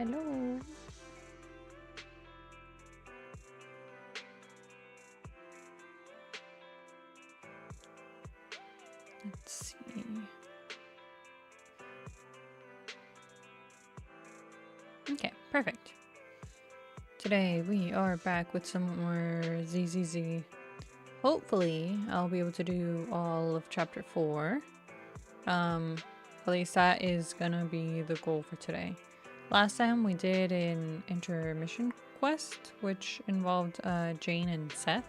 Hello. Let's see. Okay, perfect. Today we are back with some more ZZZ. Hopefully, I'll be able to do all of chapter 4. At least that is gonna be the goal for today. Last time we did an intermission quest, which involved Jane and Seth,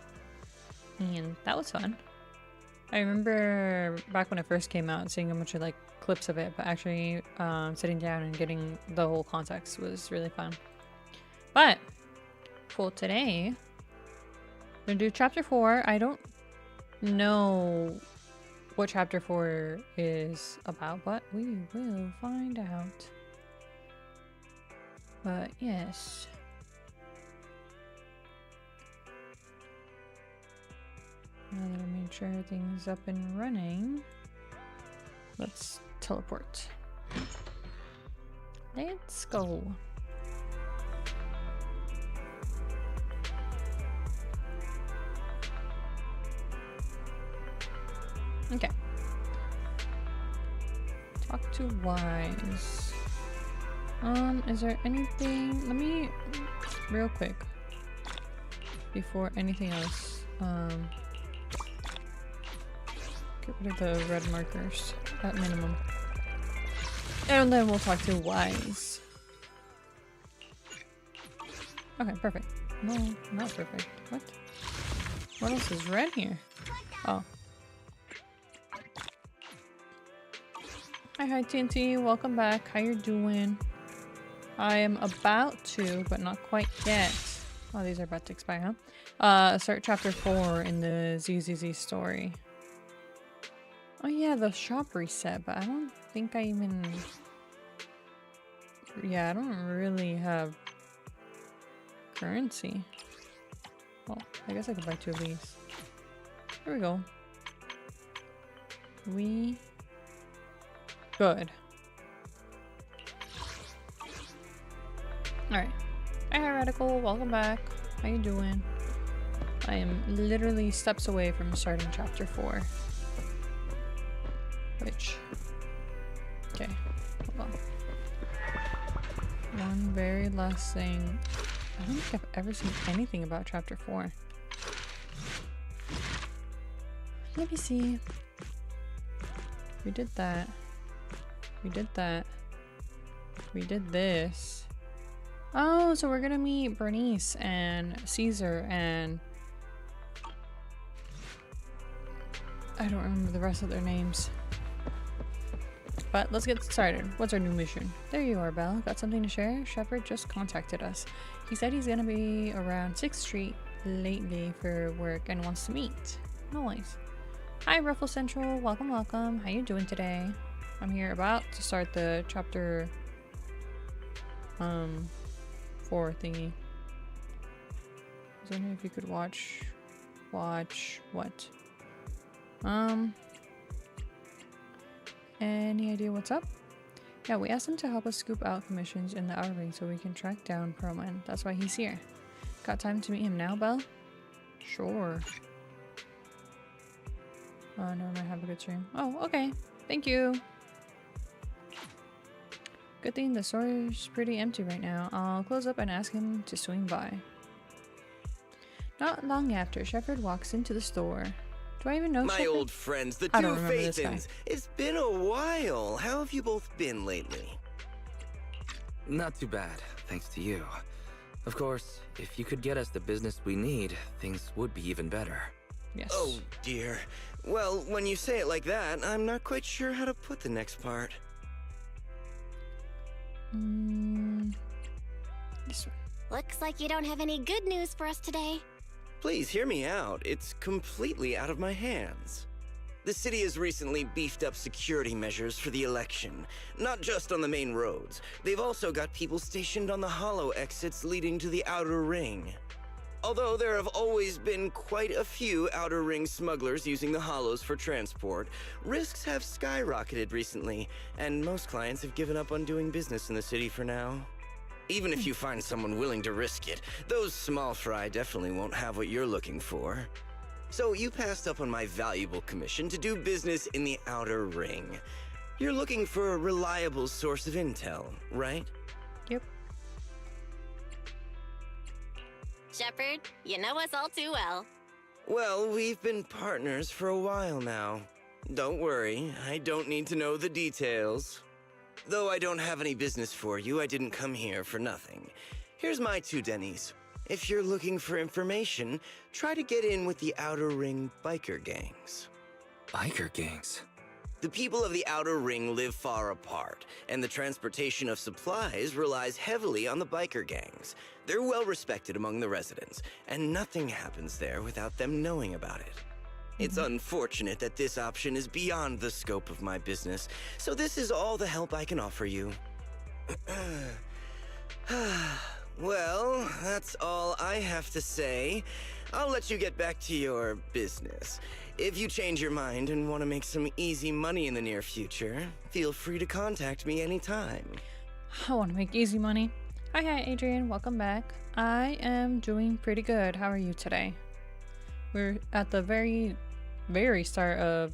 and that was fun. I remember back when it first came out, seeing a bunch of like clips of it, but actually sitting down and getting the whole context was really fun. But for today, we're gonna do chapter 4. I don't know what chapter 4 is about, but we will find out. But yes. Now that I made sure everything's up and running, let's teleport. Let's go. Okay. Talk to Wise. Is there anything? Let me, real quick, before anything else, get rid of the red markers at minimum. And then we'll talk to Wise. Okay, perfect. No, not perfect. What? What else is red here? Oh. Hi TNT, welcome back. How you doing? I am about to, but not quite yet. Oh, these are about to expire, huh? Start chapter 4 in the ZZZ story. Oh yeah, the shop reset, but I don't think I even... Yeah, I don't really have currency. Well, I guess I could buy 2 of these. Here we go. Good. Alright. Hi Radical, welcome back. How you doing? I am literally steps away from starting chapter 4. Which... Okay, hold on. One very last thing. I don't think I've ever seen anything about chapter 4. Let me see. We did that. We did that. We did this. Oh, so we're gonna meet Bernice and Caesar and... I don't remember the rest of their names. But let's get started. What's our new mission? There you are, Belle. Got something to share? Shepard just contacted us. He said he's gonna be around 6th Street lately for work and wants to meet. Nice. Hi, Ruffle Central. Welcome, welcome. How you doing today? I'm here about to start the chapter 4 thingy. I was wondering if you could watch what? Any idea what's up? Yeah, we asked him to help us scoop out commissions in the outer ring so we can track down Perlman. That's why he's here. Got time to meet him now, Belle? Sure. Oh, no, I might have a good stream. Oh, okay. Thank you. Good thing the store's pretty empty right now. I'll close up and ask him to swing by. Not long after, Shepard walks into the store. Do I even know My Shepard? old friends, the I two don't remember this guy. Phaethons. It's been a while. How have you both been lately? Not too bad, thanks to you. Of course, if you could get us the business we need, things would be even better. Yes. Oh dear. Well, when you say it like that, I'm not quite sure how to put the next part. This one. Looks like you don't have any good news for us today. Please hear me out. It's completely out of my hands. The city has recently beefed up security measures for the election, not just on the main roads. They've also got people stationed on the hollow exits leading to the outer ring. Although there have always been quite a few outer ring smugglers using the hollows for transport, risks have skyrocketed recently, and most clients have given up on doing business in the city for now. Even if you find someone willing to risk it, those small fry definitely won't have what you're looking for. So you passed up on my valuable commission to do business in the Outer Ring. You're looking for a reliable source of intel, right? Yep. Shepard, you know us all too well. Well, we've been partners for a while now. Don't worry, I don't need to know the details. Though I don't have any business for you, I didn't come here for nothing. Here's my 2 dennies. If you're looking for information, try to get in with the Outer Ring biker gangs. Biker gangs? The people of the Outer Ring live far apart, and the transportation of supplies relies heavily on the biker gangs. They're well respected among the residents, and nothing happens there without them knowing about it. It's unfortunate that this option is beyond the scope of my business, so this is all the help I can offer you. Well, that's all I have to say. I'll let you get back to your business. If you change your mind and want to make some easy money in the near future, feel free to contact me anytime. I want to make easy money. Hi, Adrian. Welcome back. I am doing pretty good. How are you today? We're at the very start of,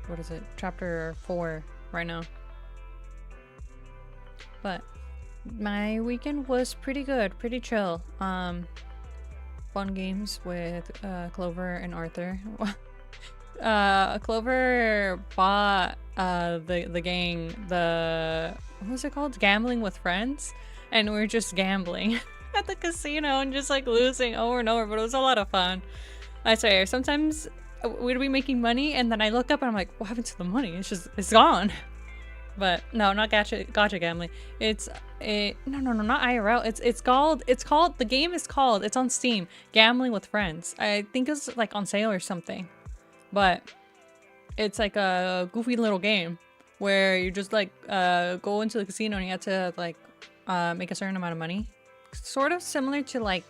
what is it? Chapter 4 right now. But my weekend was pretty good, pretty chill. Fun games with Clover and Arthur. Clover bought the gang, what was it called? Gambling with Friends, and we were just gambling at the casino and just like losing over and over, but it was a lot of fun. I swear, sometimes we'd be making money and then I look up and I'm like, what happened to the money? It's gone. But no, not gotcha gambling. No, not IRL. It's called, the game is called, it's on Steam, Gambling with Friends. I think it's like on sale or something. But it's like a goofy little game where you just like go into the casino and you have to like make a certain amount of money. Sort of similar to like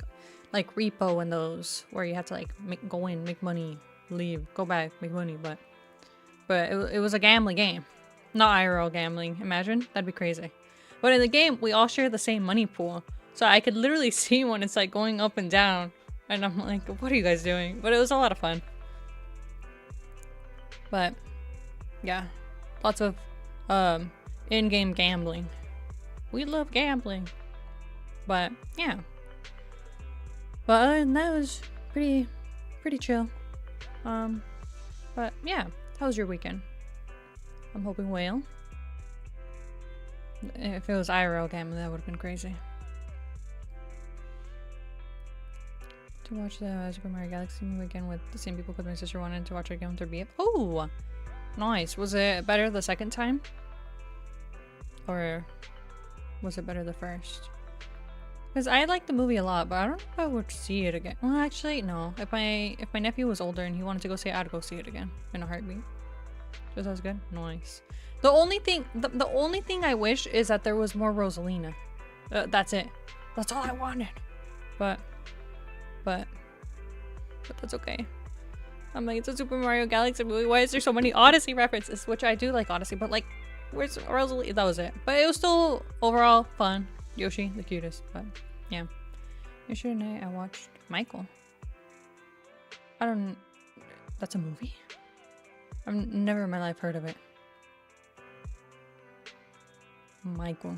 Repo and those, where you have to like go in, make money, leave, go back, make money. But it was a gambling game. Not IRL gambling. Imagine, that'd be crazy. But in the game, we all share the same money pool, so I could literally see when it's like going up and down, and I'm like, what are you guys doing? But it was a lot of fun. But yeah, lots of in-game gambling. We love gambling. But yeah. But other than that, it was pretty chill. But yeah, how was your weekend? I'm hoping whale. If it was IRL gambling, that would have been crazy. To watch the Super Mario Galaxy movie again with the same people because my sister wanted to watch it again with her BF. Oh, nice. Was it better the second time? Or was it better the first? Because I liked the movie a lot, but I don't know if I would see it again. Well, actually, no. If my nephew was older and he wanted to go see it, I'd go see it again in a heartbeat. Just as good. Nice. The only thing I wish is that there was more Rosalina. That's it. That's all I wanted. But that's okay. I'm like, it's a Super Mario Galaxy movie. Why is there so many Odyssey references? Which I do like Odyssey, but like, where's Rosalie? That was it. But it was still overall fun. Yoshi, the cutest. But yeah. Yesterday night I watched Michael. That's a movie? I've never in my life heard of it. Michael.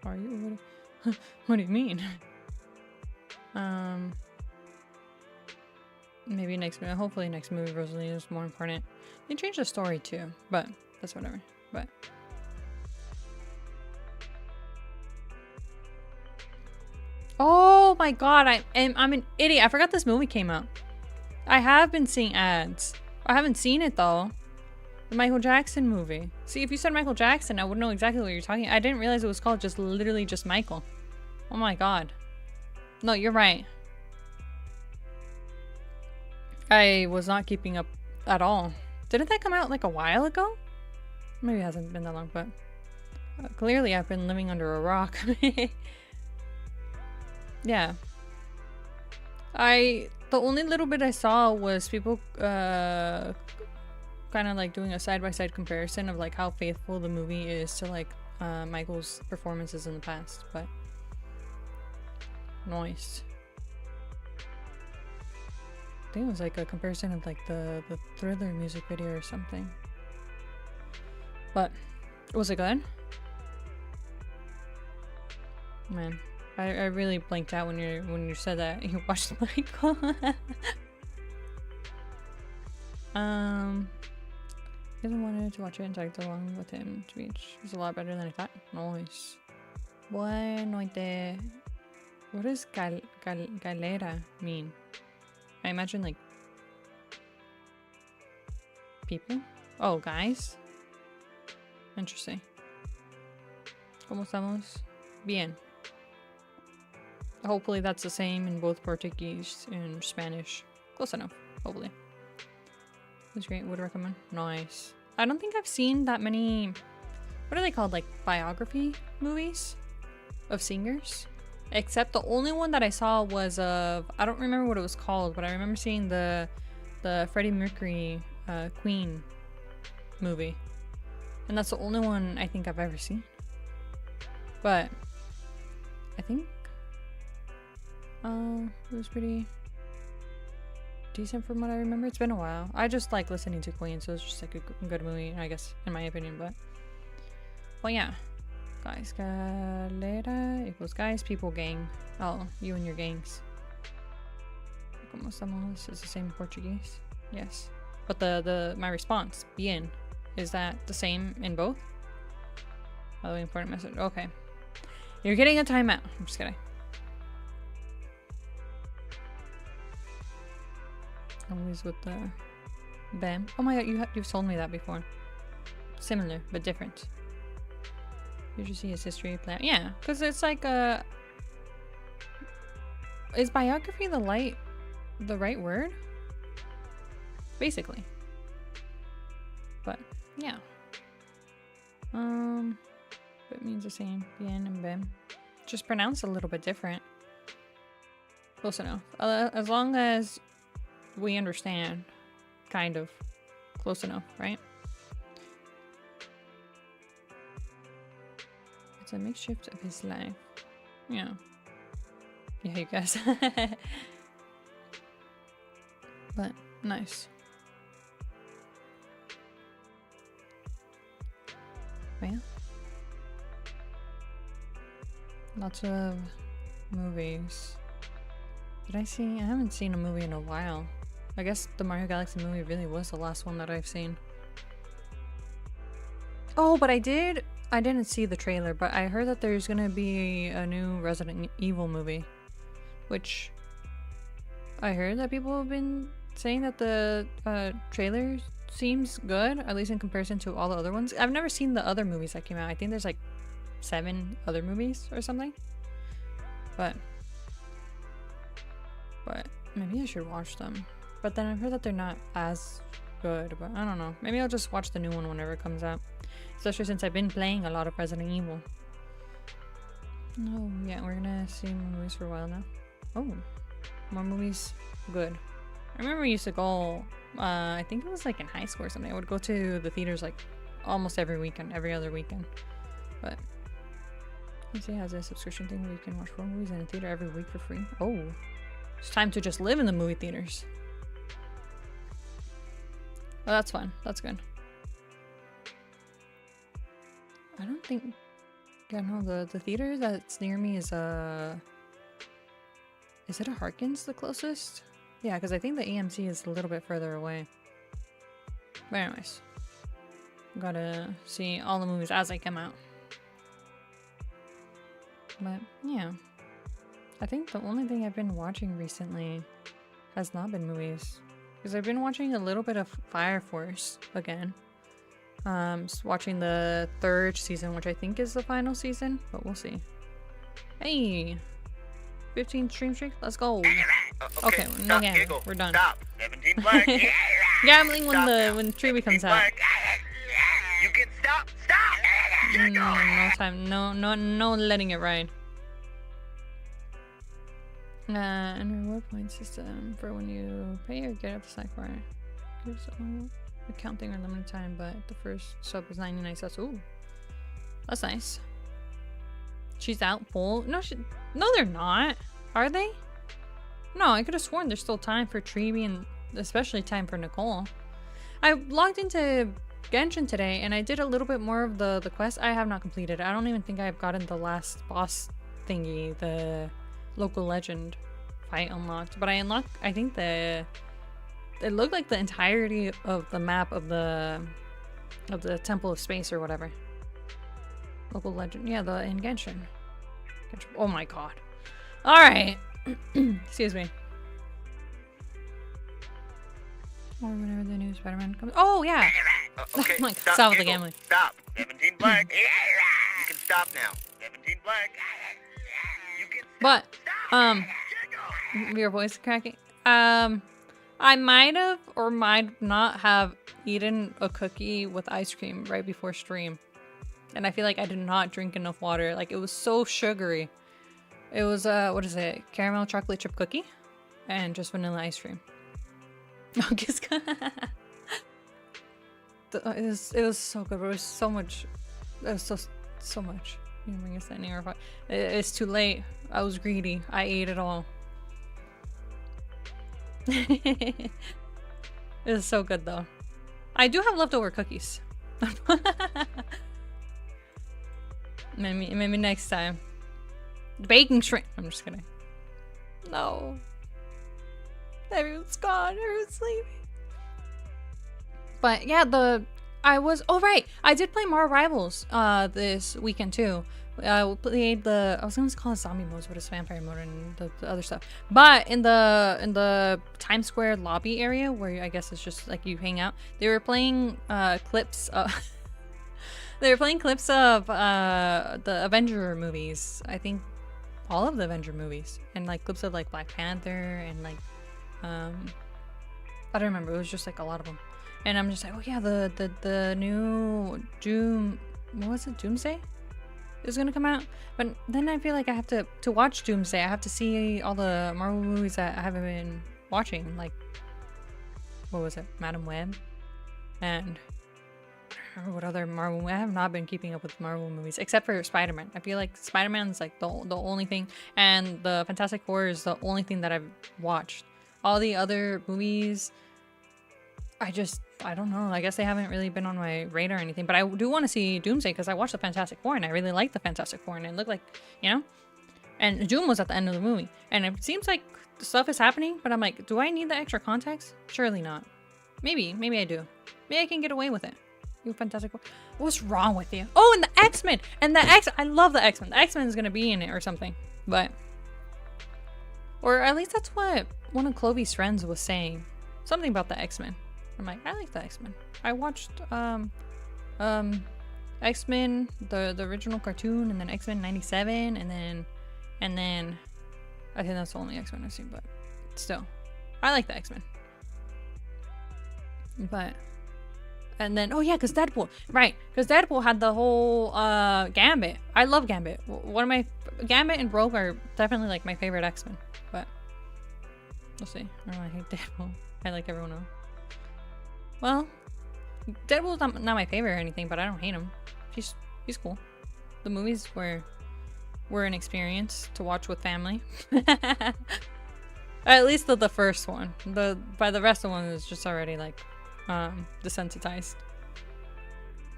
Are you? What do you mean? Maybe next movie. Hopefully next movie Rosalina is more important. They changed the story too, but that's whatever. But oh my god, I'm an idiot. I forgot this movie came out. I have been seeing ads. I haven't seen it though. The Michael Jackson movie. See, if you said Michael Jackson, I would know exactly what you're talking. I didn't realize it was called literally just Michael. Oh my god. No, you're right. I was not keeping up at all. Didn't that come out like a while ago? Maybe it hasn't been that long, but clearly I've been living under a rock. Yeah. The only little bit I saw was people kind of like doing a side-by-side comparison of like how faithful the movie is to like Michael's performances in the past, but nice. I think it was like a comparison of like the Thriller music video or something. But was it good? Man, I really blanked out when you said that you watched Michael. He wanted to watch it and tagged along with him to beach. It was a lot better than I thought. Nice. What does galera mean? I imagine like people. Oh, guys. Interesting. ¿Cómo estamos? Bien. Hopefully that's the same in both Portuguese and Spanish. Close enough, hopefully. That's great, would recommend. Nice. I don't think I've seen that many, what are they called, like biography movies of singers? Except the only one that I saw was of, I don't remember what it was called, but I remember seeing the Freddie Mercury Queen movie. And that's the only one I think I've ever seen. But I think it was pretty decent from what I remember. It's been a while. I just like listening to Queen, so it's just like a good movie, I guess, in my opinion. But well, yeah, guys, galera equals guys, people, gang. Oh, you and your gangs. Como estamos is the same in Portuguese. Yes, but my response, bien, is that the same in both? Oh, important message. Okay, you're getting a timeout. I'm just kidding. Always with the BAM. Oh my god, you've told me that before. Similar, but different. You should see his history plan. Yeah, because it's like a... Is biography the right word? Basically. But, yeah. It means the same. Bien and BAM. Just pronounced a little bit different. Close enough. As long as we understand, kind of close enough, right? It's a makeshift of his life. Yeah, you guys. But nice. Well, lots of movies. Did I see? I haven't seen a movie in a while. I guess the Mario Galaxy movie really was the last one that I've seen. Oh, but I didn't see the trailer, but I heard that there's gonna be a new Resident Evil movie. Which I heard that people have been saying that the trailer seems good, at least in comparison to all the other ones. I've never seen the other movies that came out. I think there's like 7 other movies or something. But maybe I should watch them. But then I've heard that they're not as good, but I don't know. Maybe I'll just watch the new one whenever it comes out. Especially since I've been playing a lot of Resident Evil. Oh, yeah, we're gonna see more movies for a while now. Oh, more movies. Good. I remember we used to go, I think it was like in high school or something. I would go to the theaters like almost every weekend, every other weekend. But he has a subscription thing where you can watch 4 movies in a theater every week for free. Oh, it's time to just live in the movie theaters. Oh, that's fun. That's good. I don't think... Yeah, no, the theater that's near me is a... Is it a Harkins the closest? Yeah, because I think the AMC is a little bit further away. But anyways. Gotta see all the movies as they come out. But, yeah. I think the only thing I've been watching recently has not been movies. Because I've been watching a little bit of Fire Force again. Just watching the 3rd season, which I think is the final season, but we'll see. Hey! 15 stream streak? Let's go! Okay, no gambling. We're done. Stop. 17 black. Gambling when Treeby comes out. You can stop. Stop. No time. No letting it ride. And reward point system for when you pay or get up the snack bar. counting our limited time, but the first sub is 99 cents. Ooh, that's nice. She's out full. No, they're not. Are they? No, I could have sworn there's still time for Treeby and especially time for Nicole. I logged into Genshin today and I did a little bit more of the quest. I have not completed. I don't even think I've gotten the last boss thingy, the local legend fight unlocked. But I unlocked, I think it looked like the entirety of the map of the Temple of Space or whatever. Local legend. Yeah, in Genshin. Oh my god. Alright. Excuse me. Or whenever the new Spider-Man comes. Oh, yeah. Okay, Like, stop stop with the giggle. gambling. Stop. 17 black. You can stop now. 17 black. You can But, your voice is cracking. I might have or might not have eaten a cookie with ice cream right before stream. And I feel like I did not drink enough water. Like, it was so sugary. It was, what is it? Caramel chocolate chip cookie and just vanilla ice cream. It was so good, but it was so much. It was so much. You can bring us that near. It's too late. I was greedy. I ate it all. It was so good though. I do have leftover cookies. Maybe next time. Baking shrimp. I'm just kidding. No. Everyone's gone. Everyone's leaving. But yeah, oh right, I did play more Rivals this weekend too. We played I was gonna call it zombie modes, but it's vampire mode and the other stuff. But in the Times Square lobby area where I guess it's just like you hang out, they were playing clips of they were playing clips of the Avenger movies. I think all of the Avenger movies, and like clips of like Black Panther and like I don't remember. It was just like a lot of them. And I'm just like, oh yeah, the new what was it, Doomsday is gonna come out. But then I feel like I have to watch Doomsday. I have to see all the Marvel movies that I haven't been watching, like what was it, Madam Web, and I don't remember what other Marvel. I have not been keeping up with Marvel movies except for Spider-Man. I feel like Spider-Man's like the only thing, and the Fantastic Four is the only thing that I've watched. All the other movies, I don't know. I guess they haven't really been on my radar or anything. But I do want to see Doomsday because I watched the Fantastic Four and I really liked the Fantastic Four and it looked like, you know? And Doom was at the end of the movie. And it seems like stuff is happening, but I'm like, do I need the extra context? Surely not. Maybe I do. Maybe I can get away with it. You Fantastic Four. What's wrong with you? Oh, and the X-Men! And I love the X-Men. The X-Men is going to be in it or something. But, or at least that's what one of Chloe's friends was saying. Something about the X-Men. I'm like, I like the X-Men. I watched X-Men, the original cartoon, and then X-Men 97, and then I think that's the only X-Men I've seen, but still. I like the X-Men. But and then oh yeah, because Deadpool. Right. Because Deadpool had the whole Gambit. I love Gambit. One of my Gambit and Rogue are definitely like my favorite X-Men. But we'll see. I don't know, I hate Deadpool. I like everyone else. Well, Deadpool's not my favorite or anything, but I don't hate him. He's cool. The movies were an experience to watch with family. At least the first one. By the rest of the one is just already like desensitized.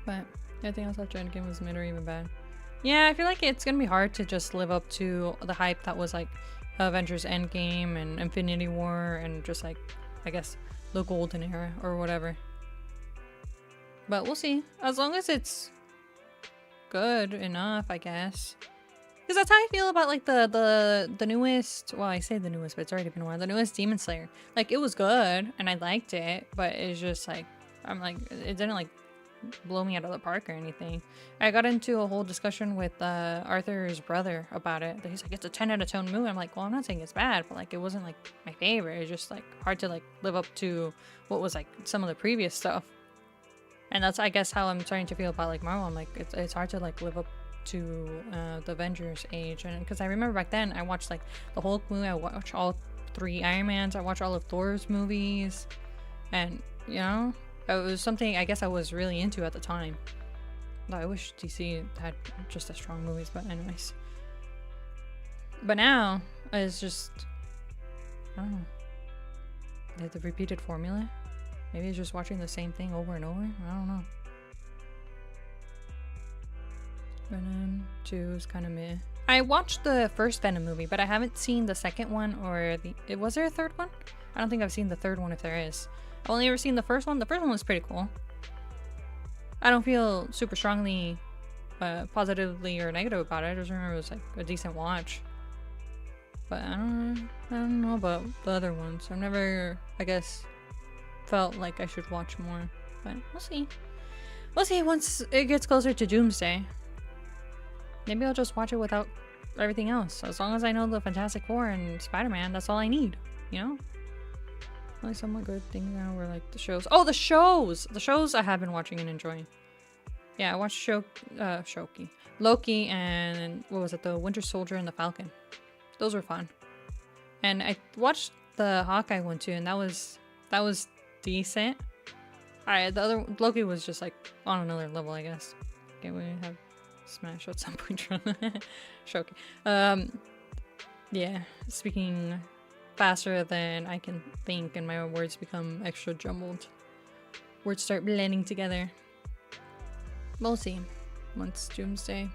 But anything else after Endgame was mid or even bad. Yeah, I feel like it's gonna be hard to just live up to the hype that was like Avengers Endgame and Infinity War and just like, I guess, the golden era or whatever. But we'll see. As long as it's good enough, I guess. Because that's how I feel about like the newest, well, I say the newest, but it's already been a while. The newest Demon Slayer. Like, it was good and I liked it, but it's just like, I'm like, it didn't like blow me out of the park or anything. I got into a whole discussion with Arthur's brother about it. He's like, it's a 10 out of 10 movie. I'm like, well, I'm not saying it's bad, but like, it wasn't like my favorite. It's just like hard to like live up to what was like some of the previous stuff. And that's, I guess, how I'm starting to feel about like Marvel. I'm like, it's hard to like live up to the Avengers age. And because I remember back then I watched like the Hulk movie, I watched all 3 Iron Mans, I watched all of Thor's movies, and you know, It was something I guess I was really into at the time. I wish DC had just as strong movies, but anyways. But now, it's just... I don't know. They have the repeated formula? Maybe it's just watching the same thing over and over? I don't know. Venom 2 is kind of meh. I watched the first Venom movie, but I haven't seen the second one or the... Was there a third one? I don't think I've seen the third one if there is. I've only ever seen the first one. The first one was pretty cool. I don't feel super strongly positively or negative about it. I just remember it was like a decent watch. But I don't know about the other ones. I've never, I guess, felt like I should watch more. But we'll see. We'll see once it gets closer to Doomsday. Maybe I'll just watch it without everything else. As long as I know the Fantastic Four and Spider-Man, that's all I need. You know? Only somewhat good things now were like the shows. Oh, the shows! The shows I have been watching and enjoying. Yeah, I watched Loki and what was it? The Winter Soldier and the Falcon. Those were fun. And I watched the Hawkeye one too, and that was decent. Alright, the other Loki was just like on another level, I guess. Okay, we have Smash at some point. Shoki. Yeah, speaking faster than I can think, and my words become extra jumbled. Words start blending together. We'll see. Once Doomsday.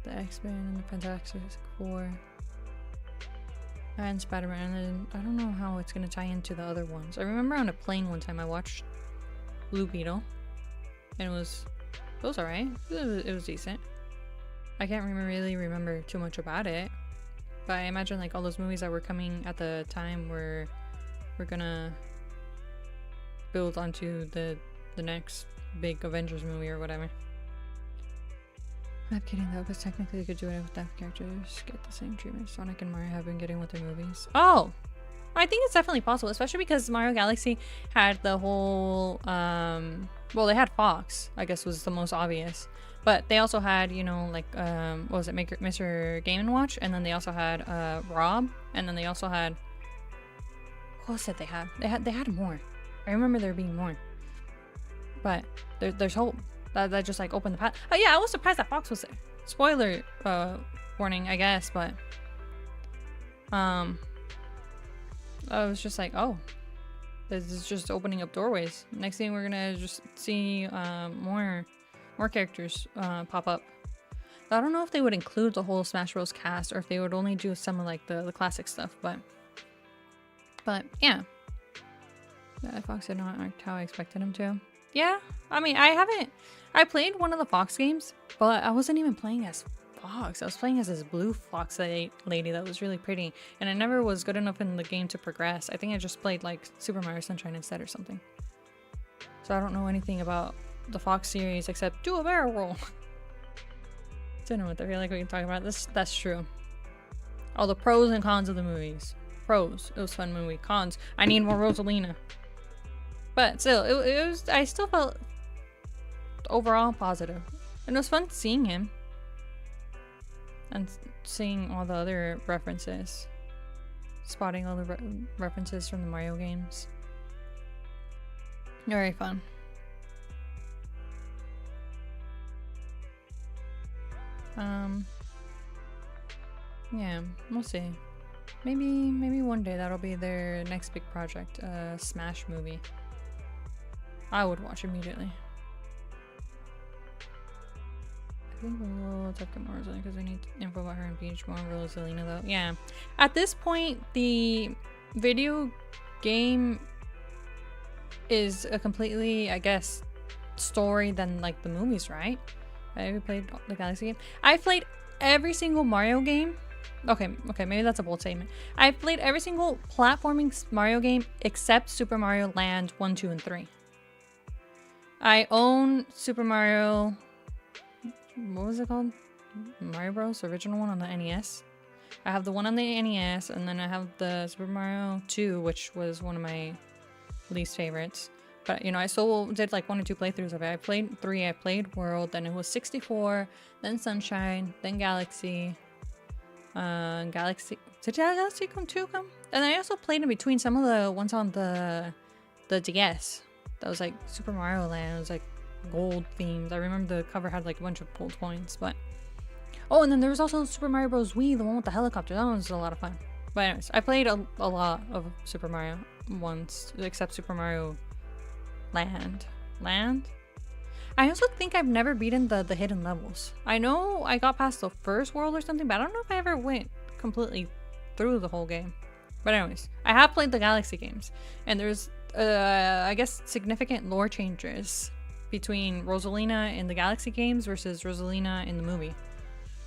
The X-Men and the Fantastic Four. And Spider-Man, and then I don't know how it's gonna tie into the other ones. I remember on a plane one time I watched Blue Beetle, and it was alright. It was decent. I can't really remember too much about it, but I imagine like all those movies that were coming at the time were gonna build onto the next big Avengers movie or whatever. I'm kidding though, because technically you could do it with that characters get the same treatment Sonic and Mario have been getting with their movies. Oh! I think it's definitely possible, especially because Mario Galaxy had the whole, well, they had Fox, I guess was the most obvious. But they also had, you know, like, what was it, Mr. Game & Watch, and then they also had, Rob, and then they also had, what was it they had? They had more. I remember there being more. But there's hope. That just like opened the path. Oh yeah, I was surprised that Fox was there. Spoiler warning, I guess, but I was just like, oh, this is just opening up doorways. Next thing we're gonna just see more characters pop up. I don't know if they would include the whole Smash Bros cast or if they would only do some of like the classic stuff, but yeah. Fox did not act how I expected him to. Yeah, I mean, I played one of the Fox games, but I wasn't even playing as Fox. I was playing as this blue fox lady that was really pretty, and I never was good enough in the game to progress. I think I just played like Super Mario Sunshine instead or something. So I don't know anything about the Fox series except do a barrel roll. Don't know what I feel like we can talk about this. That's true. All the pros and cons of the movies. Pros, it was a fun movie. Cons, I need more Rosalina. But still, it was. I still felt overall positive, and it was fun seeing him and seeing all the other references, spotting all the references from the Mario games. Very fun. Yeah, we'll see. Maybe one day that'll be their next big project, Smash movie. I would watch immediately. I think we'll talk about more Rosalina because I need info about her and Peach more Rosalina though. Yeah. At this point, the video game is a completely, I guess, story than like the movies, right? I played the Galaxy game. I've played every single Mario game. Okay, maybe that's a bold statement. I've played every single platforming Mario game except Super Mario Land 1, 2, and 3. I own Super Mario, what was it called? Mario Bros. Original one on the NES. I have the one on the NES, and then I have the Super Mario 2, which was one of my least favorites. But, you know, I still did like 1 or 2 playthroughs of it. I played 3, I played World, then it was 64, then Sunshine, then Galaxy. Did Galaxy 2 come? And I also played in between some of the ones on the the DS. That was like Super Mario Land. It was like gold themed. I remember the cover had like a bunch of gold coins, but oh, and then there was also Super Mario Bros. Wii, the one with the helicopter. That one was a lot of fun. But anyways, I played a lot of Super Mario once, except Super Mario Land. I also think I've never beaten the hidden levels. I know I got past the first world or something, but I don't know if I ever went completely through the whole game. But anyways, I have played the Galaxy games, and there's I guess significant lore changes between Rosalina in the Galaxy games versus Rosalina in the movie.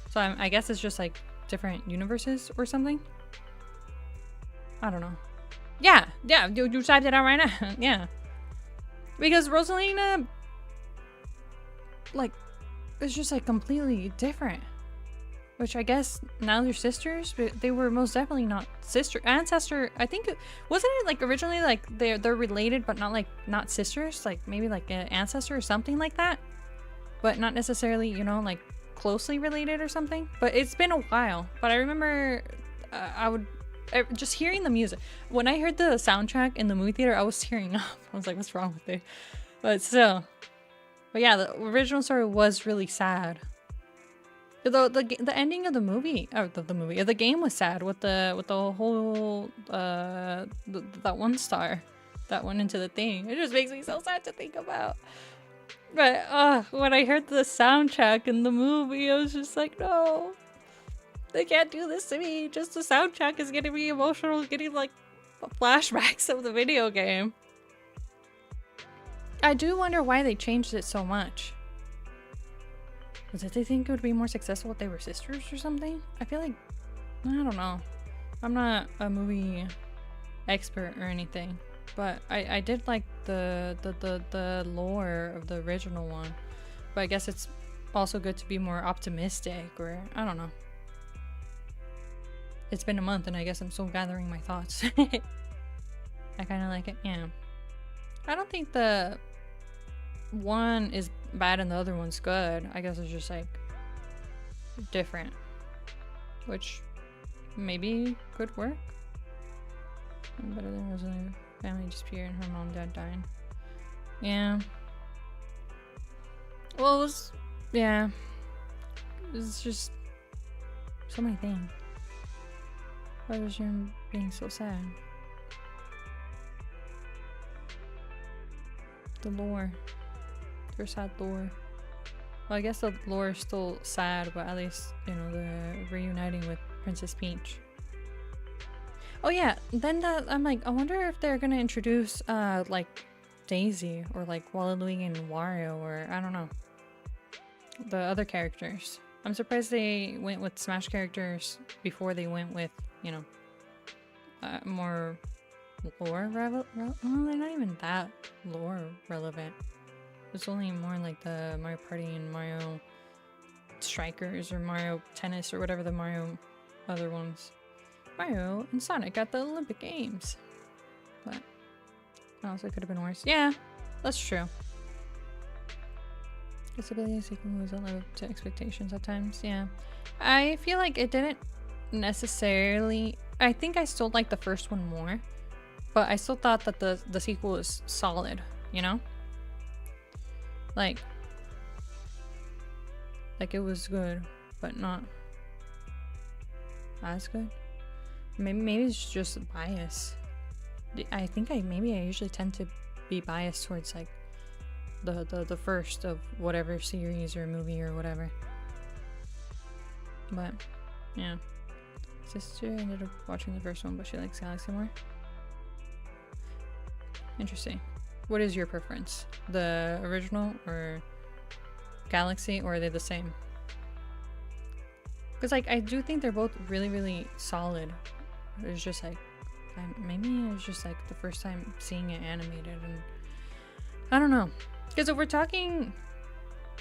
So I guess it's just like different universes or something. I don't know. Yeah, you typed it out right now. Yeah, because Rosalina, like, it's just like completely different. Which I guess now they're sisters, but they were most definitely not ancestor. I think wasn't it like originally like they're related, but not sisters, like maybe like an ancestor or something like that, but not necessarily, you know, like closely related or something. But it's been a while. But I remember just hearing the music. When I heard the soundtrack in the movie theater, I was tearing up. I was like, what's wrong with it? But still. But yeah, the original story was really sad. The ending of the movie, or the movie, of the game was sad with the whole that one star that went into the thing. It just makes me so sad to think about. But when I heard the soundtrack in the movie, I was just like, no, they can't do this to me. Just the soundtrack is getting me emotional, getting like flashbacks of the video game. I do wonder why they changed it so much. Was it they think it would be more successful if they were sisters or something? I feel like, I don't know. I'm not a movie expert or anything, but I did like the lore of the original one. But I guess it's also good to be more optimistic, or I don't know. It's been a month and I guess I'm still gathering my thoughts. I kind of like it, yeah. I don't think the one is bad and the other one's good. I guess it's just like different, which maybe could work. Better than Rosalie family dispute and her mom and dad dying. Yeah. Well, it was, yeah. It's just so many things. Why was you being so sad? The lore. There's sad lore. Well, I guess the lore is still sad, but at least, you know, the reuniting with Princess Peach. Oh yeah, then that I'm like, I wonder if they're gonna introduce like Daisy or like Waluigi and Wario, or I don't know, the other characters. I'm surprised they went with Smash characters before they went with, you know, more lore relevant. Well, they're not even that lore relevant. It's only more like the Mario Party and Mario Strikers or Mario Tennis or whatever the Mario other ones. Mario and Sonic at the Olympic Games. But also could have been worse. Yeah, that's true. Disability sequel movies don't live up to expectations at times. Yeah. I feel like it didn't necessarily... I think I still liked the first one more. But I still thought that the sequel was solid, you know? Like it was good, but not as good. Maybe it's just bias. I think maybe I usually tend to be biased towards like the first of whatever series or movie or whatever. But yeah, sister ended up watching the first one, but she likes Galaxy more. Interesting. What is your preference? The original or Galaxy, or are they the same? Because like I do think they're both really, really solid. It's just like maybe it was just like the first time seeing it animated, and I don't know. Because if we're talking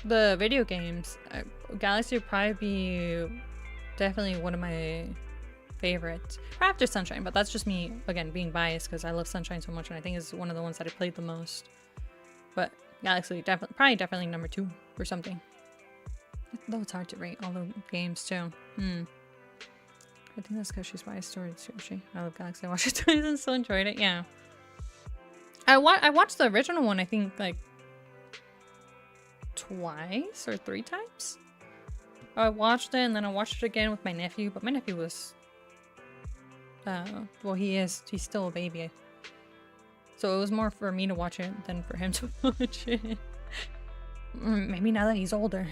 the video games, Galaxy would probably be definitely one of my favorites after Sunshine, but that's just me again being biased because I love Sunshine so much, and I think it's one of the ones that I played the most. But Galaxy definitely number 2 or something. Though it's hard to rate all the games too. I think that's because she's biased towards Yoshi. I love Galaxy. I watched it twice and still enjoyed it. Yeah. I watched the original one, I think, like, twice or 3 times. I watched it, and then I watched it again with my nephew, but my nephew was... well, he's still a baby. So it was more for me to watch it than for him to watch it. Maybe now that he's older,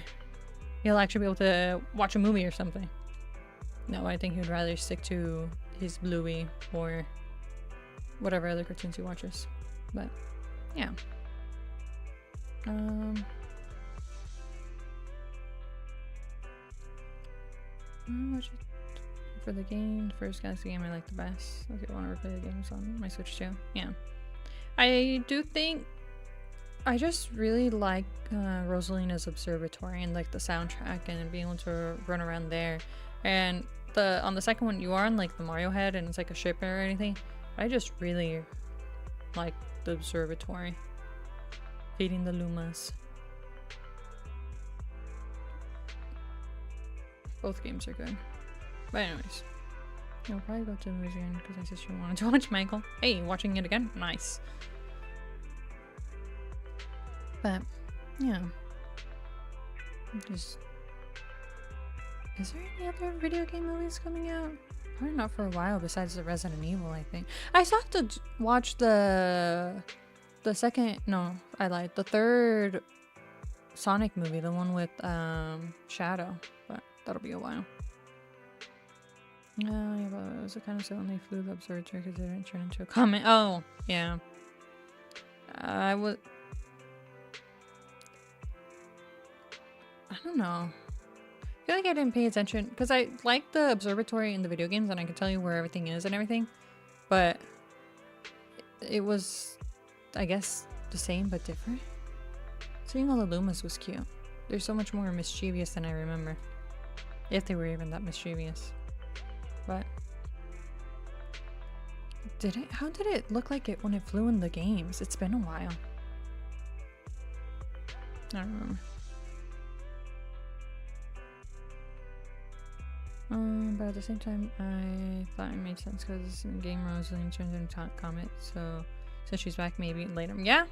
he'll actually be able to watch a movie or something. No, I think he would rather stick to his Bluey or whatever other cartoons he watches. But, yeah. For the game, the first Galaxy game I like the best. Okay, I want to replay the games on my Switch too. Yeah. I do think I just really like Rosalina's Observatory and like the soundtrack and being able to run around there. And on the second one, you are on like the Mario head and it's like a ship or anything. I just really like the observatory. Feeding the Lumas. Both games are good. But anyways, I'll probably go to the movies again because my sister wanted to watch Michael. Hey, watching it again? Nice. But, yeah. Just... Is there any other video game movies coming out? Probably not for a while besides the Resident Evil, I think. I still have to watch the second... No, I lied. The third Sonic movie. The one with Shadow. But that'll be a while. Oh, yeah, but it was a kind of silly when they flew the observatory because it didn't turn into a comet. Oh, yeah. I don't know. I feel like I didn't pay attention because I like the observatory in the video games and I can tell you where everything is and everything. But it was, I guess, the same but different. Seeing all the Lumas was cute. They're so much more mischievous than I remember. If they were even that mischievous. But how did it look like it when it flew in the games? It's been a while. I don't remember. But at the same time, I thought it made sense because in the game Rosalind turns into a comet, so she's back maybe later. Yeah,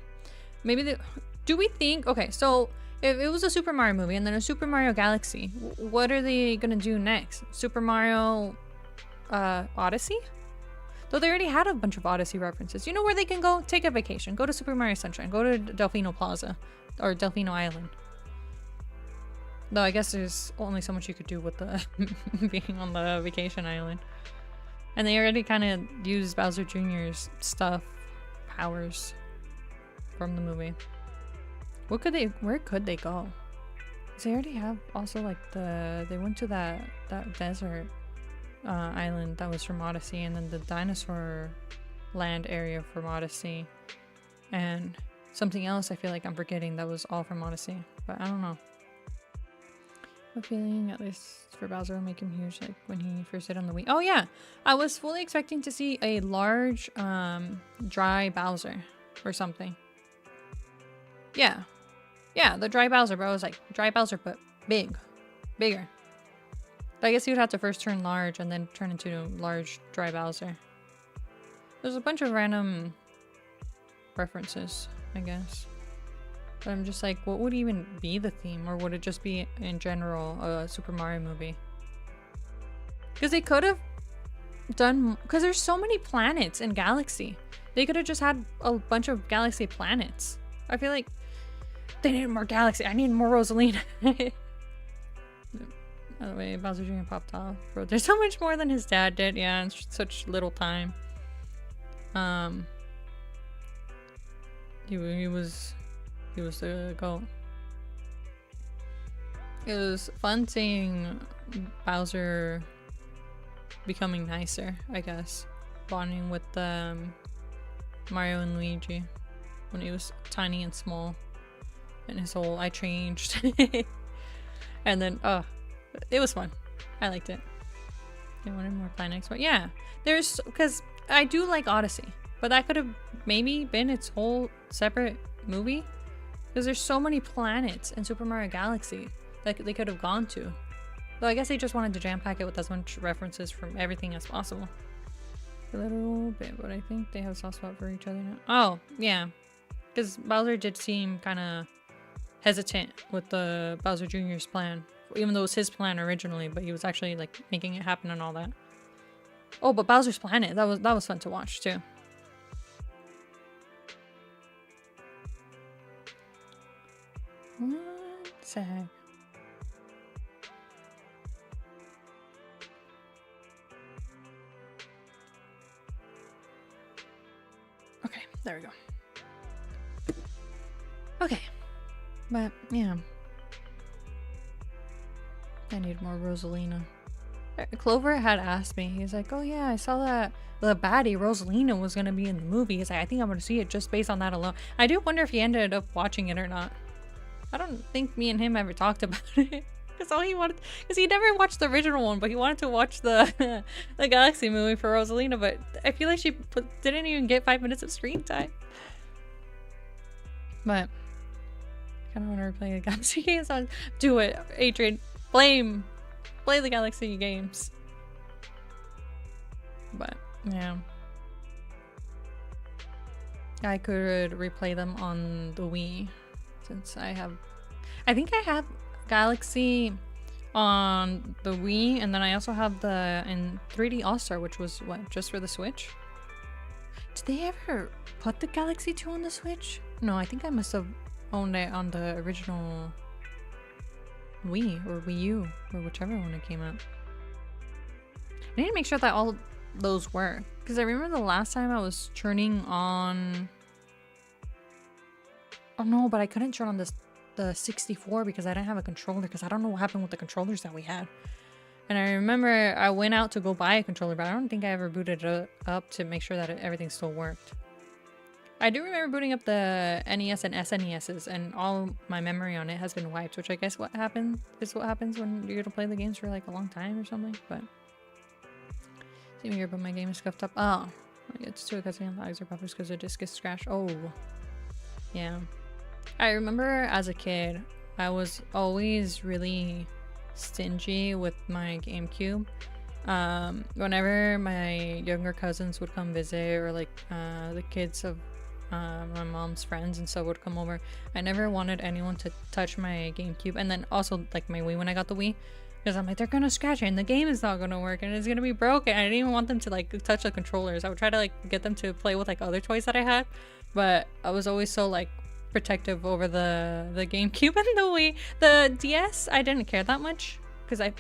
maybe do we think? Okay, so if it was a Super Mario movie and then a Super Mario Galaxy, what are they gonna do next? Super Mario Odyssey? Though they already had a bunch of Odyssey references. You know where they can go? Take a vacation. Go to Super Mario Sunshine. Go to Delfino Plaza or Delfino Island. Though I guess there's only so much you could do with the being on the vacation island. And they already kind of used Bowser Jr.'s stuff, powers from the movie. Where could they go? 'Cause they already have also like they went to that desert island that was from Odyssey, and then the dinosaur land area from Odyssey, and something else I feel like I'm forgetting that was all from Odyssey, but I don't know. A feeling, at least for Bowser, will make him huge, like when he first hit on the Wii. Oh yeah, I was fully expecting to see a large dry Bowser or something. Yeah, the dry Bowser, but I was like dry Bowser but bigger. But I guess he would have to first turn large and then turn into a large dry Bowser. There's a bunch of random references, I guess. But I'm just like, what would even be the theme? Or would it just be, in general, a Super Mario movie? Because they could have done... Because there's so many planets in Galaxy. They could have just had a bunch of Galaxy planets. I feel like they needed more Galaxy. I need more Rosalina. By the way, Bowser Jr. popped off. Bro, there's so much more than his dad did. Yeah, in such little time. He was the GOAT. It was fun seeing Bowser becoming nicer, I guess. Bonding with Mario and Luigi when he was tiny and small. And his whole, I changed. And then, it was fun. I liked it. I wanted more planets. But yeah, because I do like Odyssey. But that could have maybe been its whole separate movie. Because there's so many planets in Super Mario Galaxy that they could have gone to. Though I guess they just wanted to jam pack it with as much references from everything as possible. a little bit, but I think they have a soft spot for each other now. Oh, yeah. Because Bowser did seem kind of hesitant with the Bowser Jr.'s plan. Even though it was his plan originally, but he was actually like making it happen and all that. Oh, but Bowser's Planet, that was fun to watch too. One sec. Okay, there we go. Okay. But, yeah. I need more Rosalina. Clover had asked me, he's like, oh yeah, I saw that the baddie Rosalina was gonna be in the movie. He's like, I think I'm gonna see it just based on that alone. I do wonder if he ended up watching it or not. I don't think me and him ever talked about it. Because all he wanted, because he never watched the original one, but he wanted to watch the the Galaxy movie for Rosalina, but I feel like she didn't even get 5 minutes of screen time. But I kind of want to replay the Galaxy games. Do it, Adrian. Play the Galaxy games. But yeah, I could replay them on the Wii since I think I have Galaxy on the Wii, and then I also have the in 3D All-Star, which was what, just for the Switch. Did they ever put the Galaxy 2 on the Switch? No, I think I must have owned it on the original Wii or Wii U or whichever one it came out. I need to make sure that all those work, because I remember the last time I was turning on. Oh no, but I couldn't turn on the 64 because I didn't have a controller, because I don't know what happened with the controllers that we had. And I remember I went out to go buy a controller, but I don't think I ever booted it up to make sure that everything still worked. I do remember booting up the NES and SNESs, and all my memory on it has been wiped, which I guess what happens when you're gonna play the games for like a long time or something. But see me here, but my game is scuffed up. Oh, it's too because the lags are buffers because the disc is scratched. Oh, yeah. I remember as a kid, I was always really stingy with my GameCube. Whenever my younger cousins would come visit, or like the kids of my mom's friends and stuff would come over, I never wanted anyone to touch my GameCube, and then also like my Wii when I got the Wii, because I'm like, they're gonna scratch it and the game is not gonna work and it's gonna be broken. I didn't even want them to like touch the controllers. I would try to like get them to play with like other toys that I had, but I was always so like protective over the GameCube and the Wii. The DS I didn't care that much, because I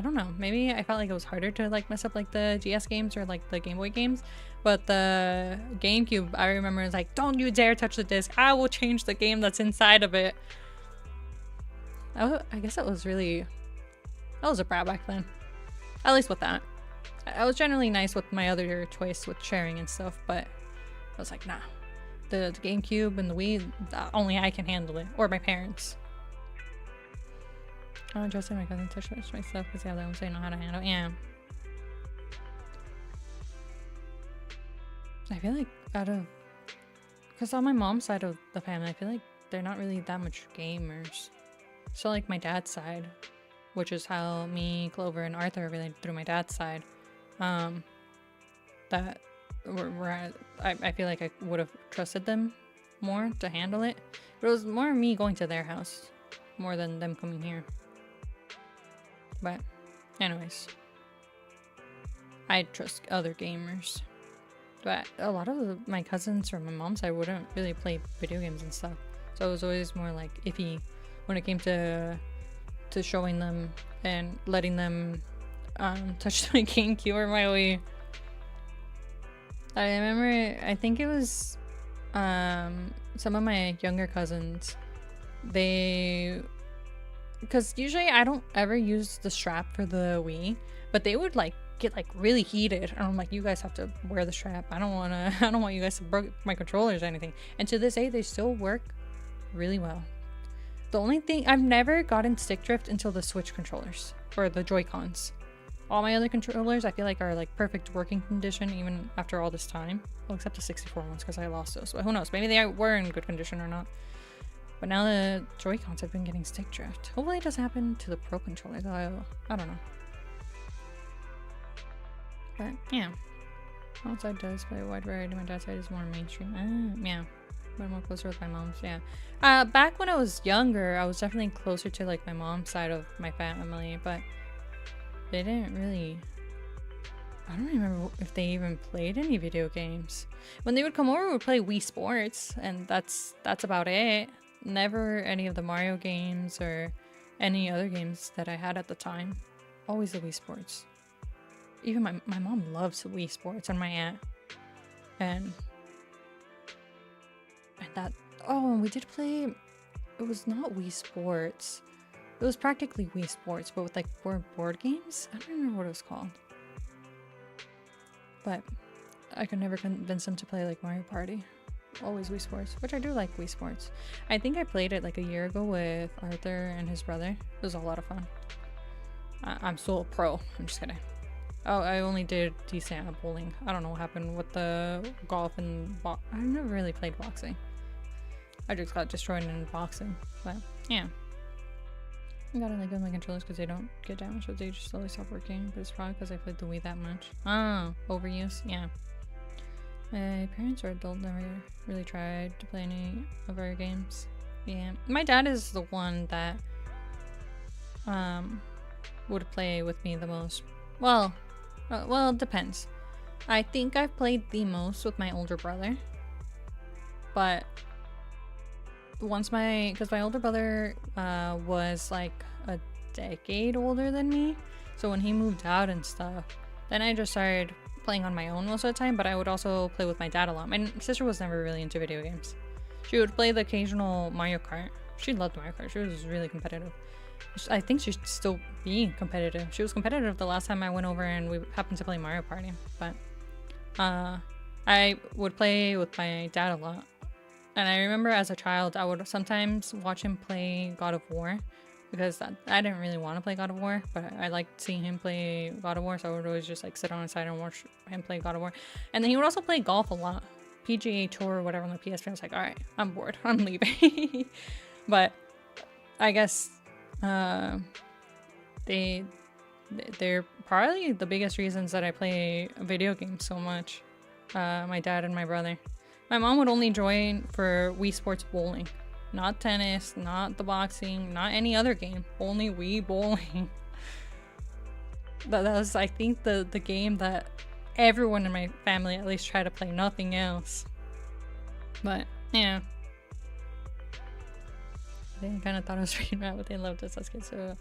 don't know, maybe I felt like it was harder to like mess up like the DS games or like the Game Boy games. But the GameCube, I remember, it's like, don't you dare touch the disc. I will change the game that's inside of it. I guess that was a brat back then. At least with that. I was generally nice with my other toys with sharing and stuff, but I was like, nah. The GameCube and the Wii, only I can handle it. Or my parents. Oh, Justin, my cousin touched my stuff because yeah, that was they know how to handle it. Yeah. I feel like because on my mom's side of the family, I feel like they're not really that much gamers. So like my dad's side, which is how me, Clover, and Arthur are related through my dad's side, that I feel like I would have trusted them more to handle it. But it was more me going to their house more than them coming here. But anyways, I trust other gamers. But a lot of my cousins from my mom's side wouldn't really play video games and stuff. So it was always more like iffy when it came to showing them and letting them touch my GameCube or my Wii. I remember, I think it was some of my younger cousins, because usually I don't ever use the strap for the Wii, but they would like get like really heated, and I'm like, you guys have to wear the strap. I don't want you guys to break my controllers or anything. And to this day, they still work really well. The only thing, I've never gotten stick drift until the Switch controllers or the Joy-Cons. All my other controllers I feel like are like perfect working condition even after all this time. Well, except the 64 ones because I lost those. But who knows? Maybe they were in good condition or not. But now the Joy-Cons have been getting stick drift. Hopefully it doesn't happen to the Pro controllers. I don't know. But yeah. Outside does play a wide variety. My dad's side is more mainstream. Yeah. But more closer with my mom's, yeah. Back when I was younger, I was definitely closer to like my mom's side of my family, but they didn't really. I don't remember if they even played any video games. When they would come over, we would play Wii Sports, and that's about it. Never any of the Mario games or any other games that I had at the time. Always the Wii Sports. Even my mom loves Wii Sports, and my aunt. And that, oh, and we did play, it was not Wii Sports. It was practically Wii Sports, but with like board games. I don't remember what it was called. But I could never convince them to play like Mario Party. Always Wii Sports, which I do like Wii Sports. I think I played it like a year ago with Arthur and his brother. It was a lot of fun. I'm still a pro. I'm just kidding. Oh, I only did decent at bowling. I don't know what happened with the golf and I've never really played boxing. I just got destroyed in boxing. But yeah. I gotta let go of my controllers because they don't get damaged, but they just slowly stop working. But it's probably because I played the Wii that much. Oh, overuse? Yeah. My parents are adult, never really tried to play any of our games. Yeah. My dad is the one that would play with me the most. Well, it depends. I think I've played the most with my older brother. But once because my older brother was like a decade older than me, so when he moved out and stuff, then I just started playing on my own most of the time. But I would also play with my dad a lot. My sister was never really into video games. She would play the occasional Mario Kart. She loved Mario Kart. She was really competitive. I think she's still being competitive. She was competitive the last time I went over and we happened to play Mario Party. But I would play with my dad a lot. And I remember as a child, I would sometimes watch him play God of War because I didn't really want to play God of War, but I liked seeing him play God of War, so I would always just like sit on the side and watch him play God of War. And then he would also play golf a lot, PGA Tour or whatever on the PSP. I was like, all right, I'm bored, I'm leaving. But I guess they're probably the biggest reasons that I play video games so much. My dad and my brother. My mom would only join for Wii Sports bowling. Not tennis, not the boxing, not any other game. Only Wii bowling. That was, I think, the game that everyone in my family at least tried to play. Nothing else. But, yeah. They kind of thought I was freaking out, but they loved us as kids, so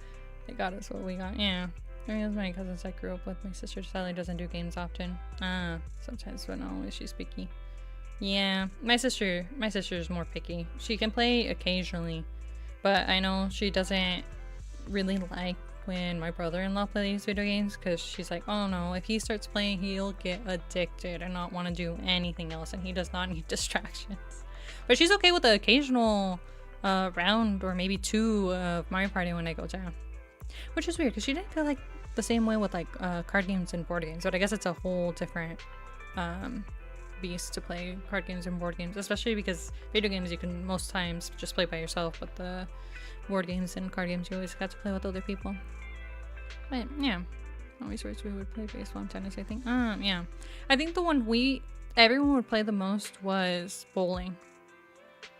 they got us what we got. Yeah. I mean, my cousins I grew up with. My sister sadly doesn't do games often. Sometimes, but not always. She's picky. Yeah, my sister's more picky. She can play occasionally, but I know she doesn't really like when my brother-in-law plays video games because she's like, oh no, if he starts playing, he'll get addicted and not want to do anything else, and he does not need distractions. But she's okay with the occasional round or maybe two of Mario Party when I go down, which is weird because she didn't feel like the same way with like card games and board games. But I guess it's a whole different beast to play card games and board games, especially because video games you can most times just play by yourself, but the board games and card games you always got to play with other people. But yeah, always we would play baseball and tennis, I think. Yeah, I think the one everyone would play the most was bowling,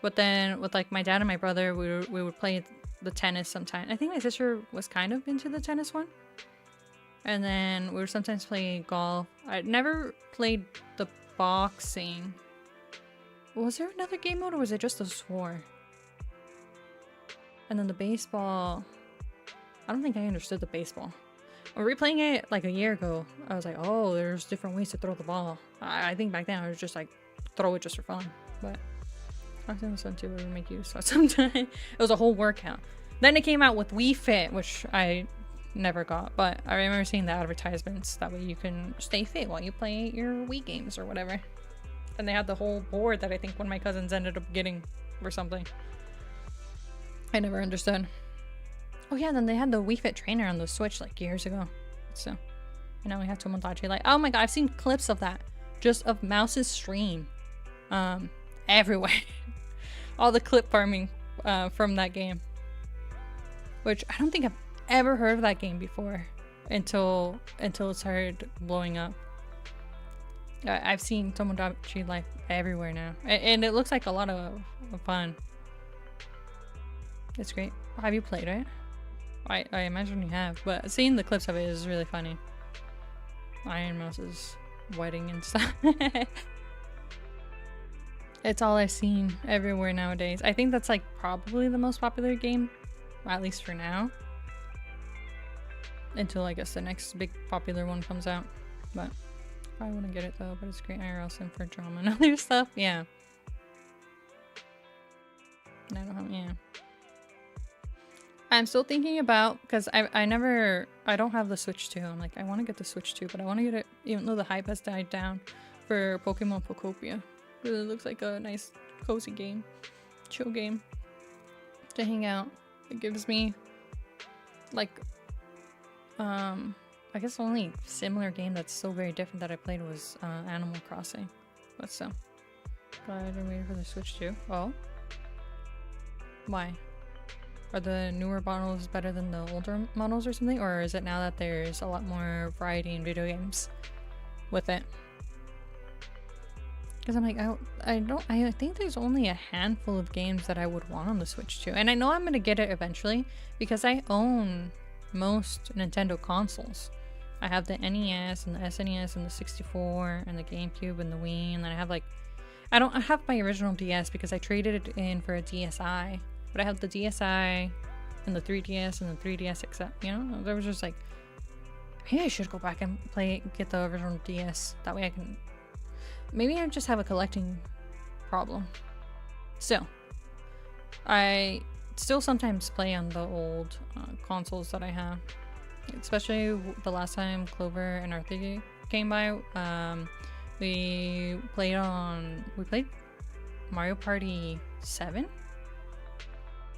but then with like my dad and my brother we would play the tennis sometimes. I think my sister was kind of into the tennis one, and then we would sometimes play golf. I never played the boxing. Was there another game mode or was it just those four? And then the baseball, I don't think I understood the baseball. When we were playing it like a year ago, I was like, oh, there's different ways to throw the ball. I think back then I was just like, throw it just for fun. But boxing was fun too. We would make use of sometimes. It was a whole workout. Then it came out with Wii Fit, which I never got, but I remember seeing the advertisements. That way you can stay fit while you play your Wii games or whatever. And they had the whole board that I think one of my cousins ended up getting or something. I never understood. Oh yeah, then they had the Wii Fit trainer on the Switch like years ago. So, and now we have Tomodachi. Like, oh my god, I've seen clips of that. Just of Mouse's stream. Everywhere. All the clip farming from that game. Which I don't think I've ever heard of that game before until it started blowing up. I've seen Tomodachi Life everywhere now, and it looks like a lot of fun. It's great. Have you played it? I imagine you have, but seeing the clips of it is really funny. Iron Mouse's wedding and stuff. It's all I've seen everywhere nowadays. I think that's like probably the most popular game, at least for now. Until I guess the next big popular one comes out. But probably wouldn't get it though, but it's great IRL sim for drama and other stuff. Yeah. I don't know, yeah. I'm still thinking about, because I don't have the Switch 2. I'm like, I want to get the Switch 2, but I want to get it, even though the hype has died down, for Pokemon Pokopia. Really looks like a nice, cozy game. Chill game. To hang out. It gives me, like, I guess the only similar game that's so very different that I played was Animal Crossing. But so, glad I'm waiting for the Switch 2. Oh? Why? Are the newer models better than the older models or something? Or is it now that there's a lot more variety in video games with it? Because I'm like, I think there's only a handful of games that I would want on the Switch 2. And I know I'm going to get it eventually because I own most Nintendo consoles. I have the NES and the SNES and the 64 and the GameCube and the Wii. And then I have like, I have my original DS because I traded it in for a DSi. But I have the DSi and the 3DS and the 3DS XL, you know? There was just like, maybe I should go back and get the original DS. That way I can, maybe I just have a collecting problem. Still, I still sometimes play on the old consoles that I have. Especially the last time Clover and Arthur came by, we played Mario Party 7?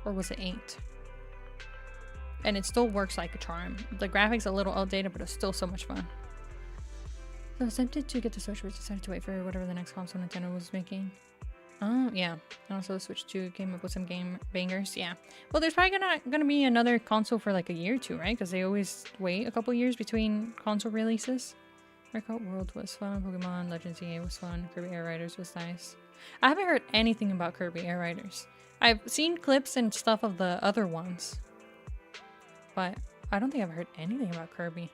Or was it 8? And it still works like a charm. The graphics a little outdated, but it's still so much fun. So I was tempted to get the Switch, but decided to wait for whatever the next console Nintendo was making. Oh, yeah. And also the Switch 2 came up with some game bangers. Yeah. Well, there's probably gonna be another console for like a year or two, right? Because they always wait a couple years between console releases. Breakout World was fun. Pokemon Legends EA was fun. Kirby Air Riders was nice. I haven't heard anything about Kirby Air Riders. I've seen clips and stuff of the other ones, but I don't think I've heard anything about Kirby.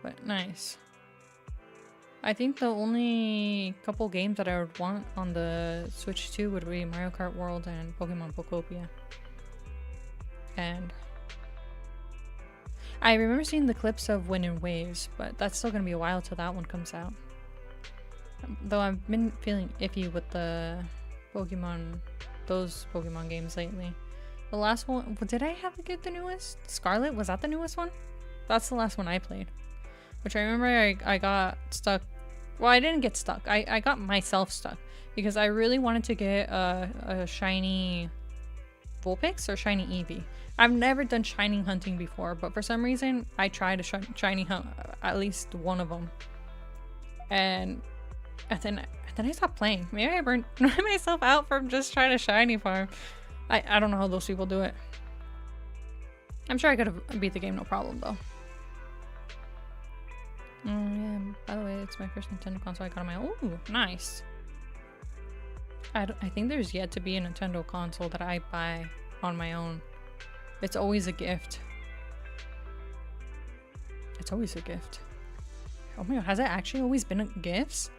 But nice. I think the only couple games that I would want on the Switch 2 would be Mario Kart World and Pokemon Pokopia. And I remember seeing the clips of Wind and Waves, but that's still gonna be a while till that one comes out. Though I've been feeling iffy with those Pokemon games lately. The last one, did I have to get the newest? Scarlet, was that the newest one? That's the last one I played. Which I remember I got stuck. Well, I didn't get stuck. I got myself stuck. Because I really wanted to get a shiny Vulpix or shiny Eevee. I've never done shiny hunting before, but for some reason, I tried to shiny hunt at least one of them. And then I stopped playing. Maybe I burned myself out from just trying to shiny farm. I don't know how those people do it. I'm sure I could have beat the game no problem though. Oh yeah, by the way, it's my first Nintendo console I got on my own. Ooh, nice. I think there's yet to be a Nintendo console that I buy on my own. It's always a gift. It's always a gift. Oh my god, has it actually always been gifts?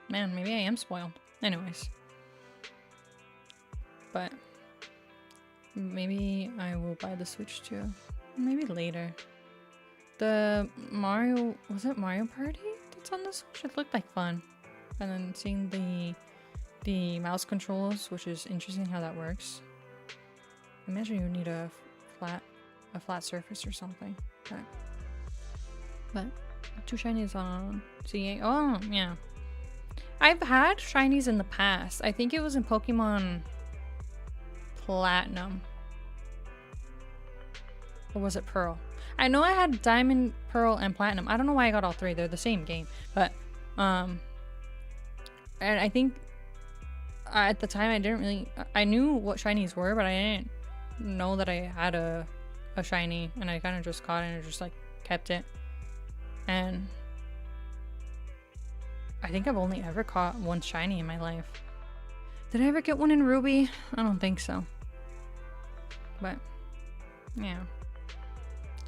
Man, maybe I am spoiled. Anyways. But maybe I will buy the Switch too. Maybe later. The Mario, was it Mario Party that's on the Switch? It looked like fun. And then seeing the mouse controls, which is interesting how that works. I imagine you need a flat surface or something. But 2 shinies on CA. Oh, yeah. I've had shinies in the past. I think it was in Pokemon Platinum. Or was it Pearl? I know I had Diamond, Pearl, and Platinum. I don't know why I got all 3. They're the same game. But, and I think at the time I didn't really... I knew what shinies were, but I didn't know that I had a a shiny, and I kind of just caught it and just like kept it. And I think I've only ever caught one shiny in my life. Did I ever get one in Ruby? I don't think so. But yeah,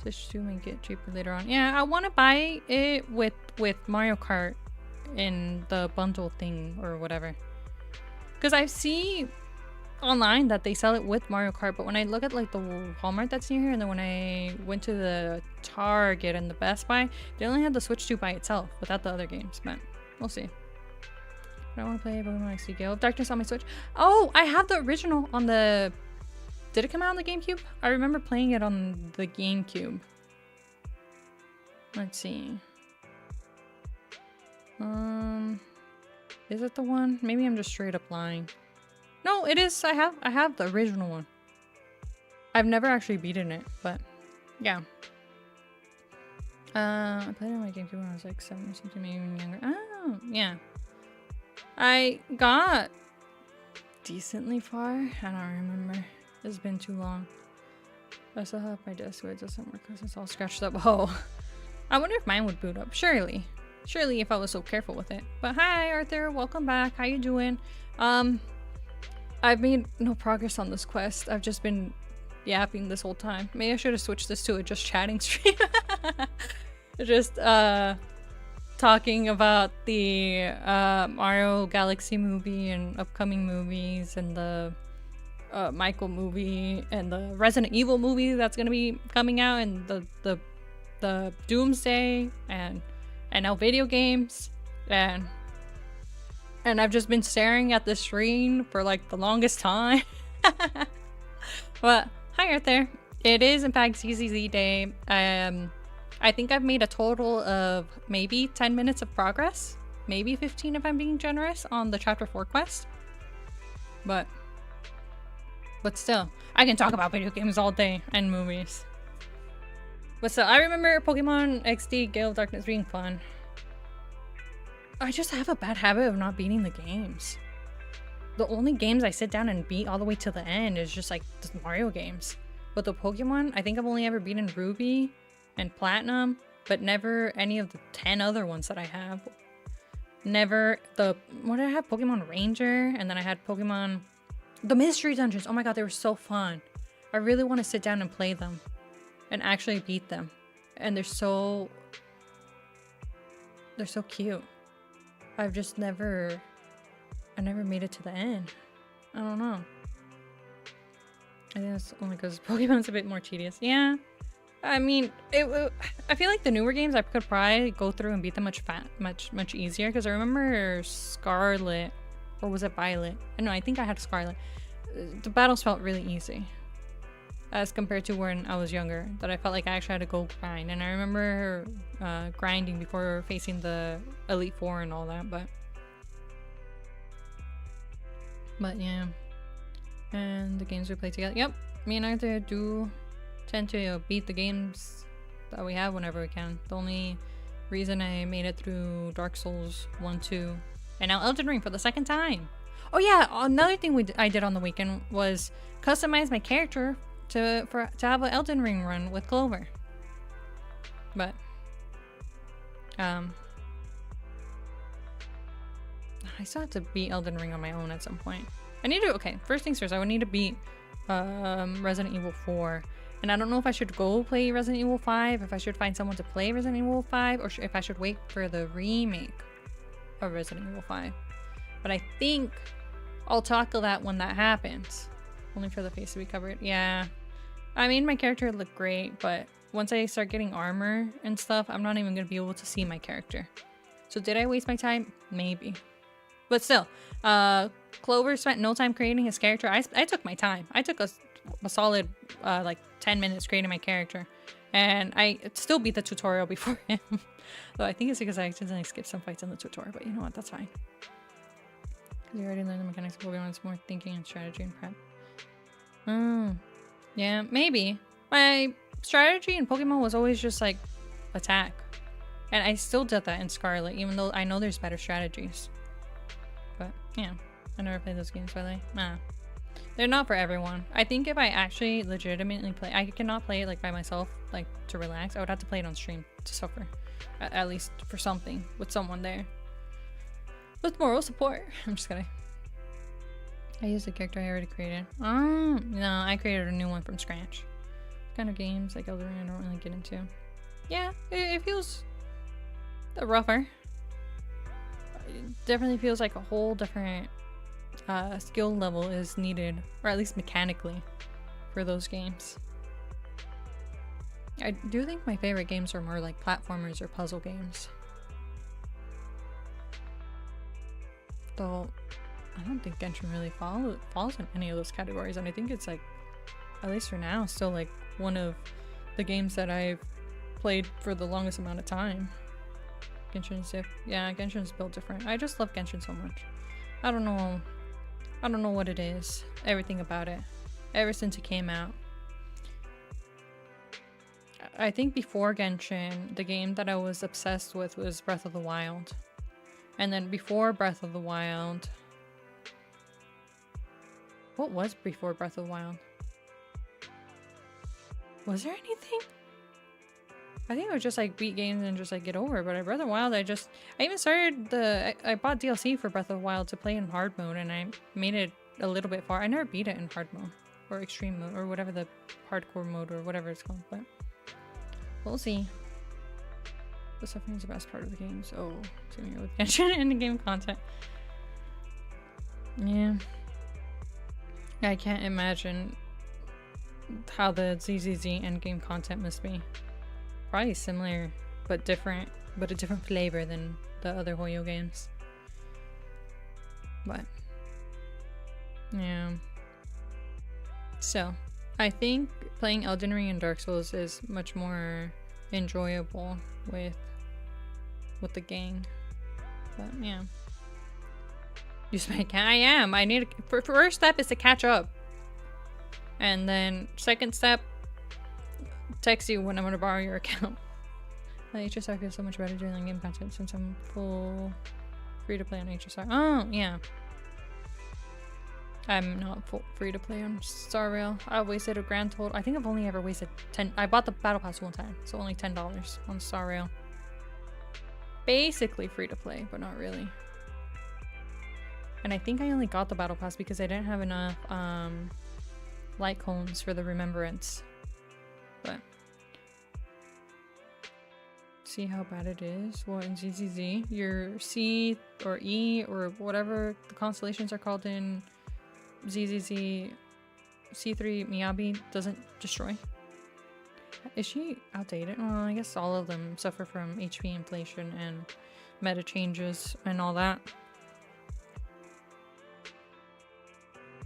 just to make it cheaper later on. Yeah, I want to buy it with Mario Kart in the bundle thing or whatever. Because I see online that they sell it with Mario Kart, but when I look at like the Walmart that's near here, and then when I went to the Target and the Best Buy, they only had the Switch 2 by itself without the other games, but we'll see. I want to play Pokemon XD Gale of Darkness on my Switch. Oh, I have the original on the... Did it come out on the GameCube? I remember playing it on the GameCube. Let's see. Is it the one? Maybe I'm just straight up lying. No, it is. I have the original one. I've never actually beaten it, but yeah. I played it on my GameCube when I was like 7 or something, maybe even younger. Oh, yeah. I got decently far. I don't remember. It's been too long. I still have my desk where it doesn't work because it's all scratched up. Oh, I wonder if mine would boot up. Surely if I was so careful with it. But hi Arthur, welcome back. How you doing? I've made no progress on this quest. I've just been yapping this whole time. Maybe I should have switched this to a just chatting stream. Just talking about the Mario Galaxy movie and upcoming movies and the Michael movie and the Resident Evil movie that's gonna be coming out, and the Doomsday and now video games, and I've just been staring at the screen for like the longest time. But hi Arthur, it is in fact ZZZ day. I think I've made a total of maybe 10 minutes of progress, maybe 15 if I'm being generous, on the chapter 4 quest. But still, I can talk about video games all day and movies. But still, I remember Pokemon XD Gale of Darkness being fun. I just have a bad habit of not beating the games. The only games I sit down and beat all the way to the end is just like the Mario games. But the Pokemon, I think I've only ever beaten Ruby and Platinum, but never any of the 10 other ones that I have. Never what did I have? Pokemon Ranger, and then I had Pokemon... The Mystery Dungeons. Oh my god, they were so fun. I really want to sit down and play them and actually beat them. And they're so cute. I've just never made it to the end. I don't know. I think that's only because Pokemon's a bit more tedious. Yeah. I mean, I feel like the newer games I could probably go through and beat them much easier, because I remember Scarlet, or was it Violet? No, I think I had Scarlet. The battles felt really easy as compared to when I was younger, that I felt like I actually had to go grind. And I remember grinding before facing the Elite Four and all that, but yeah. And the games we play together. Yep, me and Arthur do tend to beat the games that we have whenever we can. The only reason I made it through Dark Souls 1, 2, and now Elden Ring for the second time. Oh yeah, another thing I did on the weekend was customize my character to have an Elden Ring run with Clover. But I still have to beat Elden Ring on my own at some point. Okay, first things first, I would need to beat Resident Evil 4. And I don't know if I should go play Resident Evil 5, if I should find someone to play Resident Evil 5, or if I should wait for the remake of Resident Evil 5. But I think I'll tackle that when that happens. Only for the face to be covered. Yeah. I mean, my character looked great, but once I start getting armor and stuff, I'm not even going to be able to see my character. So did I waste my time? Maybe. But still, Clover spent no time creating his character. I took my time. I took a solid like 10 minutes creating my character, and I still beat the tutorial before him. Though I think it's because I accidentally skipped some fights in the tutorial, but you know what, that's fine. You already learned the mechanics of Pokemon. It's more thinking and strategy and prep. Yeah, maybe. My strategy in Pokemon was always just like attack, and I still did that in Scarlet, even though I know there's better strategies. But yeah, I never played those games, by the way. They're not for everyone. I think if I actually legitimately play, I cannot play it like by myself, like to relax. I would have to play it on stream to suffer, at least for something with someone there. With moral support. I'm just kidding. I used a character I already created. No, I created a new one from scratch. What kind of games like Elden Ring I don't really get into. Yeah, it feels rougher. It definitely feels like a whole different skill level is needed, or at least mechanically, for those games. I do think my favorite games are more like platformers or puzzle games. Though, I don't think Genshin really falls in any of those categories, and I think it's like, at least for now, still like one of the games that I've played for the longest amount of time. Genshin's Genshin's built different. I just love Genshin so much. I don't know what it is. Everything about it. Ever since it came out. I think before Genshin, the game that I was obsessed with was Breath of the Wild. And then before Breath of the Wild... What was before Breath of the Wild? Was there anything? I think it was just like beat games and just like get over it. But Breath of the Wild, I even started I bought DLC for Breath of the Wild to play in hard mode, and I made it a little bit far. I never beat it in hard mode or extreme mode or whatever the hardcore mode or whatever it's called, but we'll see. The suffering is the best part of the game, so same here with Genshin and the game content. Yeah. I can't imagine how the ZZZ endgame content must be. Probably similar, but different, but a different flavor than the other Hoyo games. But, yeah. So, I think playing Elden Ring and Dark Souls is much more enjoyable with the gang. But, yeah. I am. I need to, first step is to catch up. And then, second step, text you when I'm gonna borrow your account. HSR feels so much better during game content since I'm full free to play on HSR. Oh, yeah. I'm not free to play on Star Rail. I wasted a grand total. I think I've only ever wasted 10. I bought the battle pass one time, so only $10 on Star Rail. Basically free to play, but not really. And I think I only got the battle pass because I didn't have enough light cones for the remembrance. But see how bad it is. What in ZZZ? Your C or E or whatever the constellations are called in ZZZ C3 Miyabi doesn't destroy. Is she outdated? Well, I guess all of them suffer from HP inflation and meta changes and all that.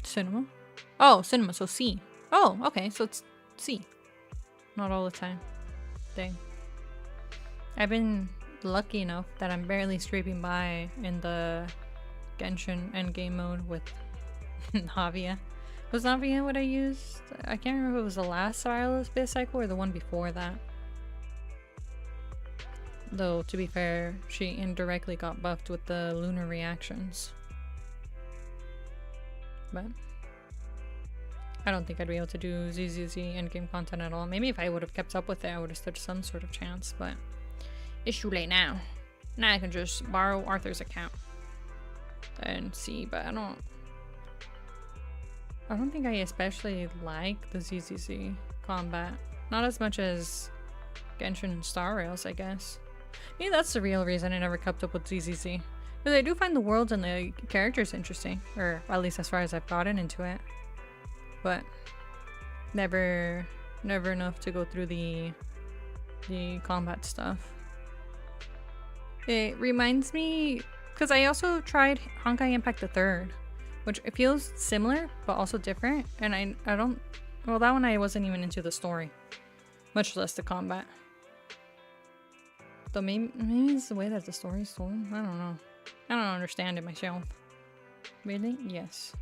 Cinema? Oh, cinema, so C. Oh, okay, so it's C. Not all the time. Dang. I've been lucky enough that I'm barely scraping by in the Genshin endgame mode with Navia. Was Navia what I used? I can't remember if it was the last Silas bit cycle or the one before that. Though, to be fair, she indirectly got buffed with the lunar reactions. But I don't think I'd be able to do ZZZ endgame content at all. Maybe if I would have kept up with it, I would have stood some sort of chance, but it's too late now. Now I can just borrow Arthur's account and see, but I don't think I especially like the ZZZ combat. Not as much as Genshin and Star Rails, I guess. Maybe that's the real reason I never kept up with ZZZ. Because I do find the worlds and the characters interesting, or at least as far as I've gotten into it. But never enough to go through the combat stuff. It reminds me, because I also tried Honkai Impact the Third, which it feels similar but also different, and I don't, well, that one I wasn't even into the story, much less the combat. Though maybe it's the way that the story's told. I don't know. I don't understand it myself. Really? Yes.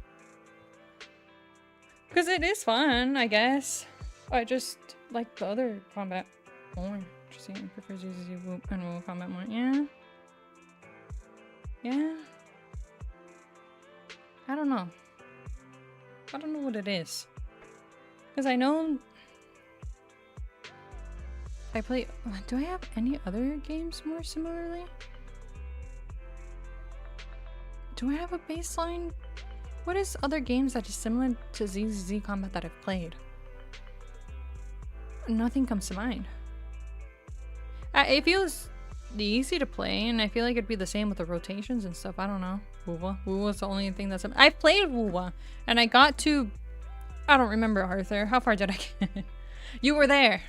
Because it is fun, I guess. I just like the other combat more. Interesting. I prefer ZZZ Whoop and Whoop combat more. Yeah. Yeah. I don't know. I don't know what it is. Because I know I play... Do I have any other games more similarly? Do I have a baseline? What is other games that is similar to ZZZ Combat that I've played? Nothing comes to mind. It feels easy to play, and I feel like it'd be the same with the rotations and stuff. I don't know. Wuwa's the only thing that's... I've played Wuwa, and I got to... I don't remember, Arthur. How far did I get? You were there.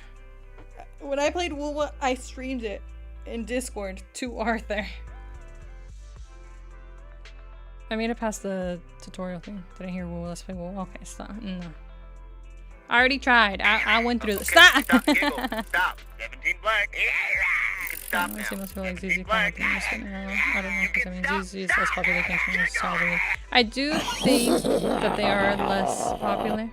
When I played Wuwa, I streamed it in Discord to Arthur. I made it past the tutorial thing. Did I hear Wuwa? Let's play Wuwa. Okay, stop. No. I already tried. I went through the... Stop! Stop, Giggle. Stop. 17 black. You can stop now. I must feel like 17 ZZ black. I don't know because I mean ZZ is less popular than Genshin. I do think that they are less popular.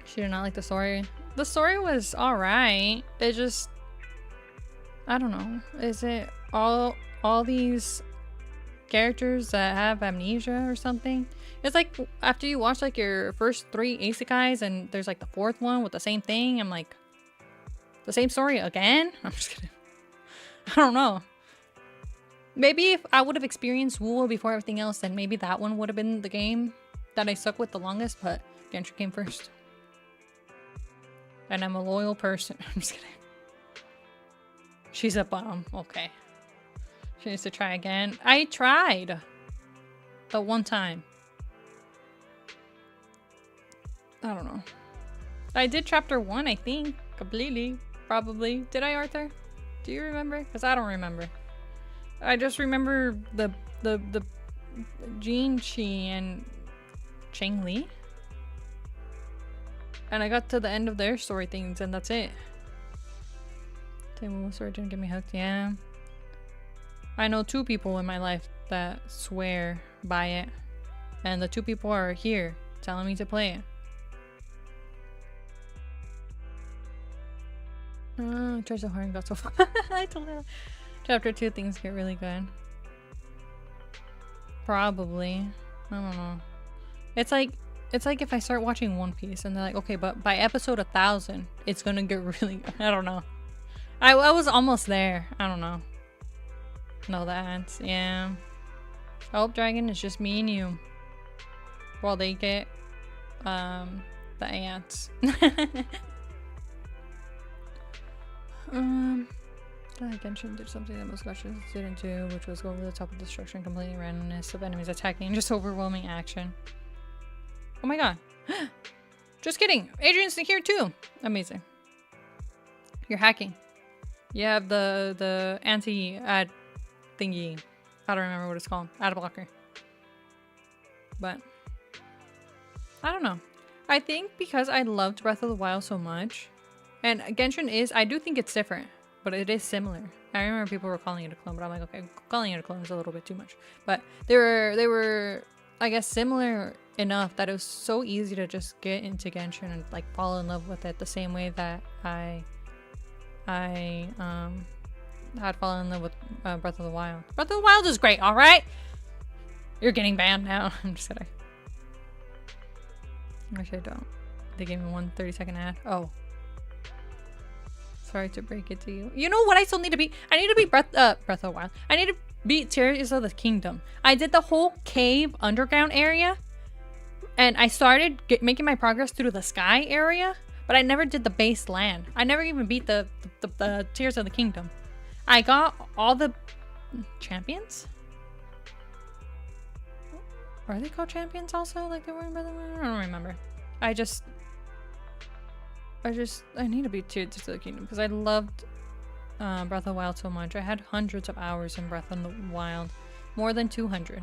She did not like the story. The story was alright. It just... I don't know. Is it all these characters that have amnesia or something? It's like after you watch like your first 3 isekais and there's like the 4th one with the same thing. I'm like, the same story again? I'm just kidding. I don't know. Maybe if I would have experienced Wuwa before everything else, then maybe that one would have been the game that I stuck with the longest, but Genshin came first. And I'm a loyal person. I'm just kidding. She's a bum. Okay. She needs to try again. I tried. The one time. I don't know. I did chapter 1, I think. Completely. Probably. Did I, Arthur? Do you remember? Because I don't remember. I just remember the Jean Chi and Cheng Li. And I got to the end of their story things and that's it. Table story didn't get me hooked. Yeah. I know 2 people in my life that swear by it. And the 2 people are here telling me to play it. I tried so hard and got so far. I told her. Chapter 2 things get really good. Probably. I don't know. It's like if I start watching One Piece and they're like, okay, but by episode 1000, it's gonna get really good. I don't know. I was almost there. I don't know. No, that's... Yeah. Hope Dragon is just me and you. While they get, the ants. Genshin did something that most Genshin didn't do, which was go over the top of destruction, completely randomness of enemies attacking, and just overwhelming action. Oh my god. Just kidding. Adrian's here too. Amazing. You're hacking. You have the anti-ad thingy. I don't remember what it's called. Ad blocker. But I don't know. I think because I loved Breath of the Wild so much, and Genshin is, I do think it's different, but it is similar. I remember people were calling it a clone, but I'm like, okay, calling it a clone is a little bit too much. But they were, I guess, similar enough that it was so easy to just get into Genshin and like fall in love with it the same way that I had fallen in love with Breath of the Wild. Breath of the Wild is great, all right? You're getting banned now. I'm just kidding. Actually, I don't. They gave me one 30-second ad. Oh. Sorry to break it to you. You know what I still need to beat? I need to beat Breath of the Wild. I need to beat Tears of the Kingdom. I did the whole cave underground area. And I started making my progress through the sky area. But I never did the base land. I never even beat the Tears of the Kingdom. I got all the champions? Are they called champions also? Like they were in Breath of the Wild? I don't remember. I need to beat Tears of the Kingdom because I loved Breath of the Wild so much. I had hundreds of hours in Breath of the Wild. More than 200.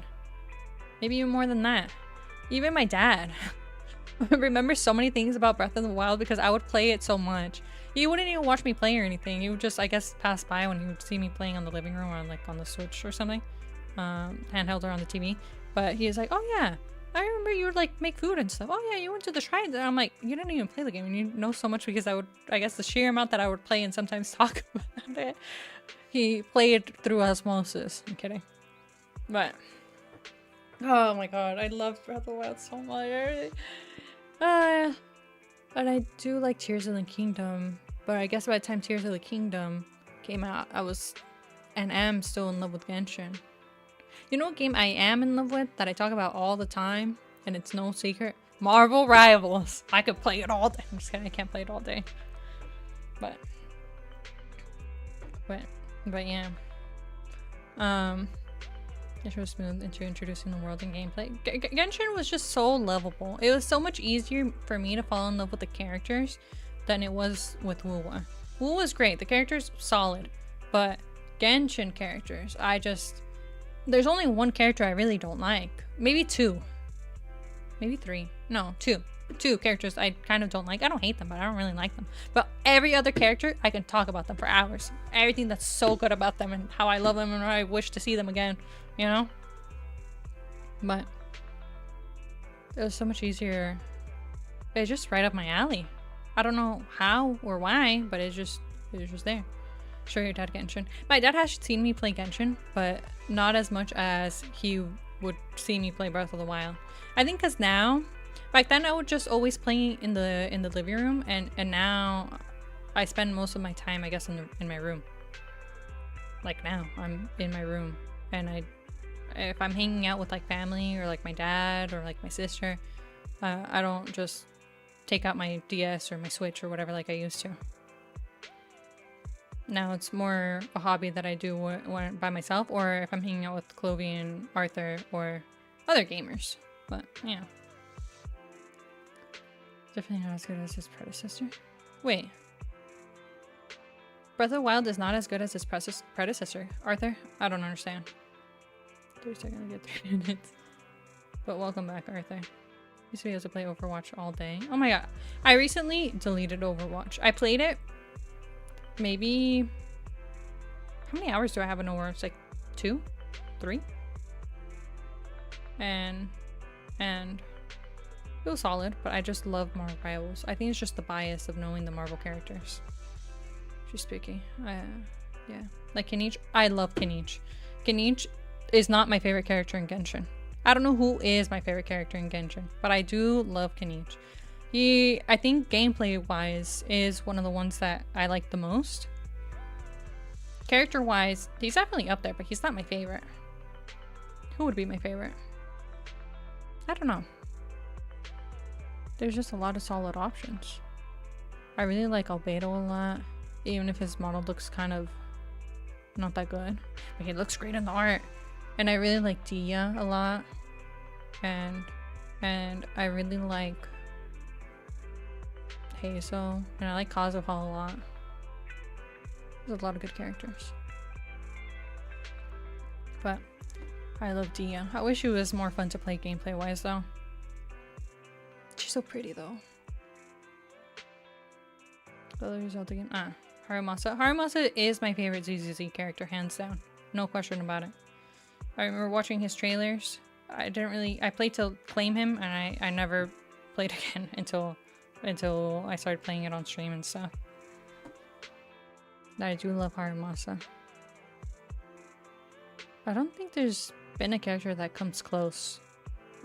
Maybe even more than that. Even my dad. I remember so many things about Breath of the Wild because I would play it so much. He wouldn't even watch me play or anything. He would just, I guess, pass by when he would see me playing on the living room or like on the Switch or something. Handheld or on the TV. But he was like, oh yeah, I remember you would like make food and stuff. Oh yeah, you went to the shrines. And I'm like, you didn't even play the game and you know so much because I guess the sheer amount that I would play and sometimes talk about it. He played through osmosis. I'm kidding. But Oh my god, I love Breath of the Wild so much. Uh, and I do like Tears of the Kingdom, but I guess by the time Tears of the Kingdom came out, I was and am still in love with Genshin. You know what game I am in love with that I talk about all the time, and it's no secret? Marvel Rivals. I could play it all day. I'm just kidding, I can't play it all day. But yeah. It was smooth into introducing the world and gameplay. Genshin was just so lovable. It was so much easier for me to fall in love with the characters than it was with Wuwa. Wuwa was great. The characters solid, but Genshin characters, there's only one character I really don't like. Maybe two. Maybe three. No, two. Two characters I kind of don't like. I don't hate them, but I don't really like them. But every other character, I can talk about them for hours. Everything that's so good about them and how I love them and how I wish to see them again, you know? But it was so much easier. It's just right up my alley. I don't know how or why, but it was just there. Show your dad Genshin. My dad has seen me play Genshin, but not as much as he would see me play Breath of the Wild. I think because now, back then I would just always play in the living room, and now I spend most of my time, I guess, in my room. Like now, I'm in my room, and if I'm hanging out with like family or like my dad or like my sister, I don't just take out my DS or my Switch or whatever like I used to. Now it's more a hobby that I do when by myself, or if I'm hanging out with Clovey and Arthur or other gamers. But yeah, definitely not as good as his predecessor. Wait, Breath of the Wild is not as good as his predecessor, Arthur? I don't understand. 30 seconds to get 3 minutes. But welcome back, Arthur. Used to be able to play Overwatch all day. Oh my god, I recently deleted Overwatch. I played it maybe, how many hours do I have in Overwatch? It's like 2? 3? And it was solid, but I just love Marvel Rivals. I think it's just the bias of knowing the Marvel characters. She's picky. Yeah. Like Kinich, I love Kinich. Kinich is not my favorite character in Genshin. I don't know who is my favorite character in Genshin, but I do love Kinich. I think gameplay-wise, is one of the ones that I like the most. Character-wise, he's definitely up there, but he's not my favorite. Who would be my favorite? I don't know. There's just a lot of solid options. I really like Albedo a lot, even if his model looks kind of not that good. But he looks great in the art. And I really like Dia a lot. And I really like Hazel, and I like Kazuha a lot. There's a lot of good characters. But I love Dia. I wish she was more fun to play gameplay wise though. She's so pretty though. Other result again. Harumasa. Harumasa is my favorite ZZZ character, hands down. No question about it. I remember watching his trailers. I played to claim him, and I never played again until I started playing it on stream and stuff. I do love Harumasa. I don't think there's been a character that comes close.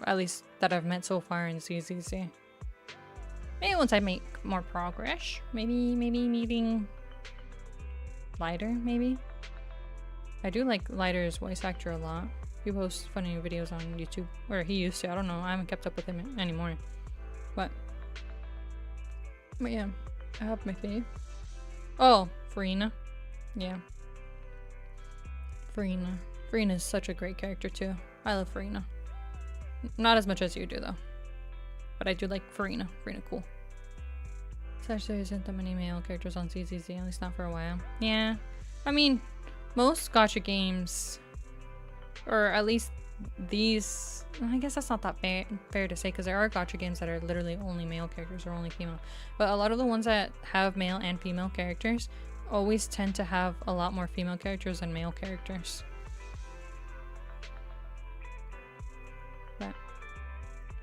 At least that I've met so far in ZZZ. Maybe once I make more progress. Maybe meeting Lighter, maybe? I do like Lighter's voice actor a lot. He posts funny videos on YouTube. Or he used to, I don't know. I haven't kept up with him anymore. But yeah, I have my fave. Oh, Farina. Yeah. Farina. Farina is such a great character too. I love Farina. Not as much as you do though. But I do like Farina. Farina cool. Such there isn't that many male characters on CCZ, at least not for a while. Yeah. I mean, most gacha games, or at least these, I guess that's not that fair to say, because there are gacha games that are literally only male characters or only female. But a lot of the ones that have male and female characters always tend to have a lot more female characters than male characters. But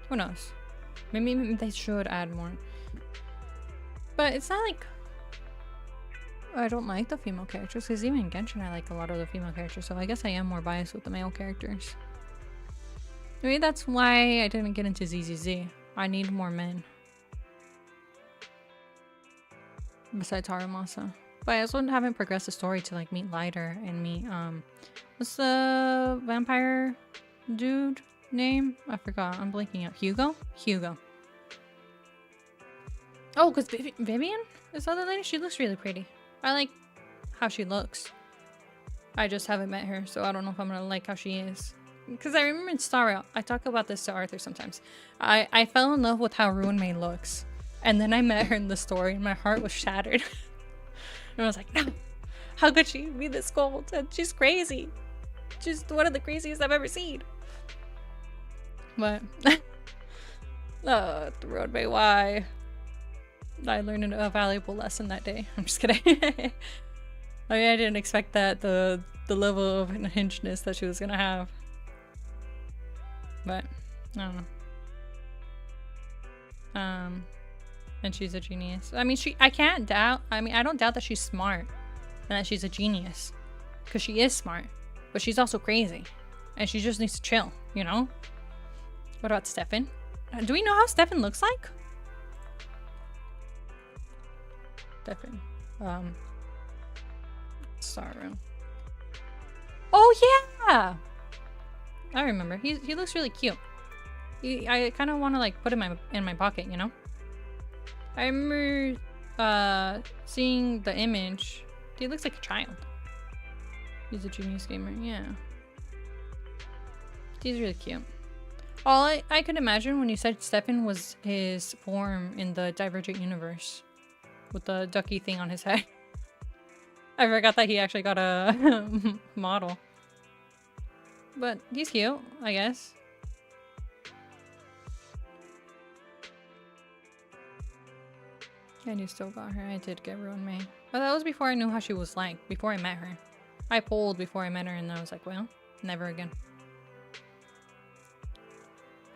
who knows? Maybe they should add more. But it's not like I don't like the female characters, because even in Genshin I like a lot of the female characters, so I guess I am more biased with the male characters. Maybe that's why I didn't get into ZZZ. I need more men. Besides Haramasa. But I also haven't progressed the story to like meet Lighter and meet what's the vampire dude name? I forgot. I'm blanking out. Hugo? Hugo. Oh, because Vivian is the other lady? She looks really pretty. I like how she looks. I just haven't met her, so I don't know if I'm gonna like how she is. Because I remember in Star Rail, I talk about this to Arthur sometimes. I fell in love with how Ruin May looks. And then I met her in the story and my heart was shattered. And I was like, no, how could she be this cold? And she's crazy. She's one of the craziest I've ever seen. But, the roadway, why? I learned a valuable lesson that day. I'm just kidding. I mean, I didn't expect that, the level of unhingedness that she was gonna have. But, I don't know. And she's a genius. I mean, I don't doubt that she's smart and that she's a genius. Because she is smart. But she's also crazy. And she just needs to chill, you know? What about Stefan? Do we know how Stefan looks like? Stefan. Sorrow. Oh, yeah! I remember. He looks really cute. I kind of want to, like, put him in my pocket, you know? I remember seeing the image. He looks like a child. He's a genius gamer, yeah. He's really cute. All I could imagine when you said Stefan was his form in the Divergent universe. With the ducky thing on his head. I forgot that he actually got a model. But he's cute, I guess. And you still got her. I did get Ruin May. But that was before I knew how she was like. Before I met her. I pulled before I met her and I was like, well, never again.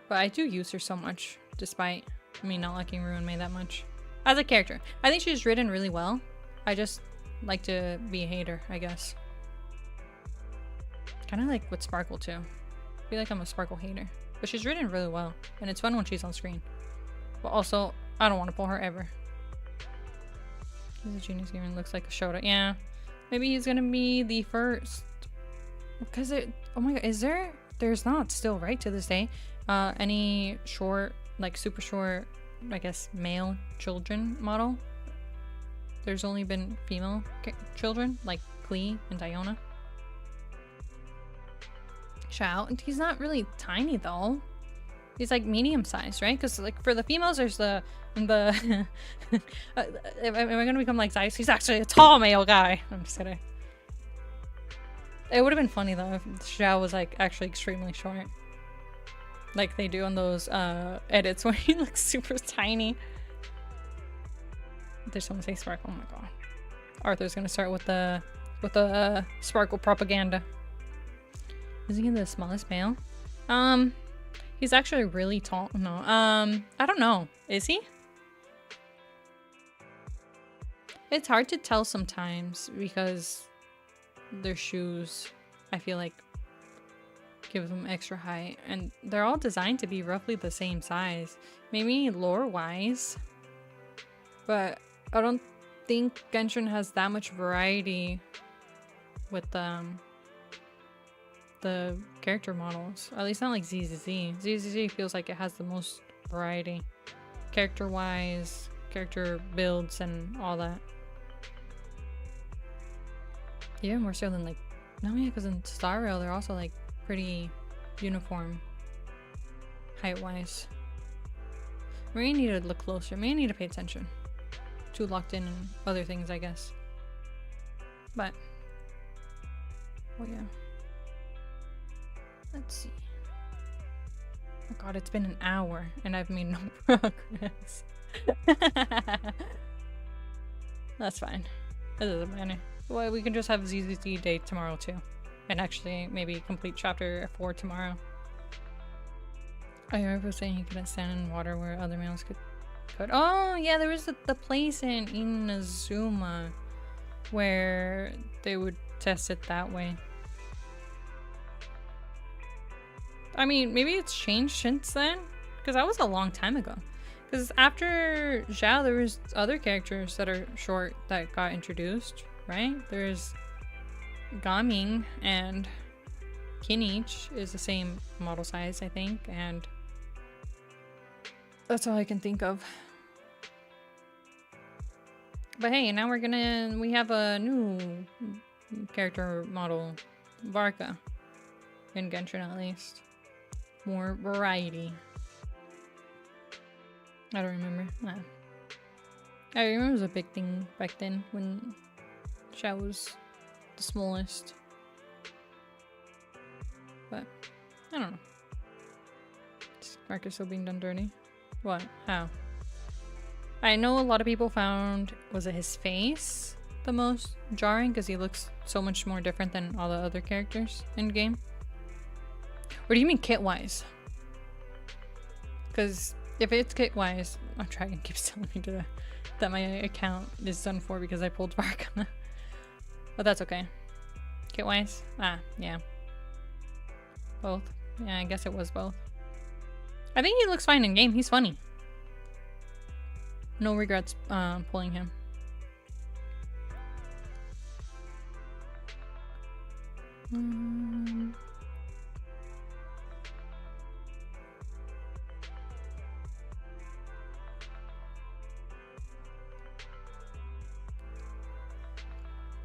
But I do use her so much. Despite me not liking Ruin May that much. As a character. I think she's written really well. I just like to be a hater, I guess. Kind of like with Sparkle too. I feel like I'm a Sparkle hater. But she's written really well. And it's fun when she's on screen. But also, I don't want to pull her ever. He's a genius gamer and looks like a Shota. Yeah. Maybe he's gonna be the first. Because oh my god, there's not still, right, to this day, any short, like super short, I guess, male children model. There's only been female children, like Klee and Diona. Shao, and he's not really tiny though. He's like medium sized, right? Because like for the females, there's the am I gonna become like Zeiss? He's actually a tall male guy. I'm just kidding. It would have been funny though if Xiao was like actually extremely short, like they do on those edits where he looks super tiny. There's someone say Sparkle. Oh my god, Arthur's gonna start with the Sparkle propaganda. Is he the smallest male? He's actually really tall. No, I don't know. Is he? It's hard to tell sometimes because their shoes, I feel like, give them extra height. And they're all designed to be roughly the same size. Maybe lore-wise. But I don't think Genshin has that much variety with the character models. At least not like ZZZ. ZZZ feels like it has the most variety. Character-wise, character builds, and all that. Even more so than like... No, yeah, because in Star Rail, they're also like pretty uniform. Height-wise. We need to look closer. We need to pay attention. Too locked in and other things, I guess. But... oh yeah. Let's see. Oh god, it's been an hour and I've made no progress. That's fine. That doesn't matter. Well, we can just have ZZZ day tomorrow too. And actually maybe complete chapter 4 tomorrow. I remember saying he couldn't stand in water where other males could. Oh yeah, there was the place in Inazuma where they would test it that way. I mean, maybe it's changed since then, because that was a long time ago. Because after Zhao, there was other characters that are short that got introduced, right? There's Gaming and Kinich is the same model size, I think, and that's all I can think of. But hey, now we have a new character model, Varka, in Genshin at least. More variety. I don't remember. Nah. I remember it was a big thing back then when Xiao was the smallest. But I don't know. Is Mark still being done dirty? What? How? I know a lot of people found, was it his face the most jarring because he looks so much more different than all the other characters in game. Or do you mean kit-wise? Because if it's kit-wise, my dragon keeps telling me that my account is done for because I pulled Varka. But that's okay. Kit-wise? Ah, yeah. Both. Yeah, I guess it was both. I think he looks fine in game. He's funny. No regrets pulling him.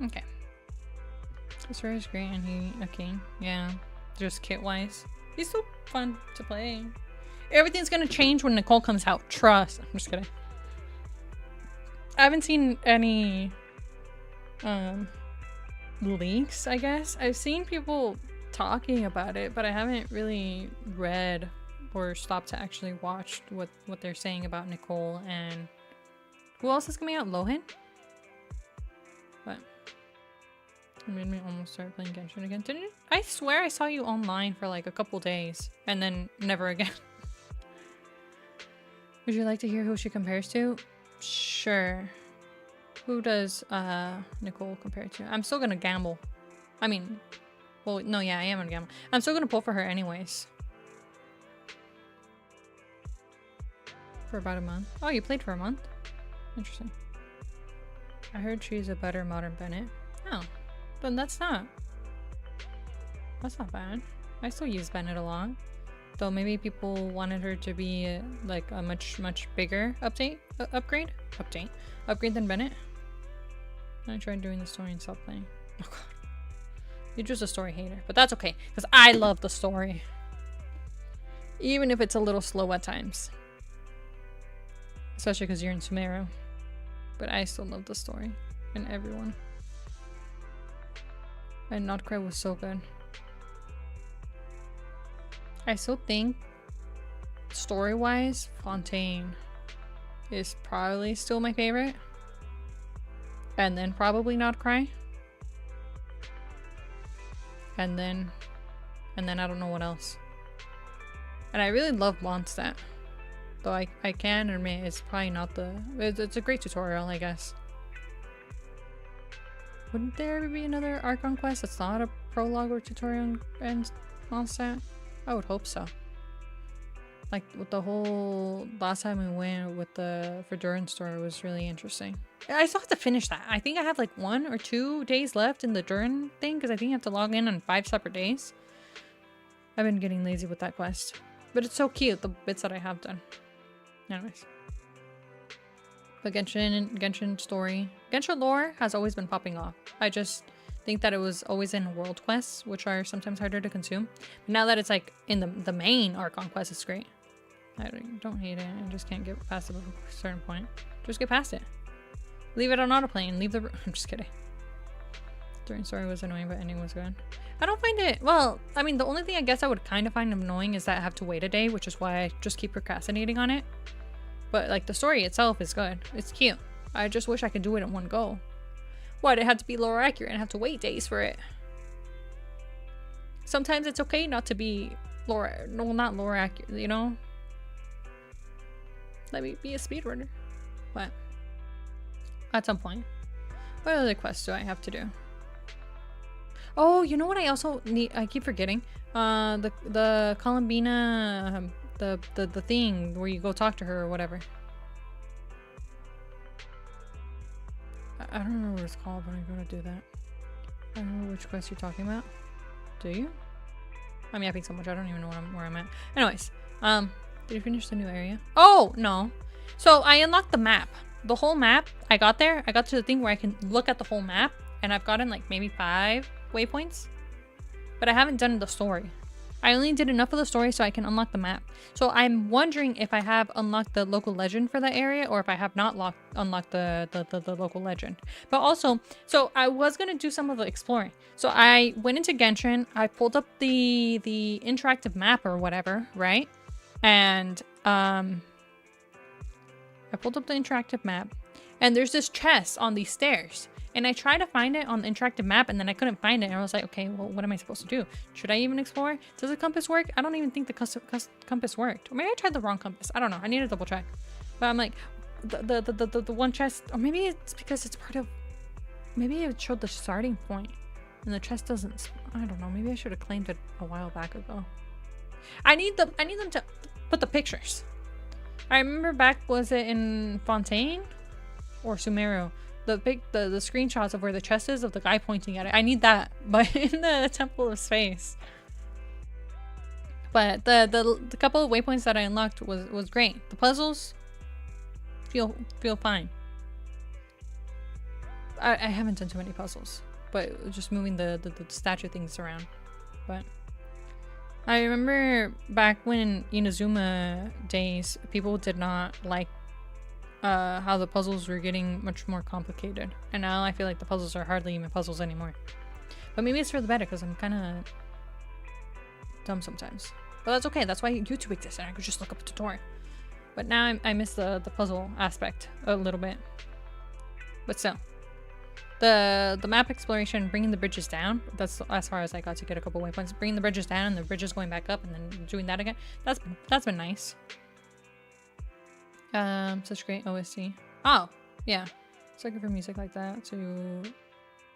Okay. This is great and he okay. Yeah. Just kit wise. He's still fun to play. Everything's gonna change when Nicole comes out. Trust. I'm just kidding. I haven't seen any leaks, I guess. I've seen people talking about it, but I haven't really read or stopped to actually watch what they're saying about Nicole. And who else is coming out? Lohan? But it made me almost start playing Genshin again. Didn't you? I swear I saw you online for like a couple days and then never again. Would you like to hear who she compares to? Sure. Who does Nicole compare to? I'm still gonna gamble. I mean, well, no, yeah, I am gonna gamble. I'm still gonna pull for her anyways. For about a month. Oh, you played for a month? Interesting. I heard she's a better modern Bennett. Oh, then that's not bad. I still use Bennett a lot. Though maybe people wanted her to be like a much bigger upgrade than Bennett. I tried doing the story and stopped playing. Oh god. You're just a story hater. But that's okay, because I love the story. Even if it's a little slow at times. Especially because you're in Sumeru. But I still love the story. And everyone. And Notcry was so good. I still think, story-wise, Fontaine is probably still my favorite. And then probably Notcry. And then I don't know what else. And I really love Mondstadt. Though I can admit it's probably not the... It's a great tutorial, I guess. Wouldn't there ever be another Archon quest that's not a prologue or tutorial and Mondstadt? I would hope so. Like with the whole last time we went with the Verduran story was really interesting. I still have to finish that. I think I have like 1 or 2 days left in the Duran thing because I think you have to log in on 5 separate days. I've been getting lazy with that quest. But it's so cute, the bits that I have done. Anyways. But Genshin story. Genshin lore has always been popping off. I just think that it was always in world quests, which are sometimes harder to consume. But now that it's like in the main Archon quest, it's great. I don't hate it. I just can't get past it at a certain point. Just get past it. Leave it on autoplane. Leave the... I'm just kidding. During story was annoying, but ending was good. I don't find it... Well, I mean, the only thing I guess I would kind of find annoying is that I have to wait a day, which is why I just keep procrastinating on it. But, like, the story itself is good. It's cute. I just wish I could do it in one go. What? It had to be lore accurate and have to wait days for it. Sometimes it's okay not to be lore... No, not lore accurate, you know? Let me be a speedrunner. But at some point. What other quests do I have to do? Oh, you know what I also need? I keep forgetting. The Columbina, the thing where you go talk to her or whatever. I don't remember what it's called, but I'm gonna do that. I don't know which quest you're talking about. Do you? I'm yapping so much I don't even know where I'm at. Anyways, did you finish the new area? Oh no. So I unlocked the map. The whole map. I got there. I got to the thing where I can look at the whole map, and I've gotten like maybe 5 waypoints, but I haven't done the story. I only did enough of the story so I can unlock the map. So I'm wondering if I have unlocked the local legend for that area, or if I have not unlocked the local legend. But also, so I was gonna do some of the exploring. So I went into Genshin, I pulled up the interactive map or whatever, right? And I pulled up the interactive map, and there's this chest on these stairs. And I tried to find it on the interactive map, and then I couldn't find it. And I was like, okay, well, what am I supposed to do? Should I even explore? Does the compass work? I don't even think the compass worked. Or maybe I tried the wrong compass. I don't know. I need to double check. But I'm like, the one chest, or maybe it's because it's part of, maybe it showed the starting point, and the chest doesn't. I don't know. Maybe I should have claimed it a while back ago. I need them to put the pictures. I remember back, was it in Fontaine or Sumeru? The screenshots of where the chest is of the guy pointing at it. I need that, but in the Temple of Space. But the couple of waypoints that I unlocked was great. The puzzles feel fine. I haven't done too many puzzles, but just moving the statue things around. But I remember back when Inazuma days, people did not like how the puzzles were getting much more complicated, and now I feel like the puzzles are hardly even puzzles anymore. But maybe it's for the better, because I'm kind of dumb sometimes. But that's okay. That's why YouTube exists, and I could just look up a tutorial. But now I miss the puzzle aspect a little bit. But still, the map exploration, bringing the bridges down, that's as far as I got to get a couple waypoints. Bringing the bridges down and the bridges going back up, and then doing that again. That's been nice. Such great OST. Oh, yeah. It's looking for music like that to,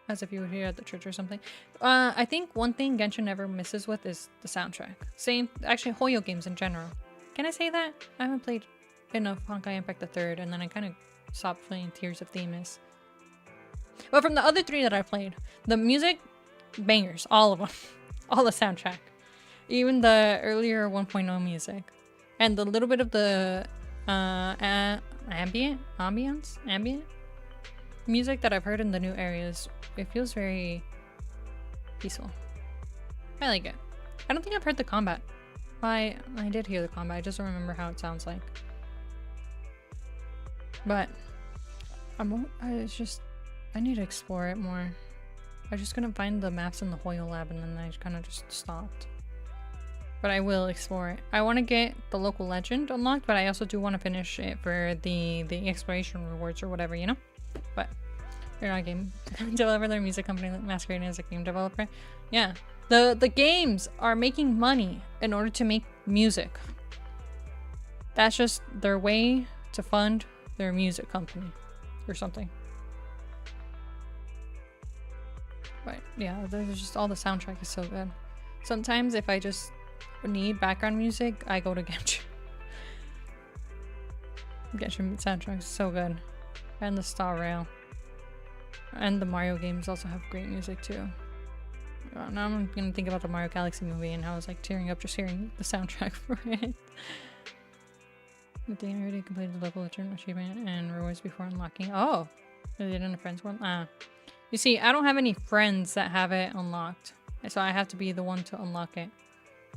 as if you would hear at the church or something. I think one thing Genshin never misses with is the soundtrack. Same, actually, Hoyo games in general. Can I say that? I haven't played enough Honkai Impact 3rd, and then I kind of stopped playing Tears of Themis. But from the other 3 that I played, the music, bangers, all of them. All the soundtrack. Even the earlier 1.0 music. And the little bit of the ambient music that I've heard in the new areas, it feels very peaceful. I like it. I don't think I've heard the combat. I did hear the combat, I just don't remember how it sounds like. But I need to explore it more. I just couldn't find the maps in the Hoyo lab, and then I kind of just stopped. But I will explore it. I want to get the local legend unlocked, but I also do want to finish it for the exploration rewards or whatever, you know? But they're not a game developer, they're a music company masquerading as a game developer. Yeah. The games are making money in order to make music. That's just their way to fund their music company or something. But yeah, there's just all the soundtrack is so good. Sometimes if I just need background music, I go to Genshin. Genshin soundtrack is so good. And the Star Rail. And the Mario games also have great music too. Now I'm gonna think about the Mario Galaxy movie and how I was like tearing up just hearing the soundtrack for it. They already completed the local legend achievement and rewards before unlocking. Oh! They did it in a friend's one? Ah. You see, I don't have any friends that have it unlocked. So I have to be the one to unlock it.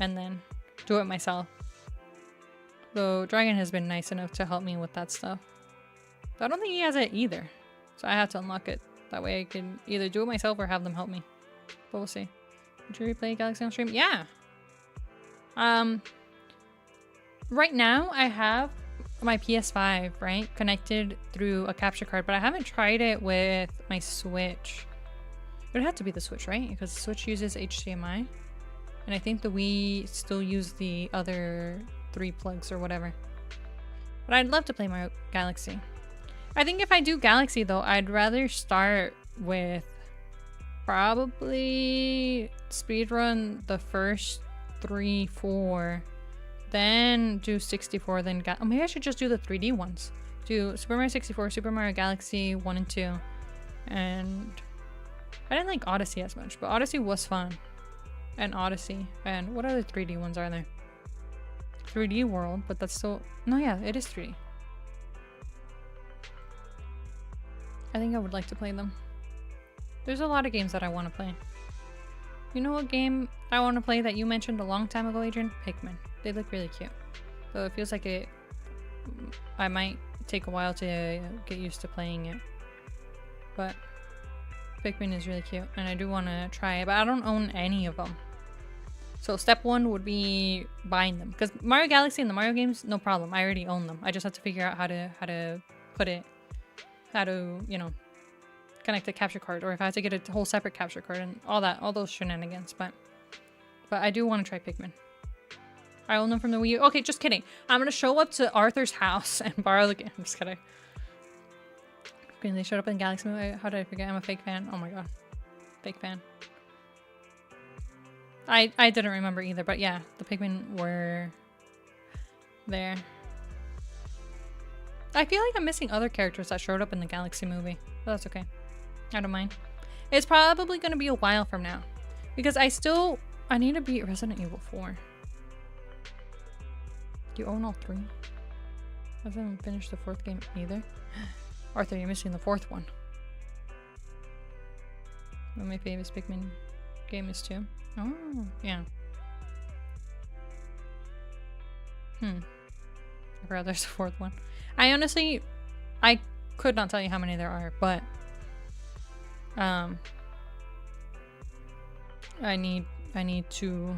And then do it myself. Though Dragon has been nice enough to help me with that stuff. But I don't think he has it either. So I have to unlock it. That way I can either do it myself or have them help me. But we'll see. Would you replay Galaxy on stream? Yeah! Right now I have my PS5, right? Connected through a capture card. But I haven't tried it with my Switch. It would have to be the Switch, right? Because the Switch uses HDMI. And I think the Wii still use the other 3 plugs or whatever. But I'd love to play Mario Galaxy. I think if I do Galaxy though, I'd rather start with probably speedrun the first 3, 4, then do 64, then oh, maybe I should just do the 3D ones. Do Super Mario 64, Super Mario Galaxy 1 and 2, and I didn't like Odyssey as much, but Odyssey was fun. And Odyssey, and what other 3D ones are there? 3D World, but that's still, no, yeah, it is 3D. I think I would like to play them. There's a lot of games that I want to play. You know what game I want to play that you mentioned a long time ago, Adrian? Pikmin. They look really cute. So it feels like I might take a while to get used to playing it. But Pikmin is really cute, and I do want to try it, but I don't own any of them. So step 1 would be buying them. Because Mario Galaxy and the Mario games, no problem. I already own them. I just have to figure out how to put it, how to, you know, connect a capture card, or if I have to get a whole separate capture card and all those shenanigans. But I do want to try Pikmin. I own them from the Wii U. Okay, just kidding. I'm gonna show up to Arthur's house and borrow the game. I'm just kidding. Okay, they showed up in Galaxy movie. How did I forget? I'm a fake fan. Oh my god, fake fan. I didn't remember either, but yeah, the Pikmin were there. I feel like I'm missing other characters that showed up in the Galaxy movie, but that's okay. I don't mind. It's probably going to be a while from now, because I need to beat Resident Evil 4. Do you own all 3? I haven't finished the 4th game either. Arthur, you're missing the 4th one. One of my favorite Pikmin game is 2. Oh, yeah. I forgot there's a 4th one. I honestly, I could not tell you how many there are, but I need to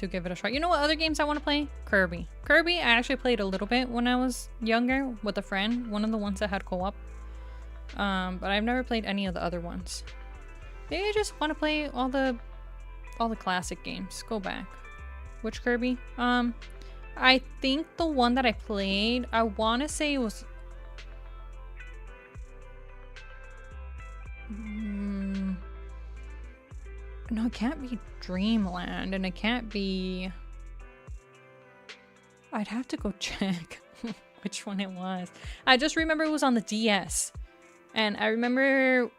give it a try. You know what other games I want to play? Kirby. Kirby, I actually played a little bit when I was younger with a friend, one of the ones that had co-op. But I've never played any of the other ones. Maybe I just want to play all the classic games. Go back. Which Kirby? I think the one that I played, I want to say it was no, it can't be Dreamland, and it can't be... I'd have to go check which one it was. I just remember it was on the DS. And I remember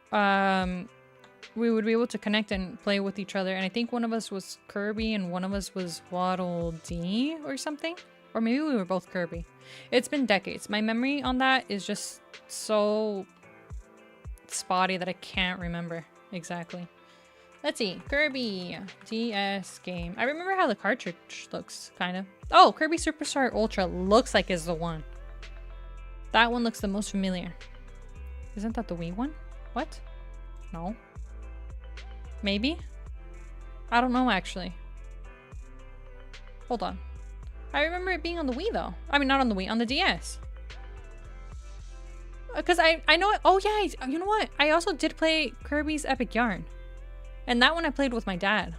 we would be able to connect and play with each other. And I think one of us was Kirby and one of us was Waddle Dee or something. Or maybe we were both Kirby. It's been decades. My memory on that is just so spotty that I can't remember exactly. Let's see. Kirby DS game. I remember how the cartridge looks, kind of. Oh, Kirby Superstar Ultra looks like is the one. That one looks the most familiar. Isn't that the Wii one? What? No. Maybe? I don't know, actually. Hold on. I remember it being on the Wii, though. I mean, not on the Wii, on the DS. Because I know it. Oh, yeah. You know what? I also did play Kirby's Epic Yarn. And that one I played with my dad.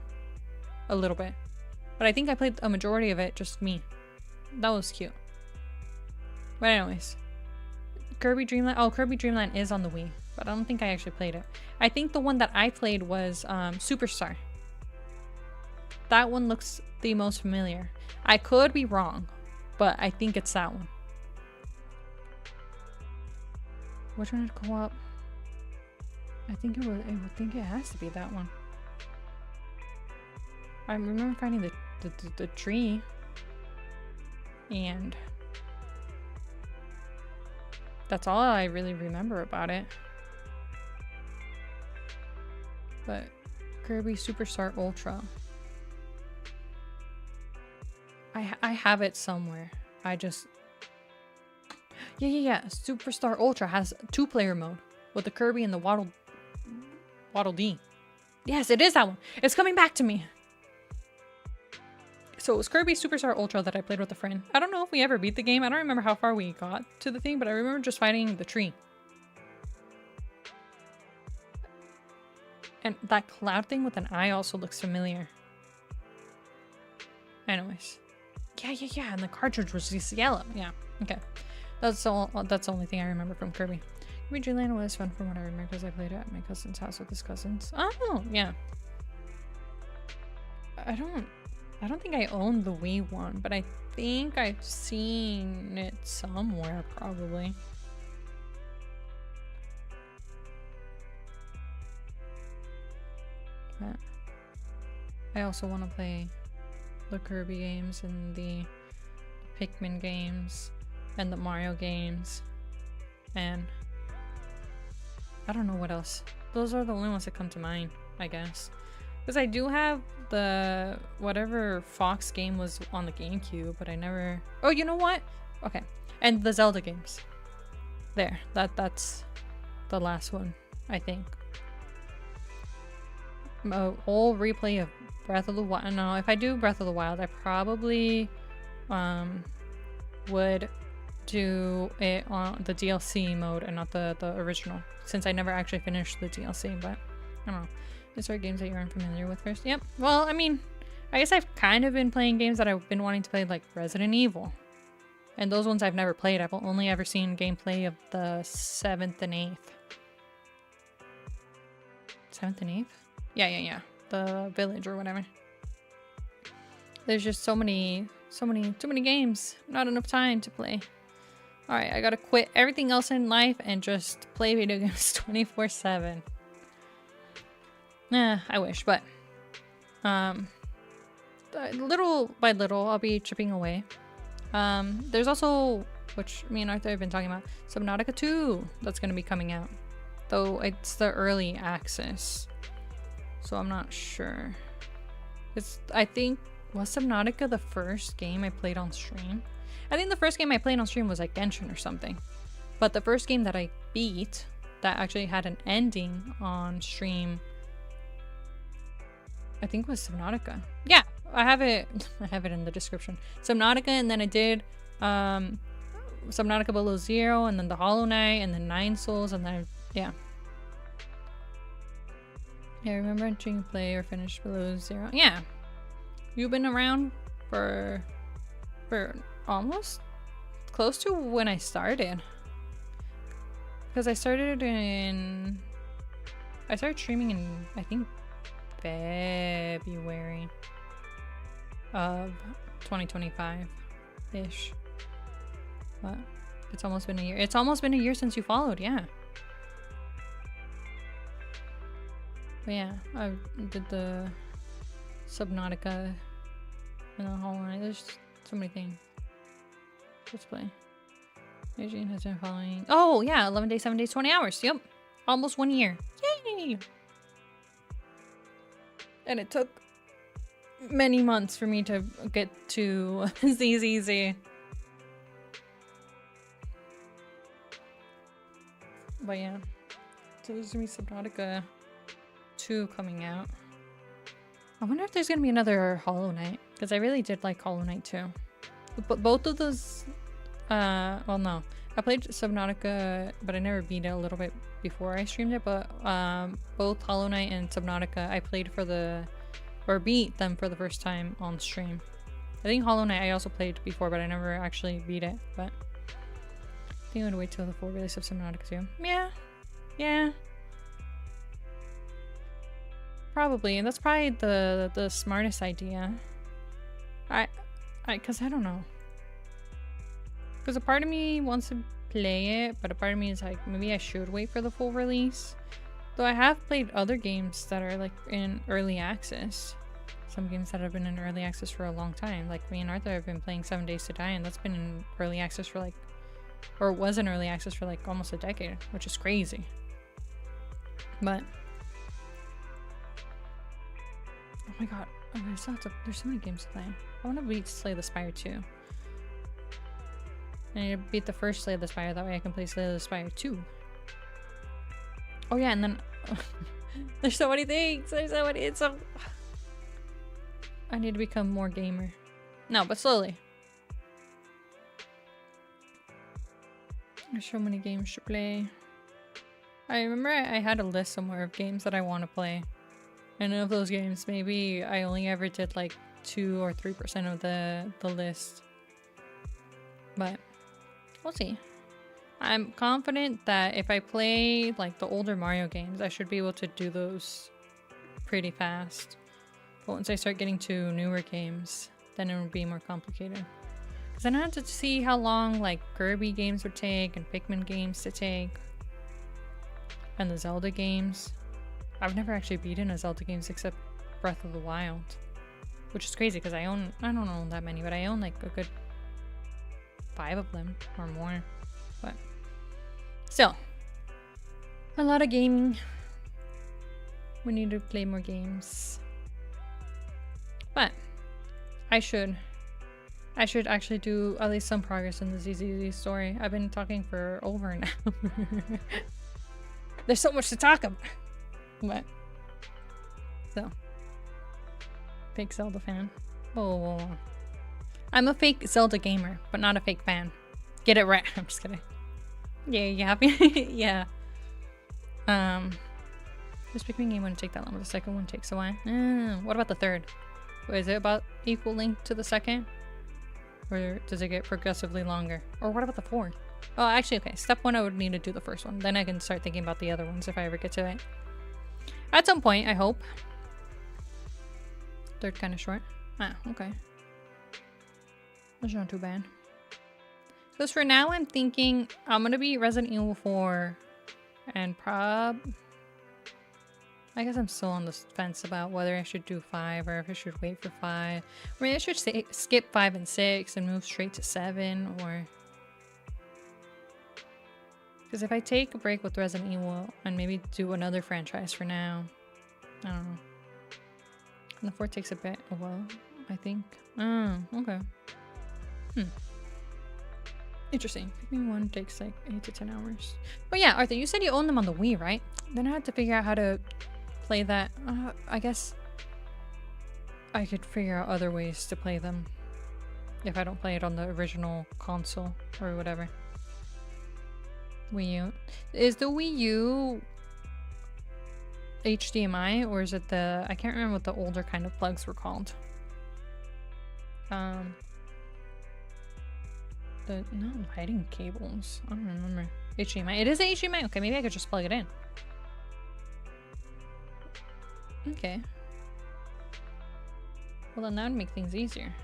A little bit. But I think I played a majority of it, just me. That was cute. But anyways. Kirby Dreamland. Oh, Kirby Dreamland is on the Wii. But I don't think I actually played it. I think the one that I played was Superstar. That one looks the most familiar. I could be wrong. But I think it's that one. Which one did go up? I think it has to be that one. I remember finding the tree. And that's all I really remember about it. But Kirby Superstar Ultra. I have it somewhere. I just... Yeah. Superstar Ultra has 2-player mode with the Kirby and the Waddle Dee. Yes, it is that one. It's coming back to me. So it was Kirby Superstar Ultra that I played with a friend. I don't know if we ever beat the game. I don't remember how far we got to the thing, but I remember just fighting the tree. And that cloud thing with an eye also looks familiar. Anyways. Yeah. And the cartridge was just yellow. Yeah. Okay. That's the only thing I remember from Kirby. Kirby Dreamland was fun from what I remember because I played it at my cousin's house with his cousins. Oh, yeah. I don't I don't think I own the Wii one, but I think I've seen it somewhere, probably. But I also want to play the Kirby games and the Pikmin games and the Mario games, and I don't know what else. Those are the only ones that come to mind, I guess. Because I do have the whatever Fox game was on the GameCube, but I never... Oh, you know what? Okay. And the Zelda games. There. That's the last one, I think. A whole replay of Breath of the Wild. No, if I do Breath of the Wild, I probably would do it on the DLC mode and not the original, since I never actually finished the DLC. But I don't know. These are games that you're unfamiliar with first. Yep. Well, I mean, I guess I've kind of been playing games that I've been wanting to play, like Resident Evil. And those ones I've never played. I've only ever seen gameplay of the 7th and 8th. 7th and 8th? Yeah. The Village or whatever. There's just too many games. Not enough time to play. Alright, I gotta quit everything else in life and just play video games 24/7. I wish, but little by little I'll be chipping away. There's also, which me and Arthur have been talking about, Subnautica 2 that's going to be coming out, though it's the early access, so I'm not sure. I think, was Subnautica the first game I played on stream? I think the first game I played on stream was like Genshin or something, but the first game that I beat that actually had an ending on stream, I think, was Subnautica. Yeah, I have it in the description. Subnautica, and then I did Subnautica Below Zero, and then the Hollow Knight, and then Nine Souls, and then yeah, remember entering play or finish Below Zero. Yeah, you've been around for almost close to when I started, because I started streaming in, I think, February of 2025-ish. But it's almost been a year. It's almost been a year since you followed, yeah. But yeah, I did the Subnautica and the Hollow Knight. There's so many things. Let's play. Eugene has been following. Oh yeah, 11 days, 7 days, 20 hours. Yep, almost 1 year. Yay! And it took many months for me to get to ZZZ. But yeah, so there's gonna be Subnautica 2 coming out. I wonder if there's gonna be another Hollow Knight, because I really did like Hollow Knight 2. But both of those, well, no, I played Subnautica, but I never beat it a little bit before I streamed it. But both Hollow Knight and Subnautica, I played or beat them for the first time on stream. I think Hollow Knight I also played before, but I never actually beat it. But I think I would wait till the full release of Subnautica 2. Yeah. Probably, and that's probably the smartest idea. Cause I don't know. Cause a part of me wants to play it, but a part of me is like, maybe I should wait for the full release. Though I have played other games that are like in early access. Some games that have been in early access for a long time. Like me and Arthur have been playing 7 Days to Die, and that's been in early access for like, or was in early access for like almost a decade, which is crazy. But oh my god, there's so many games to play. I want to beat Slay the Spire 2. I need to beat the first Slay the Spire, that way I can play Slay the Spire 2. Oh yeah, and then there's so many things. I need to become more gamer. No, but slowly. There's so many games to play. I remember I had a list somewhere of games that I want to play. And of those games, maybe I only ever did like 2 or 3% of the list. But we'll see. I'm confident that if I play like the older Mario games, I should be able to do those pretty fast. But once I start getting to newer games, then it would be more complicated. Because then I had to see how long like Kirby games would take and Pikmin games to take. And the Zelda games. I've never actually beaten a Zelda games except Breath of the Wild. Which is crazy because I don't own that many, but I own like a good 5 of them or more. But still, a lot of gaming. We need to play more games. But I should actually do at least some progress in the ZZZ story. I've been talking for over an hour. There's so much to talk about. But so, fake Zelda fan. Oh, I'm a fake Zelda gamer, but not a fake fan. Get it right. I'm just kidding. Yeah, you happy? Yeah. This Pikmin game wouldn't take that long, but the second one takes a while. What about the third? Is it about equal length to the second? Or does it get progressively longer? Or what about the fourth? Oh, actually, okay. Step 1, I would need to do the first one. Then I can start thinking about the other ones if I ever get to it. At some point, I hope. Third kind of short. Ah, okay. That's not too bad. So for now, I'm thinking I'm gonna beat Resident Evil 4 and I guess I'm still on the fence about whether I should do 5 or if I should wait for 5. I mean, I should skip 5 and 6 and move straight to 7, or... Because if I take a break with Resident Evil and maybe do another franchise for now, I don't know. And the 4 takes a bit a while, I think. Oh, okay. Interesting. Pikmin 1 takes like 8 to 10 hours. But yeah, Arthur, you said you own them on the Wii, right? Then I had to figure out how to play that. I guess I could figure out other ways to play them if I don't play it on the original console or whatever. Wii U. Is the Wii U HDMI or is it the... I can't remember what the older kind of plugs were called. The not lighting cables. I don't remember. HDMI. It is HDMI. Okay, maybe I could just plug it in. Okay. Well, then that would make things easier.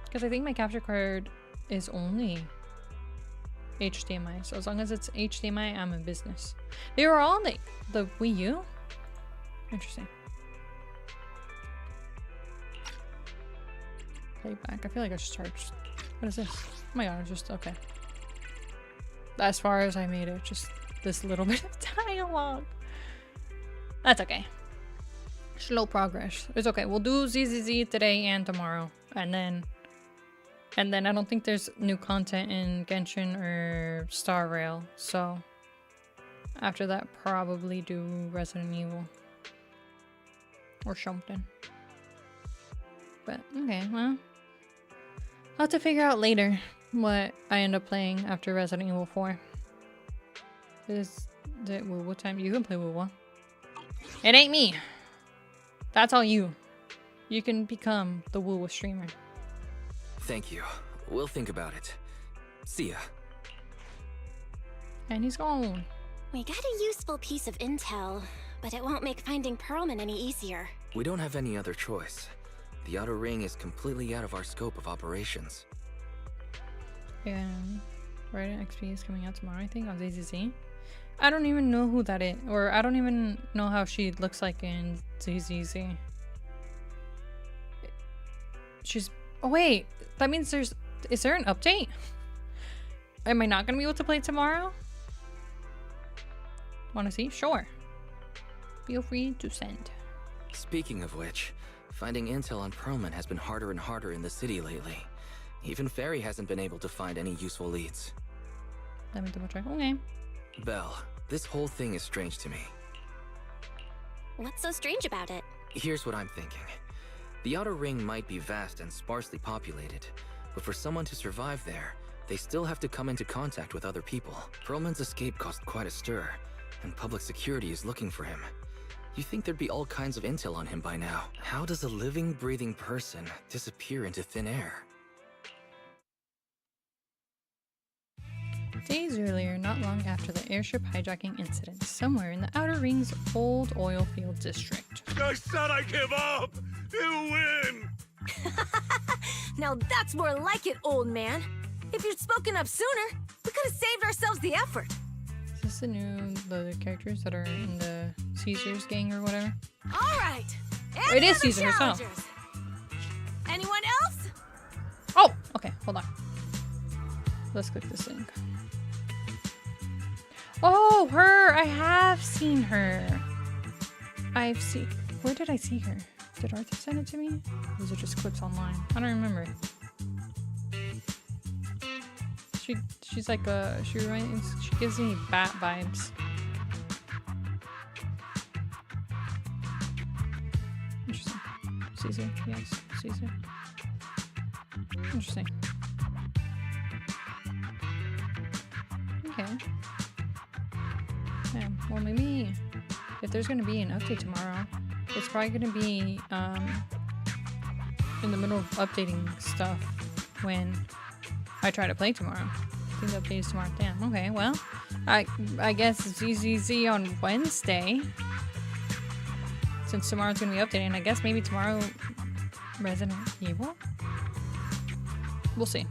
Because I think my capture card is only HDMI. So as long as it's HDMI, I'm in business. They were all on the Wii U? Interesting. Playback. I feel like I should charge. What is this? Oh my god, it's just okay. As far as I made it, just this little bit of dialogue. That's okay. Slow progress. It's okay. We'll do ZZZ today and tomorrow. And then I don't think there's new content in Genshin or Star Rail. So after that, probably do Resident Evil. Or something. But okay, well. I'll have to figure out later what I end up playing after Resident Evil 4. Is it what time? You can play WoW. It ain't me. That's all you. You can become the WoW streamer. Thank you. We'll think about it. See ya. And he's gone. We got a useful piece of intel, but it won't make finding Pearlman any easier. We don't have any other choice. The Outer Ring is completely out of our scope of operations. And Raiden XP is coming out tomorrow, I think, on ZZZ. I don't even know who that is, or I don't even know how she looks like in ZZZ. She's... Oh wait, that means there's... Is there an update? Am I not gonna be able to play tomorrow? Wanna see? Sure. Feel free to send. Speaking of which, finding intel on Pearlman has been harder and harder in the city lately. Even Fairy hasn't been able to find any useful leads. Let me double check. Okay. Belle, this whole thing is strange to me. What's so strange about it? Here's what I'm thinking. The Outer Ring might be vast and sparsely populated, but for someone to survive there, they still have to come into contact with other people. Pearlman's escape caused quite a stir, and public security is looking for him. You think there'd be all kinds of intel on him by now. How does a living, breathing person disappear into thin air? Days earlier, not long after the airship hijacking incident, somewhere in the Outer Ring's old oil field district. I said I give up! You win! Now that's more like it, old man. If you'd spoken up sooner, we could have saved ourselves the effort. Is this the characters that are in the Caesar's gang or whatever? All right. It is Caesar herself. Anyone else? Oh, okay, hold on. Let's click this link. Oh, her! I have seen her. Where did I see her? Did Arthur send it to me? Or was it just clips online? I don't remember. She's like she gives me bat vibes. Interesting. Caesar, yes, Caesar. Interesting. Okay. Yeah, well maybe if there's gonna be an update tomorrow, it's probably gonna be in the middle of updating stuff when I try to play tomorrow. I think the update is tomorrow. Damn, okay, well, I guess it's ZZZ on Wednesday. Since tomorrow's gonna be updating, I guess maybe tomorrow Resident Evil? We'll see.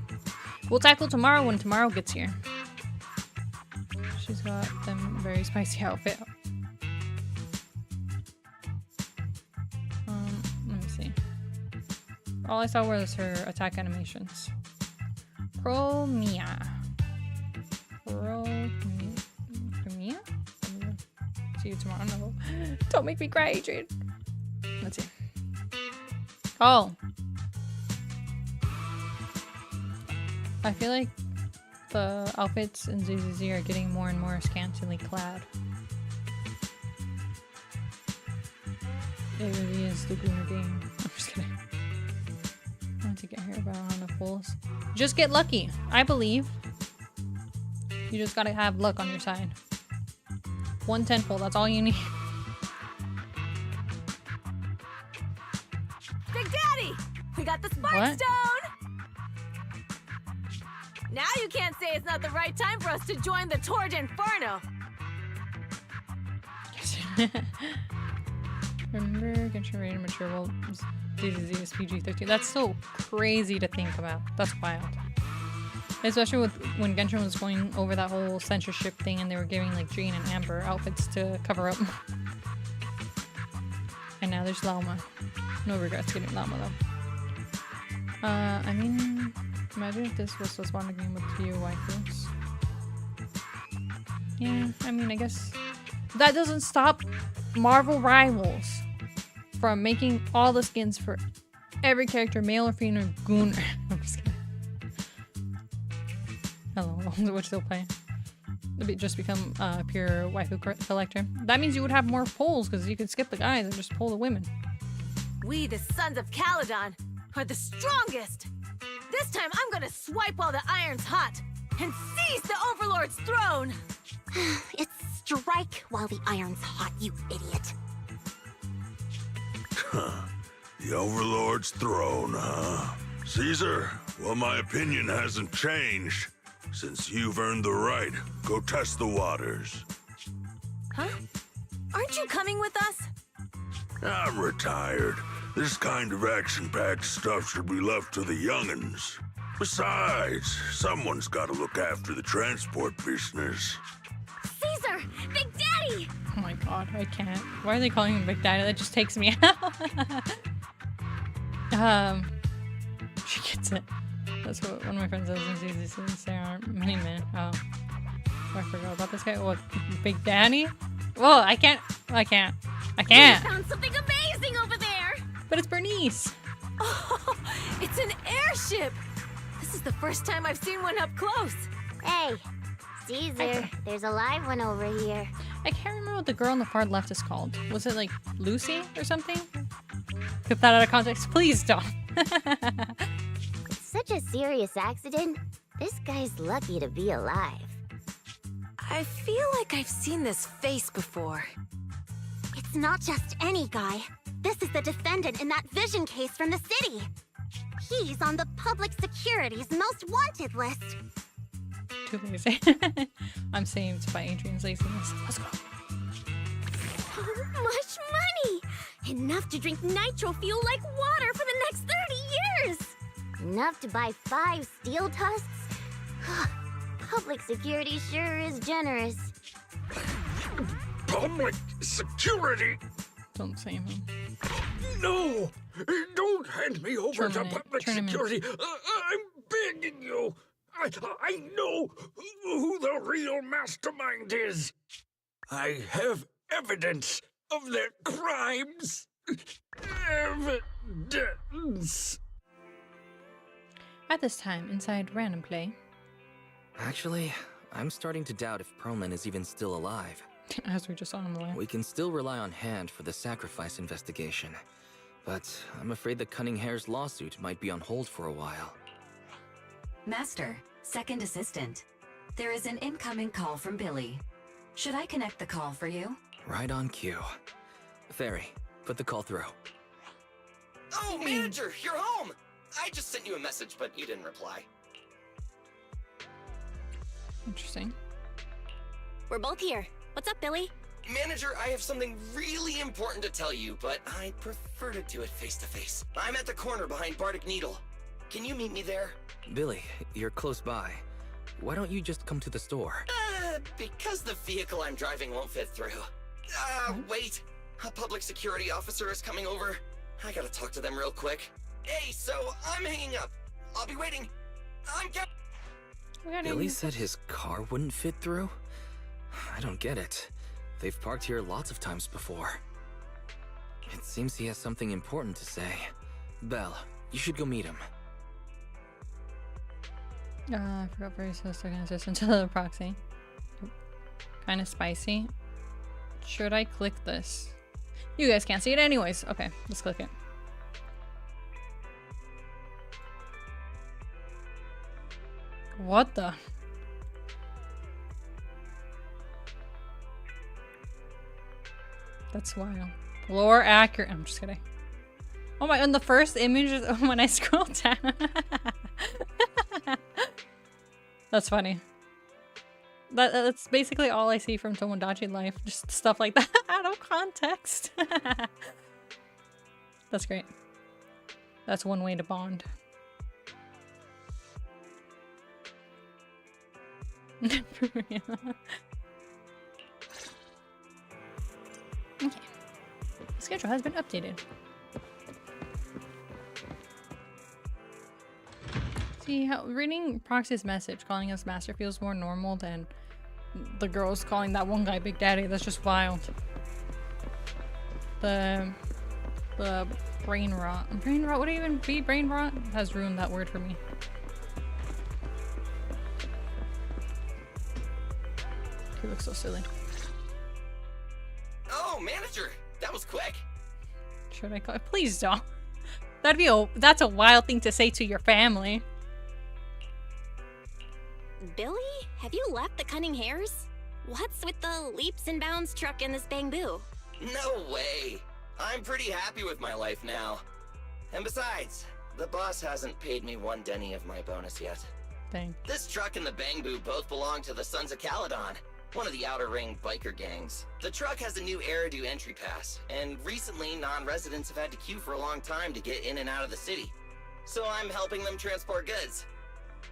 We'll tackle tomorrow when tomorrow gets here. She's got them very spicy outfit. Let me see. All I saw was her attack animations. Promia. See you tomorrow. No. Don't make me cry, Adrian. Let's see. Oh. I feel like the outfits in ZZZ are getting more and more scantily clad. It really is the Gooner game. I'm just kidding. I want to get here, but I don't have enough pulls. Just get lucky. I believe. You just gotta have luck on your side. 110 pull, that's all you need. Big Daddy! We got the Spark Stone! Now you can't say it's not the right time for us to join the Torrid Inferno! Remember, get your rated mature. Well, ZZZ is PG-13. That's so crazy to think about. That's wild. Especially with when Genshin was going over that whole censorship thing and they were giving like Jean and Amber outfits to cover up. And now there's Llama. No regrets getting Llama though. I mean, imagine if this was a spawn game with few waifus. Yeah, I mean, I guess that doesn't stop Marvel Rivals from making all the skins for every character, male or female, Gooner. I'm just kidding. Hello, we're still playing. Just become a pure waifu collector. That means you would have more pulls because you could skip the guys and just pull the women. We, the Sons of Caledon, are the strongest! This time I'm gonna swipe while the iron's hot and seize the Overlord's throne! It's strike while the iron's hot, you idiot. The Overlord's throne, huh? Caesar, well, my opinion hasn't changed. Since you've earned the right, go test the waters. Huh? Aren't you coming with us? I'm retired. This kind of action-packed stuff should be left to the young'uns. Besides, someone's gotta look after the transport business. Caesar! Big Daddy! Oh my god, I can't. Why are they calling him Big Daddy? That just takes me out. She gets it. That's what one of my friends says in ZZZ. There aren't many men. Oh. I forgot about this guy. What? Big Daddy? Whoa, I can't. I can't. We found something amazing over there! But it's Bernice. Oh, it's an airship! This is the first time I've seen one up close. Hey, Caesar, there's a live one over here. I can't remember what the girl on the far left is called. Was it like Lucy or something? Cut that out of context. Please don't. It's such a serious accident. This guy's lucky to be alive. I feel like I've seen this face before. It's not just any guy. This is the defendant in that vision case from the city. He's on the public security's most wanted list. too lazy. I'm saved by Adrian's laziness. Let's go. So much money! Enough to drink nitro fuel like water for the next 30 years! Enough to buy 5 steel tusks? Public security sure is generous. Public security? Don't say him. No! Don't hand me over to public Turn him in. security. I'm begging you. I know who the real mastermind is. I have evidence of their crimes. Evidence. At this time, inside Random Play, Actually, I'm starting to doubt if Perlman is even still alive. as we just saw on the line. We can still rely on Hand for the sacrifice investigation. But I'm afraid the Cunning Hare's lawsuit might be on hold for a while. Master, second assistant. There is an incoming call from Billy. Should I connect the call for you? Right on cue. Fairy, put the call through. Oh, manager, you're home! I just sent you a message, but you didn't reply. Interesting. We're both here. What's up, Billy? Manager, I have something really important to tell you, but I prefer to do it face to face. I'm at the corner behind Bardic Needle. Can you meet me there? Billy, you're close by. Why don't you just come to the store? Because the vehicle I'm driving won't fit through. Wait. A public security officer is coming over. I gotta talk to them real quick. Hey, so I'm hanging up. I'll be waiting. Billy said his car wouldn't fit through? I don't get it. They've parked here lots of times before. It seems he has something important to say. Belle, you should go meet him. I forgot where he says second assistant to the proxy. Kind of spicy. Should I click this? You guys can't see it anyways. Okay, let's click it. What the? That's wild. Lore accurate. I'm just kidding. Oh my, and the first image is when I scroll down. That's funny. That's basically all I see from Tomodachi Life. Just stuff like that out of context. That's great. That's one way to bond. Okay. The schedule has been updated. See how reading Proxy's message calling us master feels more normal than the girls calling that one guy Big Daddy. That's just wild. The brain rot. Brain rot? Would it even be brain rot? Has ruined that word for me. He looks so silly. Oh, manager, that was quick. Should I call? Please don't. That's a wild thing to say to your family. Billy, have you left the Cunning Hares? What's with the leaps and bounds truck and this bamboo? No way. I'm pretty happy with my life now. And besides, the boss hasn't paid me one Denny of my bonus yet. Dang. This truck and the Bangbu both belong to the Sons of Caledon, one of the Outer Ring biker gangs. The truck has a new Eridu entry pass, and recently non-residents have had to queue for a long time to get in and out of the city. So I'm helping them transport goods.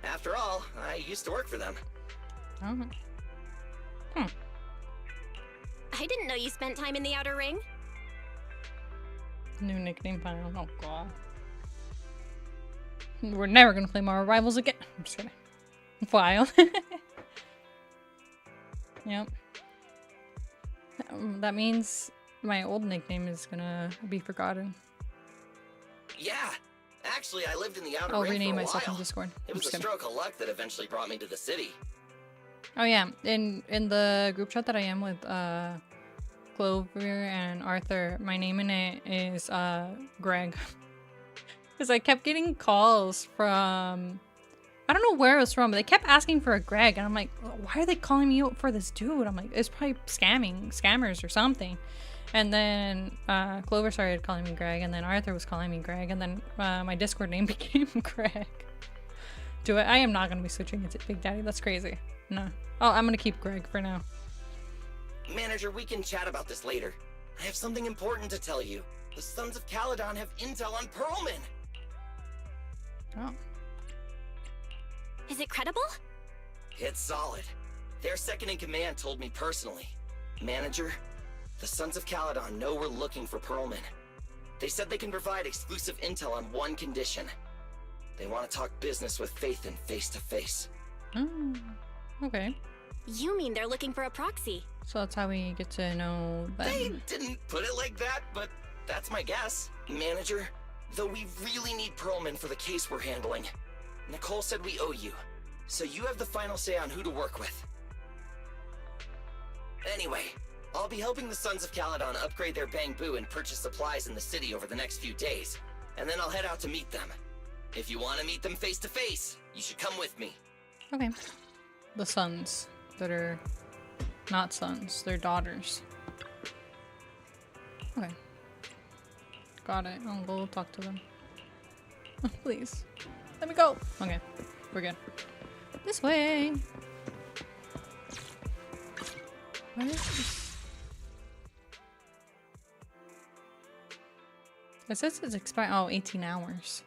After all, I used to work for them. Oh. I didn't know you spent time in the Outer Ring. New nickname file. Oh god. We're never gonna play more rivals again. I'm just kidding. Wild. Yep. That means my old nickname is gonna be forgotten. Yeah. Actually, I lived in the Outer I'll Ring rename for a myself while. in Discord. It I'm was just a kidding. stroke of luck that eventually brought me to the city. Oh yeah, in the group chat that I am with Clover and Arthur, my name in it is Greg. Because I kept getting calls from, I don't know where it was from, but they kept asking for a Greg, and I'm like, why are they calling me out for this dude? I'm like, it's probably scammers or something. And then Clover started calling me Greg, and then Arthur was calling me Greg, and then my Discord name became Greg. do it. I am not gonna be switching it to Big Daddy. That's crazy. No. Oh, I'm gonna keep Greg for now. Manager, we can chat about this later. I have something important to tell you. The Sons of Caledon have intel on Pearlman. Oh. Is it credible? It's solid. Their second in command told me personally. Manager, the Sons of Caledon know we're looking for Pearlman. They said they can provide exclusive intel on one condition. They want to talk business with Phaethon face to face. Okay. You mean they're looking for a proxy? So that's how we get to know them. They didn't put it like that, but that's my guess. Manager, though we really need Pearlman for the case we're handling. Nicole said we owe you, so you have the final say on who to work with. Anyway, I'll be helping the Sons of Caledon upgrade their bamboo and purchase supplies in the city over the next few days, and then I'll head out to meet them. If you want to meet them face to face, you should come with me. Okay. The sons that are not sons, they're daughters. Okay. Got it. I'll go talk to them. Please. Let me go. Okay. We're good. This way. Where is this? It says it's expired. Oh, 18 hours.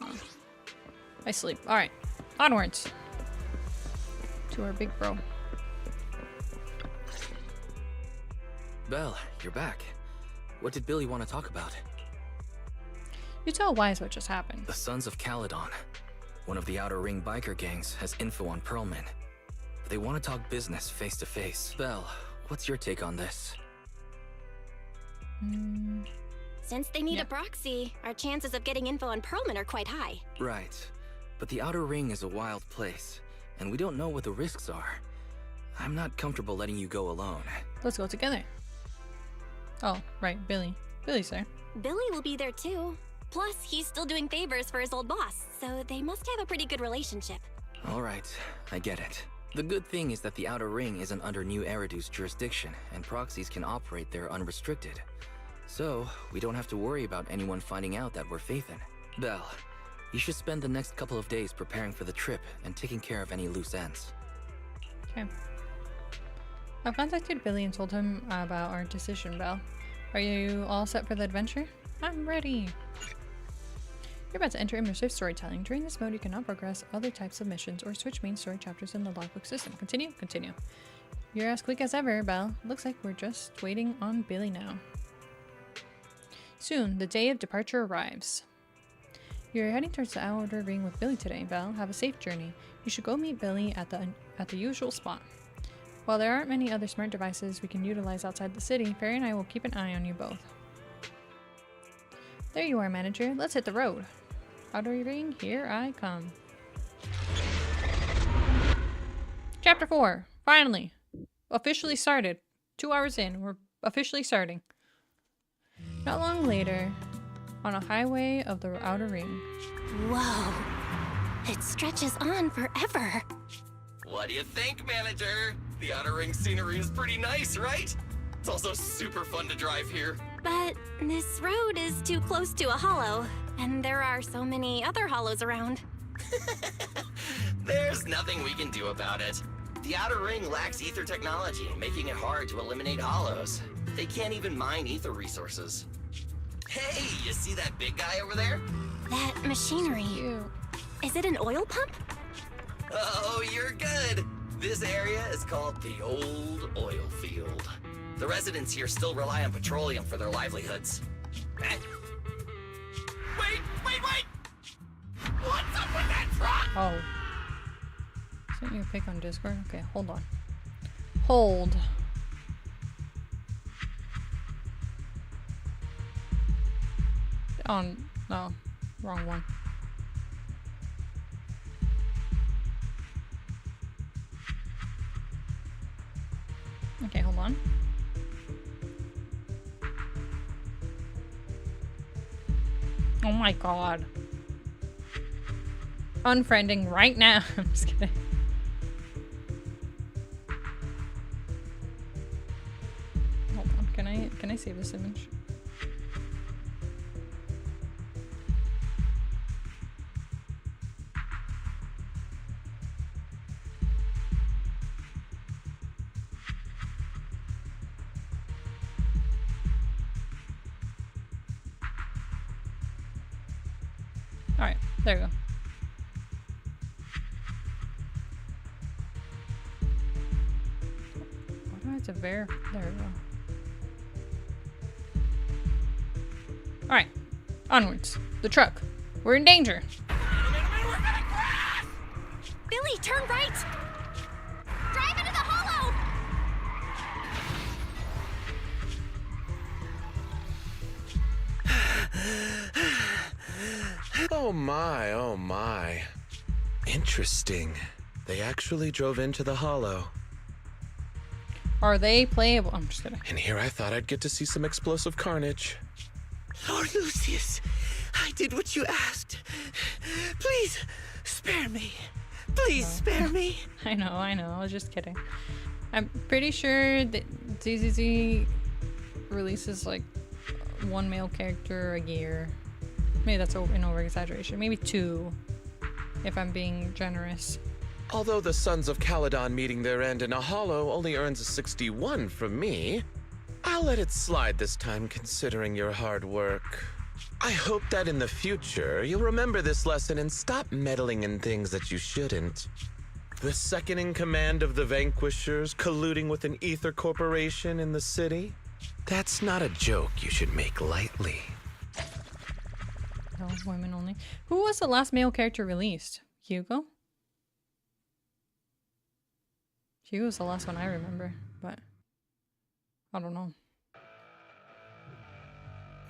Oh. I sleep. Alright. Onwards. To our big bro. Belle, you're back. What did Billy want to talk about? You tell Wise what just happened. The Sons of Caledon, one of the Outer Ring biker gangs, has info on Pearlman. They want to talk business face to face. Belle, what's your take on this? Since they need a proxy, our chances of getting info on Pearlman are quite high. Right. But the Outer Ring is a wild place, and we don't know what the risks are. I'm not comfortable letting you go alone. Let's go together. Oh, right, Billy. Billy's there. Billy will be there too. Plus, he's still doing favors for his old boss, so they must have a pretty good relationship. All right, I get it. The good thing is that the Outer Ring isn't under New Eridu's jurisdiction, and proxies can operate there unrestricted. So, we don't have to worry about anyone finding out that we're Phaethon. Belle, you should spend the next couple of days preparing for the trip and taking care of any loose ends. Okay. I've contacted Billy and told him about our decision, Belle. Are you all set for the adventure? I'm ready. You're about to enter immersive storytelling. During this mode, you cannot progress other types of missions or switch main story chapters in the logbook system. Continue? Continue. You're as quick as ever, Belle. Looks like we're just waiting on Billy now. Soon, the day of departure arrives. You're heading towards the Outer Ring with Billy today, Belle. Have a safe journey. You should go meet Billy at the usual spot. While there aren't many other smart devices we can utilize outside the city, Fairy and I will keep an eye on you both. There you are, Manager. Let's hit the road. Outer Ring, here I come. Chapter 4. Finally. Officially started. 2 hours in. We're officially starting. Not long later, on a highway of the Outer Ring. Whoa. It stretches on forever. What do you think, Manager? The Outer Ring scenery is pretty nice, right? It's also super fun to drive here. But this road is too close to a hollow, and there are so many other hollows around. There's nothing we can do about it. The Outer Ring lacks ether technology, making it hard to eliminate hollows. They can't even mine ether resources. Hey, you see that big guy over there? That machinery. Ew. Is it an oil pump? Oh, you're good. This area is called the Old Oil Field. The residents here still rely on petroleum for their livelihoods. Wait! What's up with that truck? Oh. Sent you a pic on Discord? Okay, hold on. Hold. Oh, no. Wrong one. Okay, hold on. Oh my god. Unfriending right now. I'm just kidding. Hold on. Can I save this image? Alright, there we go. What do I have to verify? There we go. Alright, onwards. The truck. We're in danger. Billy, turn right! Drive into the hollow! Oh my, oh my. Interesting. They actually drove into the hollow. Are they playable? I'm just kidding. And here I thought I'd get to see some explosive carnage. Lord Lucius, I did what you asked. Please, spare me. Please spare me. I know. I was just kidding. I'm pretty sure that ZZZ releases like one male character a year. Maybe that's an over-exaggeration. Maybe 2, if I'm being generous. Although the Sons of Caledon meeting their end in a hollow only earns a 61 from me, I'll let it slide this time considering your hard work. I hope that in the future you'll remember this lesson and stop meddling in things that you shouldn't. The second in command of the Vanquishers colluding with an ether corporation in the city? That's not a joke you should make lightly. No, women only. Who was the last male character released? Hugo? Hugo's the last one I remember, but I don't know.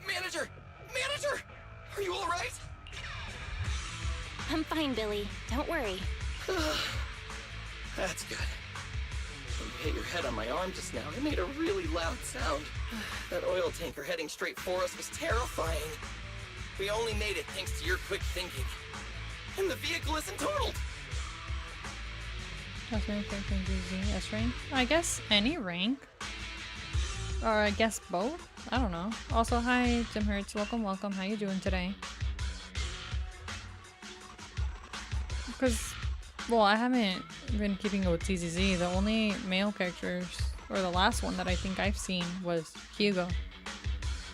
Manager! Manager! Are you alright? I'm fine, Billy. Don't worry. That's good. When you hit your head on my arm just now, it made a really loud sound. That oil tanker heading straight for us was terrifying. We only made it thanks to your quick thinking. And the vehicle isn't totaled. That's male character in ZZ. S rank? I guess any rank. Or I guess both? I don't know. Also, hi, Tim Hertz. Welcome, welcome. How you doing today? Because, well, I haven't been keeping up with ZZZ. The only male characters, or the last one that I think I've seen was Hugo.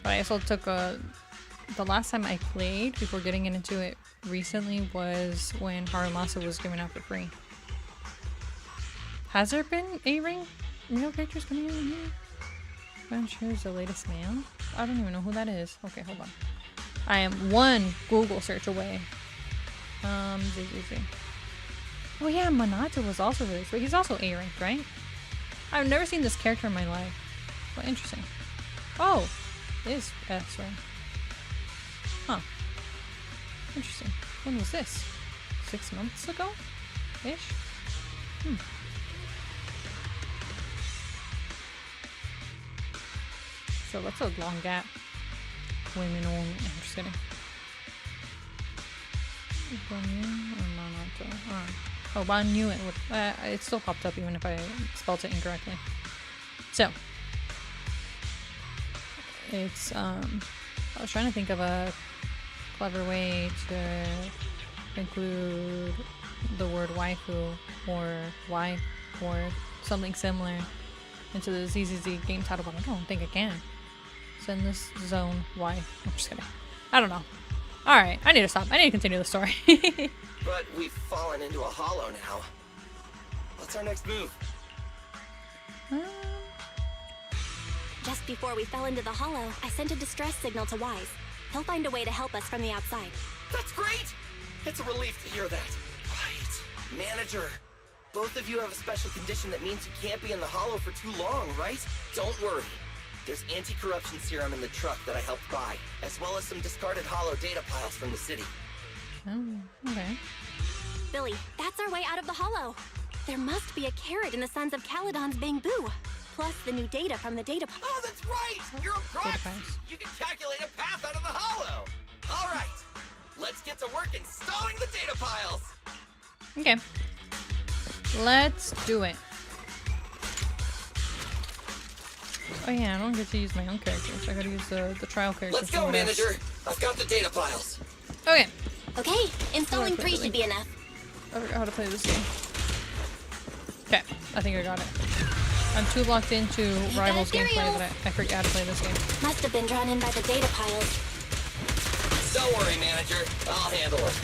But I also took the last time I played, before getting into it recently, was when Harumasa was given out for free. Has there been A-rank male characters coming in here? I'm sure it's the latest male. I don't even know who that is. Okay, hold on. I am one Google search away. ZZZ. Oh yeah, Minato was also released, but he's also A-ranked, right? I've never seen this character in my life. Well, interesting. Oh, it is S rank. Huh. Interesting. When was this? 6 months ago? Ish? So that's a long gap. Women only. I'm just kidding. Oh, but I knew it would. It still popped up even if I spelled it incorrectly. So it's I was trying to think of a clever way to include the word waifu or wife or something similar into the ZZZ game title, but I don't think I can. Zenless zone wife. I'm just kidding. I don't know. Alright, I need to stop. I need to continue the story. But we've fallen into a hollow now. What's our next move? Just before we fell into the hollow, I sent a distress signal to Wise. He'll find a way to help us from the outside. That's great! It's a relief to hear that. Right. Manager, both of you have a special condition that means you can't be in the hollow for too long, right? Don't worry. There's anti-corruption serum in the truck that I helped buy, as well as some discarded hollow data piles from the city. Oh, okay. Billy, that's our way out of the hollow. There must be a carrot in the Sons of Caledon's bamboo. Plus the new data from the data. Oh, that's right! You're a pro! piles. You can calculate a path out of the hollow! Alright, let's get to work installing the data piles! Okay. Let's do it. Oh yeah, I don't get to use my own characters. I gotta use the trial characters. Let's go, manager! I've got the data piles. Okay. Okay, installing 3 should be enough. I forgot how to play this game. Okay, I think I got it. I'm too locked into Rivals gameplay that I forget how to play this game. Must have been drawn in by the data piles. Don't worry, manager. I'll handle it.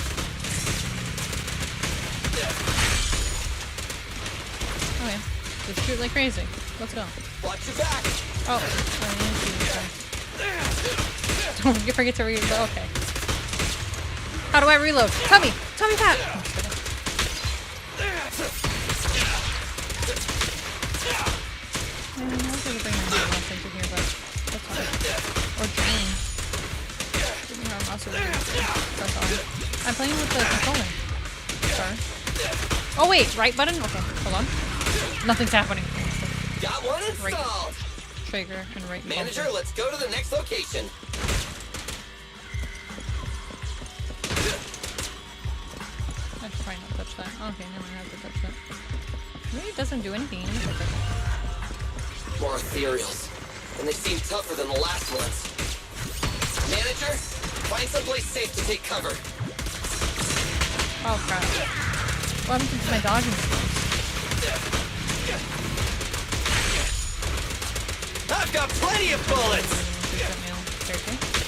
Okay. Just shoot like crazy. Let's go. Watch your back. Oh, I didn't see this guy. Don't forget to reload. Okay. How do I reload? Tell me! Tell me that! Oh, I was gonna bring my mouse into here, but that's fine. Or drain. That's all. I'm playing with the controller. Sorry. Oh wait, right button? Okay, hold on. Nothing's happening. Got one installed. Right. Trigger and right Manager, button. let's go to the next location. I should probably not touch that. Okay, now I have to touch that. Maybe it doesn't do anything. More ethereals. And they seem tougher than the last ones. Manager, find someplace safe to take cover. Oh crap. What happened to my dodging skills? I've got plenty of bullets!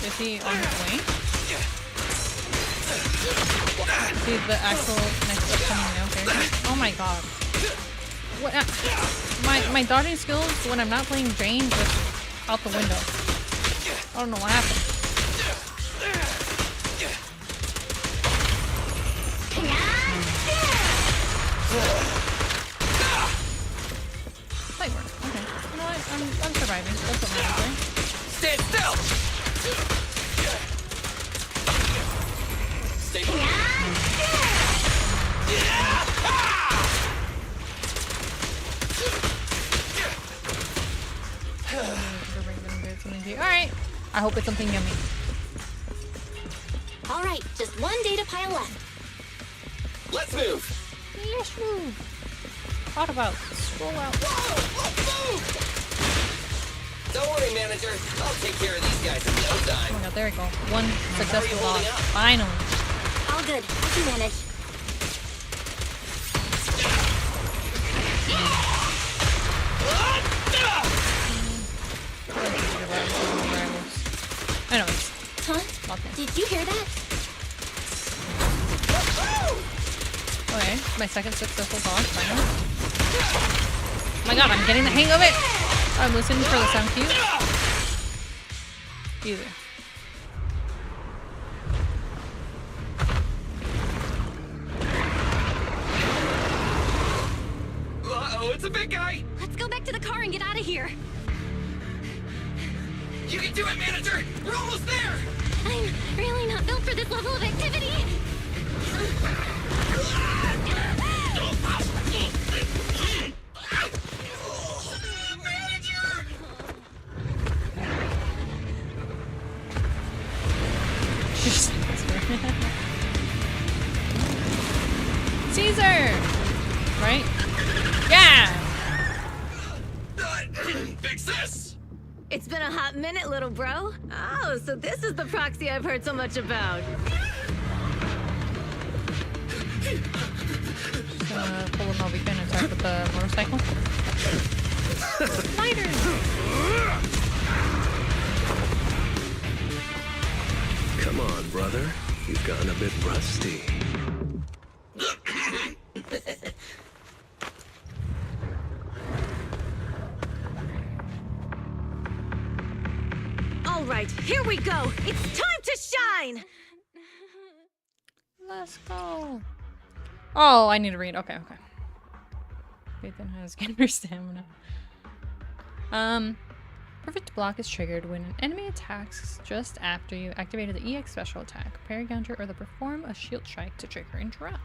Is he on his way? See the actual next upcoming male character? Oh my god. What? My dodging skills when I'm not playing Jane just out the window. I don't know what happened. Light work. Okay. You know what? I'm surviving. That's what matters, right? Stand still! Stay Alright. I hope it's something yummy. Alright, just one data pile left. Let's move! Let's move. Thought about scroll out. Whoa! Let's move! Don't worry, manager. I'll take care of these guys in no Oh time. my god, there we go. One successful How are you loss. holding up? Finally. All good. I can manage. Anyways. Huh? Okay. Did you hear that? Okay. My second successful boss. Finally. Oh my god, I'm getting the hang of it. I'm listening for the sound cue. Either. Uh-oh, it's a big guy! Let's go back to the car and get out of here. You can do it, manager! We're almost there! I'm really not built for this level of activity. Manager! Caesar! Right? Yeah! Fix this! It's been a hot minute, little bro. Oh, so this is the proxy I've heard so much about. Pull a Moby Finn and attack with the motorcycle. Spider! Come on, brother. You've gotten a bit rusty. All right, here we go. It's time to shine. Let's go. Oh, I need to read. Okay, okay. Ethan has gamer stamina. Perfect block is triggered when an enemy attacks just after you activated the EX special attack, parry counter, or perform a shield strike to trigger interrupt.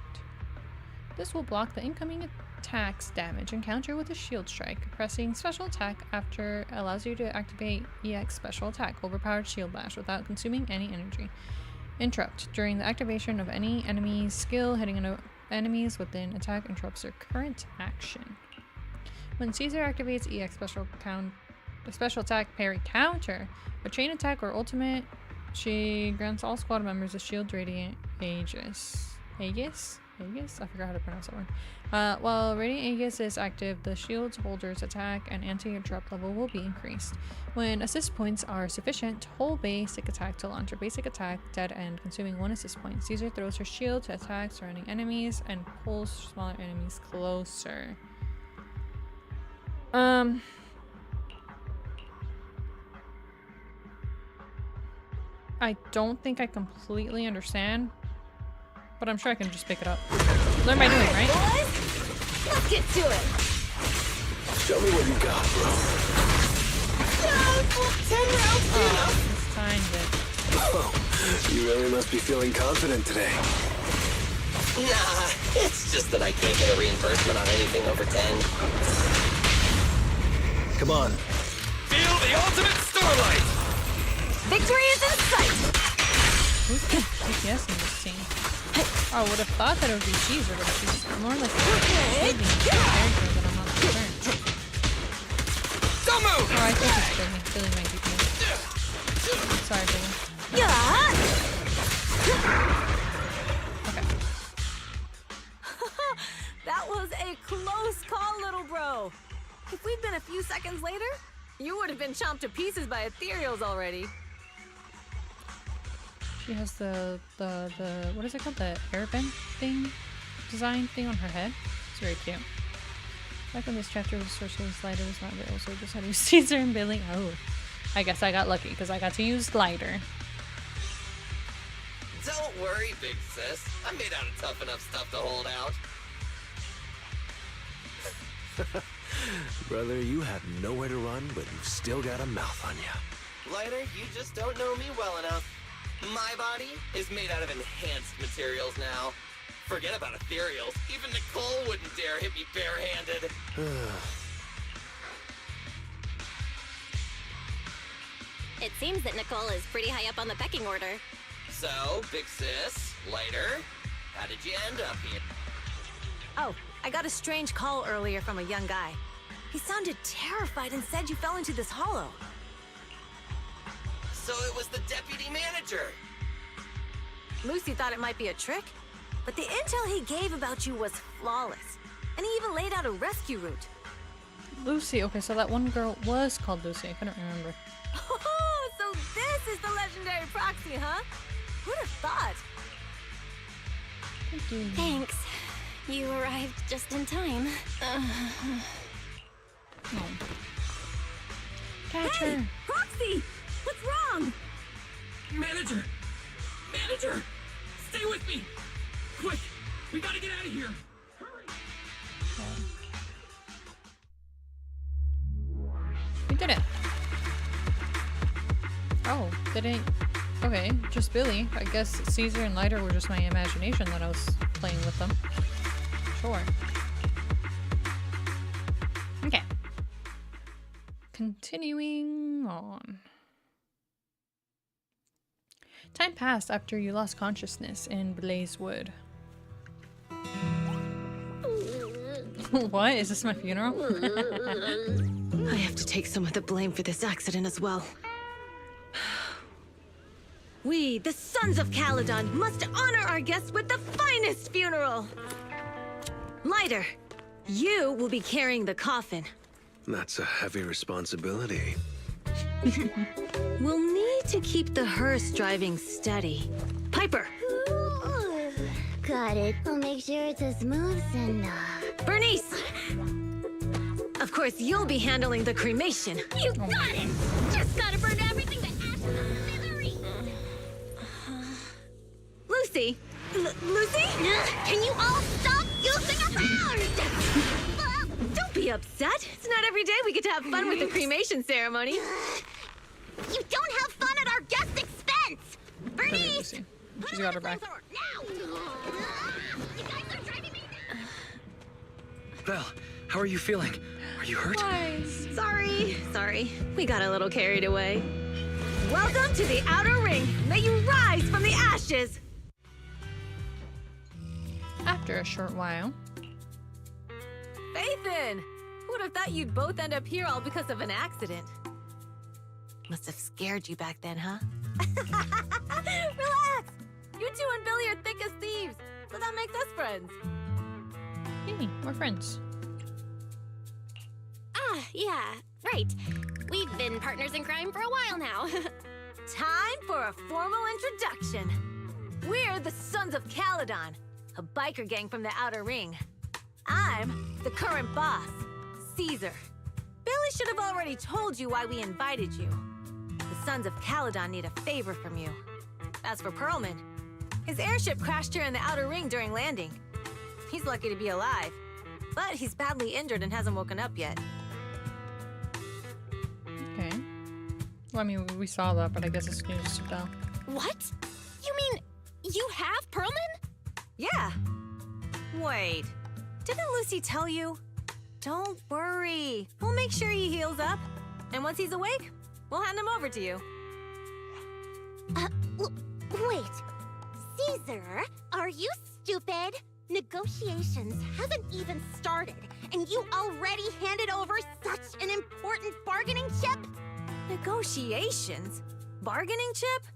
This will block the incoming attack's damage and counter with a shield strike. Pressing special attack after allows you to activate EX special attack, overpowered shield bash, without consuming any energy. Interrupt. During the activation of any enemy's skill, hitting enemies within attack interrupts their current action. When Caesar activates EX special attack parry counter, a chain attack or ultimate, she grants all squad members a shield radiant Aegis. Aegis? I forgot how to pronounce that word. While Radiant Aegis is active, the shield's holder's attack and anti-interrupt level will be increased. When assist points are sufficient, hold basic attack to launch a basic attack, dead end, consuming 1 assist point. Caesar throws her shield to attack surrounding enemies and pulls smaller enemies closer. I don't think I completely understand, but I'm sure I can just pick it up. Learn by doing, right? Boys, let's get to it. Show me what you got, bro. It's timed it. Oh, you really must be feeling confident today. Nah, it's just that I can't get a reimbursement on anything over 10. Come on. Feel the ultimate starlight! Victory is in sight. Who's the DPS in this scene? Oh, I would have thought that it would be Caesar, but she's more like a character that I'm not concerned. Don't move! Oh, I think it's Billy. Billy might be good. Sorry, Billy. Yeah. Okay. That was a close call, little bro. If we'd been a few seconds later, you would have been chomped to pieces by ethereals already. She has the what is it called? The airbend thing? Design thing on her head. It's very cute. Back in this chapter, the sorcerer's lighter was not available, so we just had to use Caesar and Billy. Oh. I guess I got lucky because I got to use glider. Don't worry, big sis. I made out of tough enough stuff to hold out. Brother, you have nowhere to run, but you've still got a mouth on you. Lighter, you just don't know me well enough. My body is made out of enhanced materials now. Forget about ethereals. Even Nicole wouldn't dare hit me barehanded. It seems that Nicole is pretty high up on the pecking order. So, big sis, Lighter, how did you end up here? Oh, I got a strange call earlier from a young guy. He sounded terrified and said you fell into this hollow. So it was the deputy manager. Lucy thought it might be a trick, but the intel he gave about you was flawless. And he even laid out a rescue route. Lucy. Okay, so that one girl was called Lucy. I couldn't remember. Oh, so this is the legendary proxy, huh? Who'd have thought? Thank you. Thanks. You arrived just in time. Catch Hey, her. Proxy! What's wrong? Manager! Manager! Stay with me! Quick! We gotta get out of here! Hurry! We did it. Oh, didn't. Okay, just Billy. I guess Caesar and Lighter were just my imagination that I was playing with them. Sure. Okay. Continuing on. Time passed after you lost consciousness in Blazewood. What? Is this my funeral? I have to take some of the blame for this accident as well. We, the Sons of Caledon, must honor our guests with the finest funeral! Lighter, you will be carrying the coffin. That's a heavy responsibility. We'll need to keep the hearse driving steady. Piper! Ooh, got it. I'll make sure it's as smooth and, Bernice! Of course, you'll be handling the cremation. You got it! Just gotta burn everything to ashes and smithereens! Lucy! Lucy? Can you all stop goofing around? Don't be upset. It's not every day we get to have fun with the cremation ceremony. You don't have fun at our guest expense! Bernice! Lucy. She's got her back. Now! You guys are driving me nuts! Belle, how are you feeling? Are you hurt? Sorry. We got a little carried away. Welcome to the Outer Ring. May you rise from the ashes. After a short while. Faithin! Who would have thought you'd both end up here all because of an accident? Must have scared you back then, huh? Relax! You two and Billy are thick as thieves. so that makes us friends. Hey, we're friends. Ah, yeah, right. We've been partners in crime for a while now. Time for a formal introduction. We're the Sons of Caledon, a biker gang from the Outer Ring. I'm the current boss, Caesar. Billy should have already told you why we invited you. The Sons of Caledon need a favor from you. As for Pearlman, his airship crashed here in the Outer Ring during landing. He's lucky to be alive, but he's badly injured and hasn't woken up yet. Okay. Well, I mean, we saw that, but I guess it's news to tell. What? You mean you have Pearlman? Yeah. Wait, didn't Lucy tell you? Don't worry. We'll make sure he heals up. And once he's awake, we'll hand him over to you. Wait. Caesar, are you stupid? Negotiations haven't even started, and you already handed over such an important bargaining chip? Negotiations? Bargaining chip?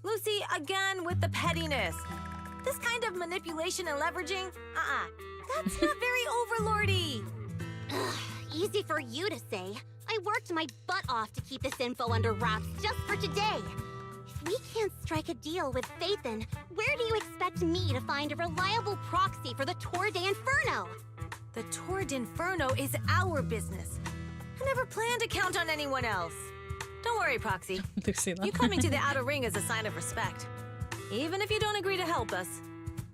Lucy, again with the pettiness. This kind of manipulation and leveraging? That's not very overlordy. Ugh, easy for you to say. I worked my butt off to keep this info under wraps just for today. If we can't strike a deal with Phaethon, where do you expect me to find a reliable proxy for the Tour d'Inferno? The Tour d'Inferno is our business. I never planned to count on anyone else. Don't worry, Proxy. Lucy, You coming to the Outer Ring is a sign of respect. Even if you don't agree to help us,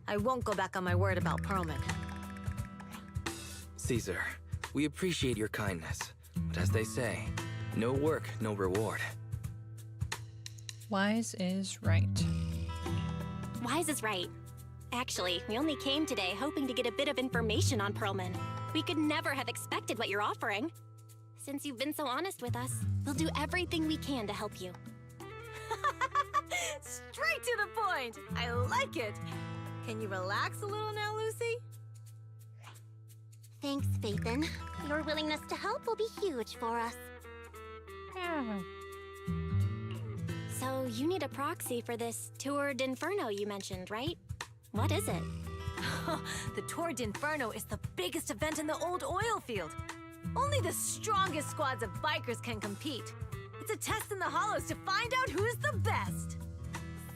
I won't go back on my word about Pearlman. Caesar, we appreciate your kindness, but as they say, no work, no reward. Wise is right. Wise is right. Actually, we only came today hoping to get a bit of information on Pearlman. We could never have expected what you're offering. Since you've been so honest with us, we'll do everything we can to help you. Straight to the point! I like it! Can you relax a little now, Lucy? Thanks, Phaethon. Your willingness to help will be huge for us. Yeah. So you need a proxy for this Tour d'Inferno you mentioned, right? What is it? The Tour d'Inferno is the biggest event in the old oil field. Only the strongest squads of bikers can compete. It's a test in the hollows to find out who's the best.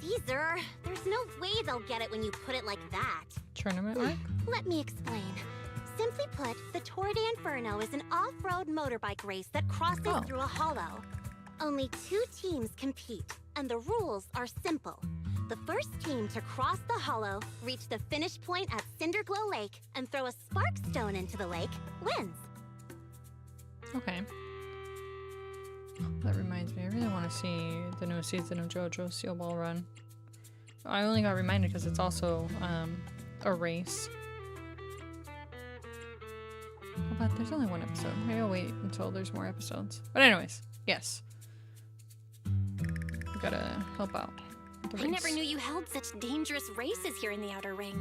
Caesar, there's no way they'll get it when you put it like that. Tournament arc? Let me explain. Simply put, the Tour d'Inferno is an off-road motorbike race that crosses through a hollow. Only 2 teams compete, and the rules are simple. The first team to cross the hollow, reach the finish point at Cinderglow Lake, and throw a spark stone into the lake, wins. Okay. That reminds me, I really want to see the new season of JoJo Steel Ball Run. I only got reminded because it's also a race. Oh, but there's only 1 episode. Maybe I'll wait until there's more episodes. But anyways, yes. We gotta help out with the race. I never knew you held such dangerous races here in the Outer Ring.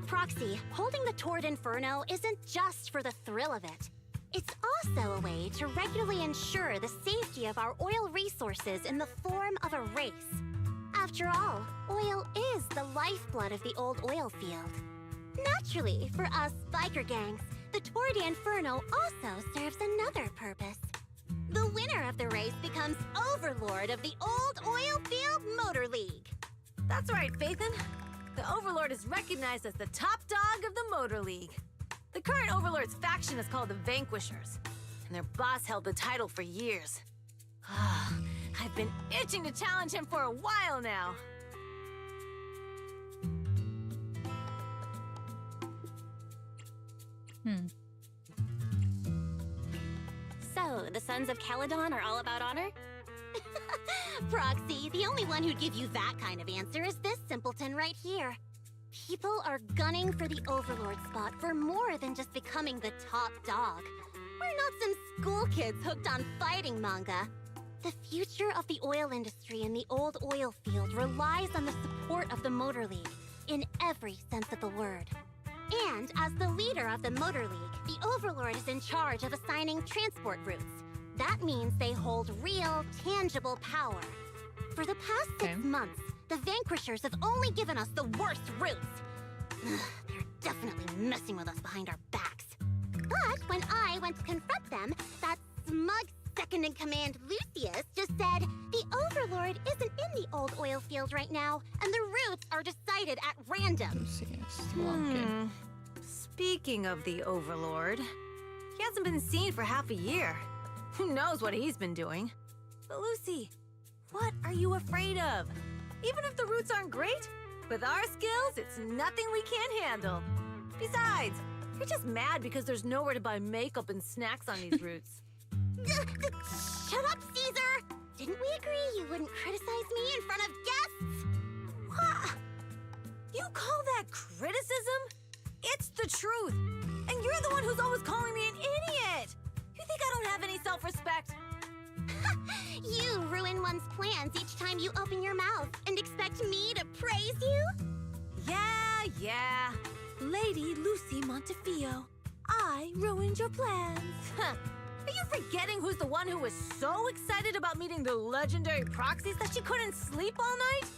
Proxy, holding the Tour d'Inferno isn't just for the thrill of it. It's also a way to regularly ensure the safety of our oil resources in the form of a race. After all, oil is the lifeblood of the old oil field. Naturally, for us biker gangs, the Tour d'Inferno also serves another purpose. The winner of the race becomes overlord of the old oil field motor league. That's right, Phaethon. The Overlord is recognized as the top dog of the Motor League. The current Overlord's faction is called the Vanquishers, and their boss held the title for years. I've been itching to challenge him for a while now. So, the Sons of Caledon are all about honor? Proxy, the only one who'd give you that kind of answer is this simpleton right here. People are gunning for the Overlord spot for more than just becoming the top dog. We're not some school kids hooked on fighting manga. The future of the oil industry in the old oil field relies on the support of the Motor League, in every sense of the word. And as the leader of the Motor League, the Overlord is in charge of assigning transport routes. That means they hold real, tangible power. For the past 6 months, the Vanquishers have only given us the worst routes. They're definitely messing with us behind our backs. But when I went to confront them, that smug second-in-command Lucius just said the Overlord isn't in the old oil field right now, and the routes are decided at random. Speaking of the Overlord, he hasn't been seen for half a year. Who knows what he's been doing? But Lucy, what are you afraid of? Even if the routes aren't great, with our skills, it's nothing we can't handle. Besides, you're just mad because there's nowhere to buy makeup and snacks on these routes. Shut up, Caesar! Didn't we agree you wouldn't criticize me in front of guests? What? You call that criticism? It's the truth. And you're the one who's always calling me an idiot. You think I don't have any self-respect? You ruin one's plans each time you open your mouth and expect me to praise you? Yeah. Lady Lucy Montefiore, I ruined your plans. Huh. Are you forgetting who's the one who was so excited about meeting the legendary proxies that she couldn't sleep all night?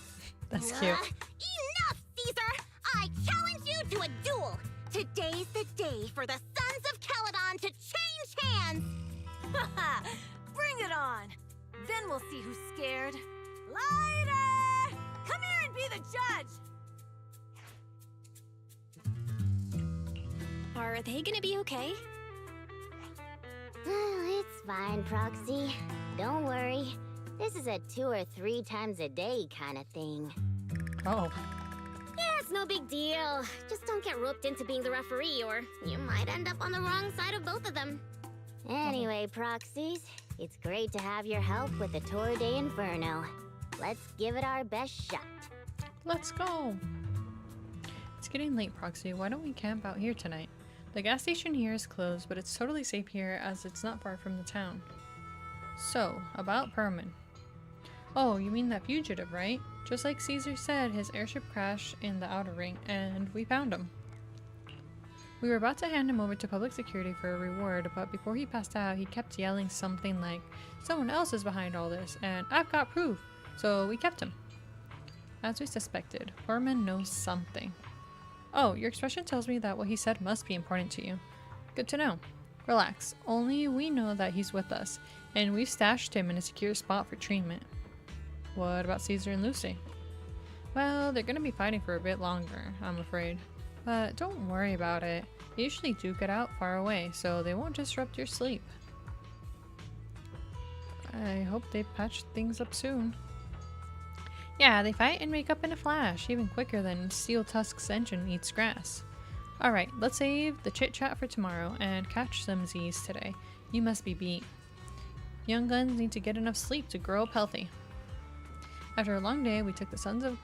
That's cute. Enough, Caesar! I challenge you to a duel! Today's the day for the Sons of Caledon to change hands! Bring it on! Then we'll see who's scared. Lighter! Come here and be the judge! Are they gonna be okay? It's fine, Proxy. Don't worry. This is a 2 or 3 times a day kind of thing. Oh. Yeah, it's no big deal. Just don't get roped into being the referee, or you might end up on the wrong side of both of them. Anyway, Proxies, it's great to have your help with the Tour de Inferno. Let's give it our best shot. Let's go. It's getting late, Proxy. Why don't we camp out here tonight? The gas station here is closed, but it's totally safe here as it's not far from the town. So, about Perman. Oh, you mean that fugitive, right? Just like Caesar said, his airship crashed in the outer ring, and we found him. We were about to hand him over to public security for a reward, but before he passed out, he kept yelling something like, "Someone else is behind all this, and I've got proof!" So we kept him. As we suspected, Perman knows something. Oh, your expression tells me that what he said must be important to you. Good to know. Relax. Only we know that he's with us, and we've stashed him in a secure spot for treatment. What about Caesar and Lucy? Well, they're gonna be fighting for a bit longer, I'm afraid. But don't worry about it. They usually do get out far away, so they won't disrupt your sleep. I hope they patch things up soon. Yeah, they fight and make up in a flash, even quicker than Steel Tusk's engine eats grass. Alright, let's save the chit-chat for tomorrow and catch some Z's today. You must be beat. Young guns need to get enough sleep to grow up healthy. After a long day, we took the Sons of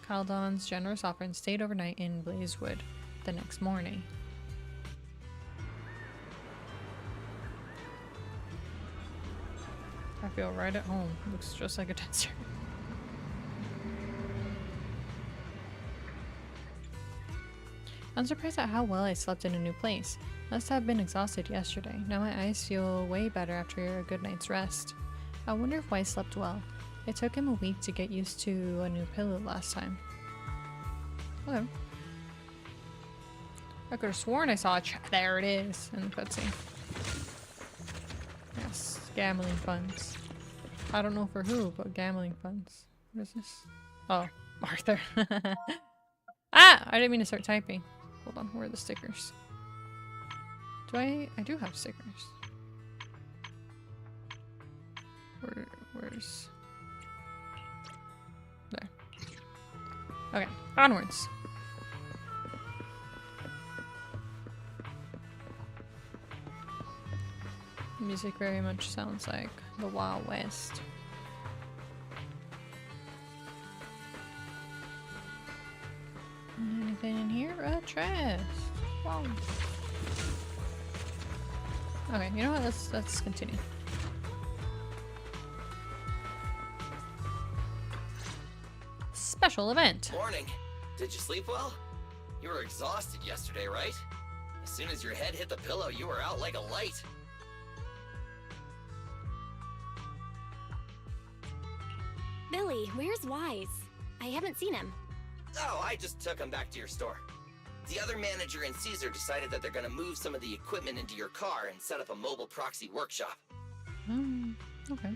Caledon's generous offer and stayed overnight in Blazewood the next morning. I feel right at home. Looks just like a desert. I'm surprised at how well I slept in a new place. Must have been exhausted yesterday. Now my eyes feel way better after a good night's rest. I wonder if Weiss slept well. It took him a week to get used to a new pillow last time. Okay. I could have sworn I saw a there it is in the cutscene. Yes, gambling funds. I don't know for who, but gambling funds. What is this? Oh, Arthur. Ah! I didn't mean to start typing. Hold on, where are the stickers? I do have stickers. Where's... There. Okay, onwards. The music very much sounds like the Wild West. Anything in here? A chest. Wow. Okay, you know what? Let's continue. Special event. Morning. Did you sleep well? You were exhausted yesterday, right? As soon as your head hit the pillow, you were out like a light. Billy, where's Wise? I haven't seen him. Oh, I just took him back to your store. The other manager and Caesar decided that they're gonna move some of the equipment into your car and set up a mobile proxy workshop. Okay.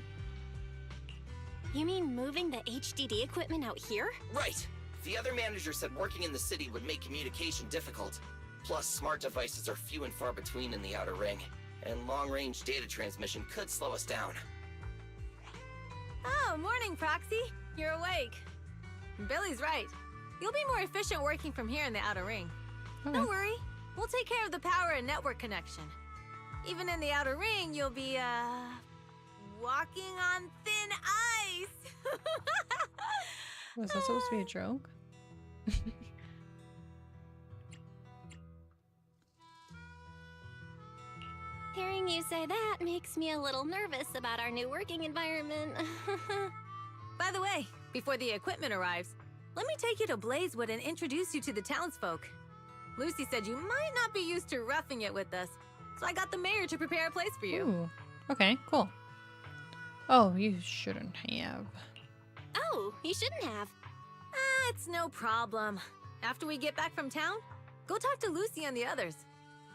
You mean moving the HDD equipment out here? Right! The other manager said working in the city would make communication difficult. Plus, smart devices are few and far between in the Outer Ring, and long-range data transmission could slow us down. Oh, morning, Proxy. You're awake. Billy's right. You'll be more efficient working from here in the Outer Ring. Okay. Don't worry. We'll take care of the power and network connection. Even in the Outer Ring, you'll be, walking on thin ice. Was that supposed to be a joke? Hearing you say that makes me a little nervous about our new working environment. By the way, before the equipment arrives, let me take you to Blazewood and introduce you to the townsfolk. Lucy said you might not be used to roughing it with us, so I got the mayor to prepare a place for you. Ooh. Okay, cool. Oh, you shouldn't have. Oh, you shouldn't have. It's no problem. After we get back from town, go talk to Lucy and the others.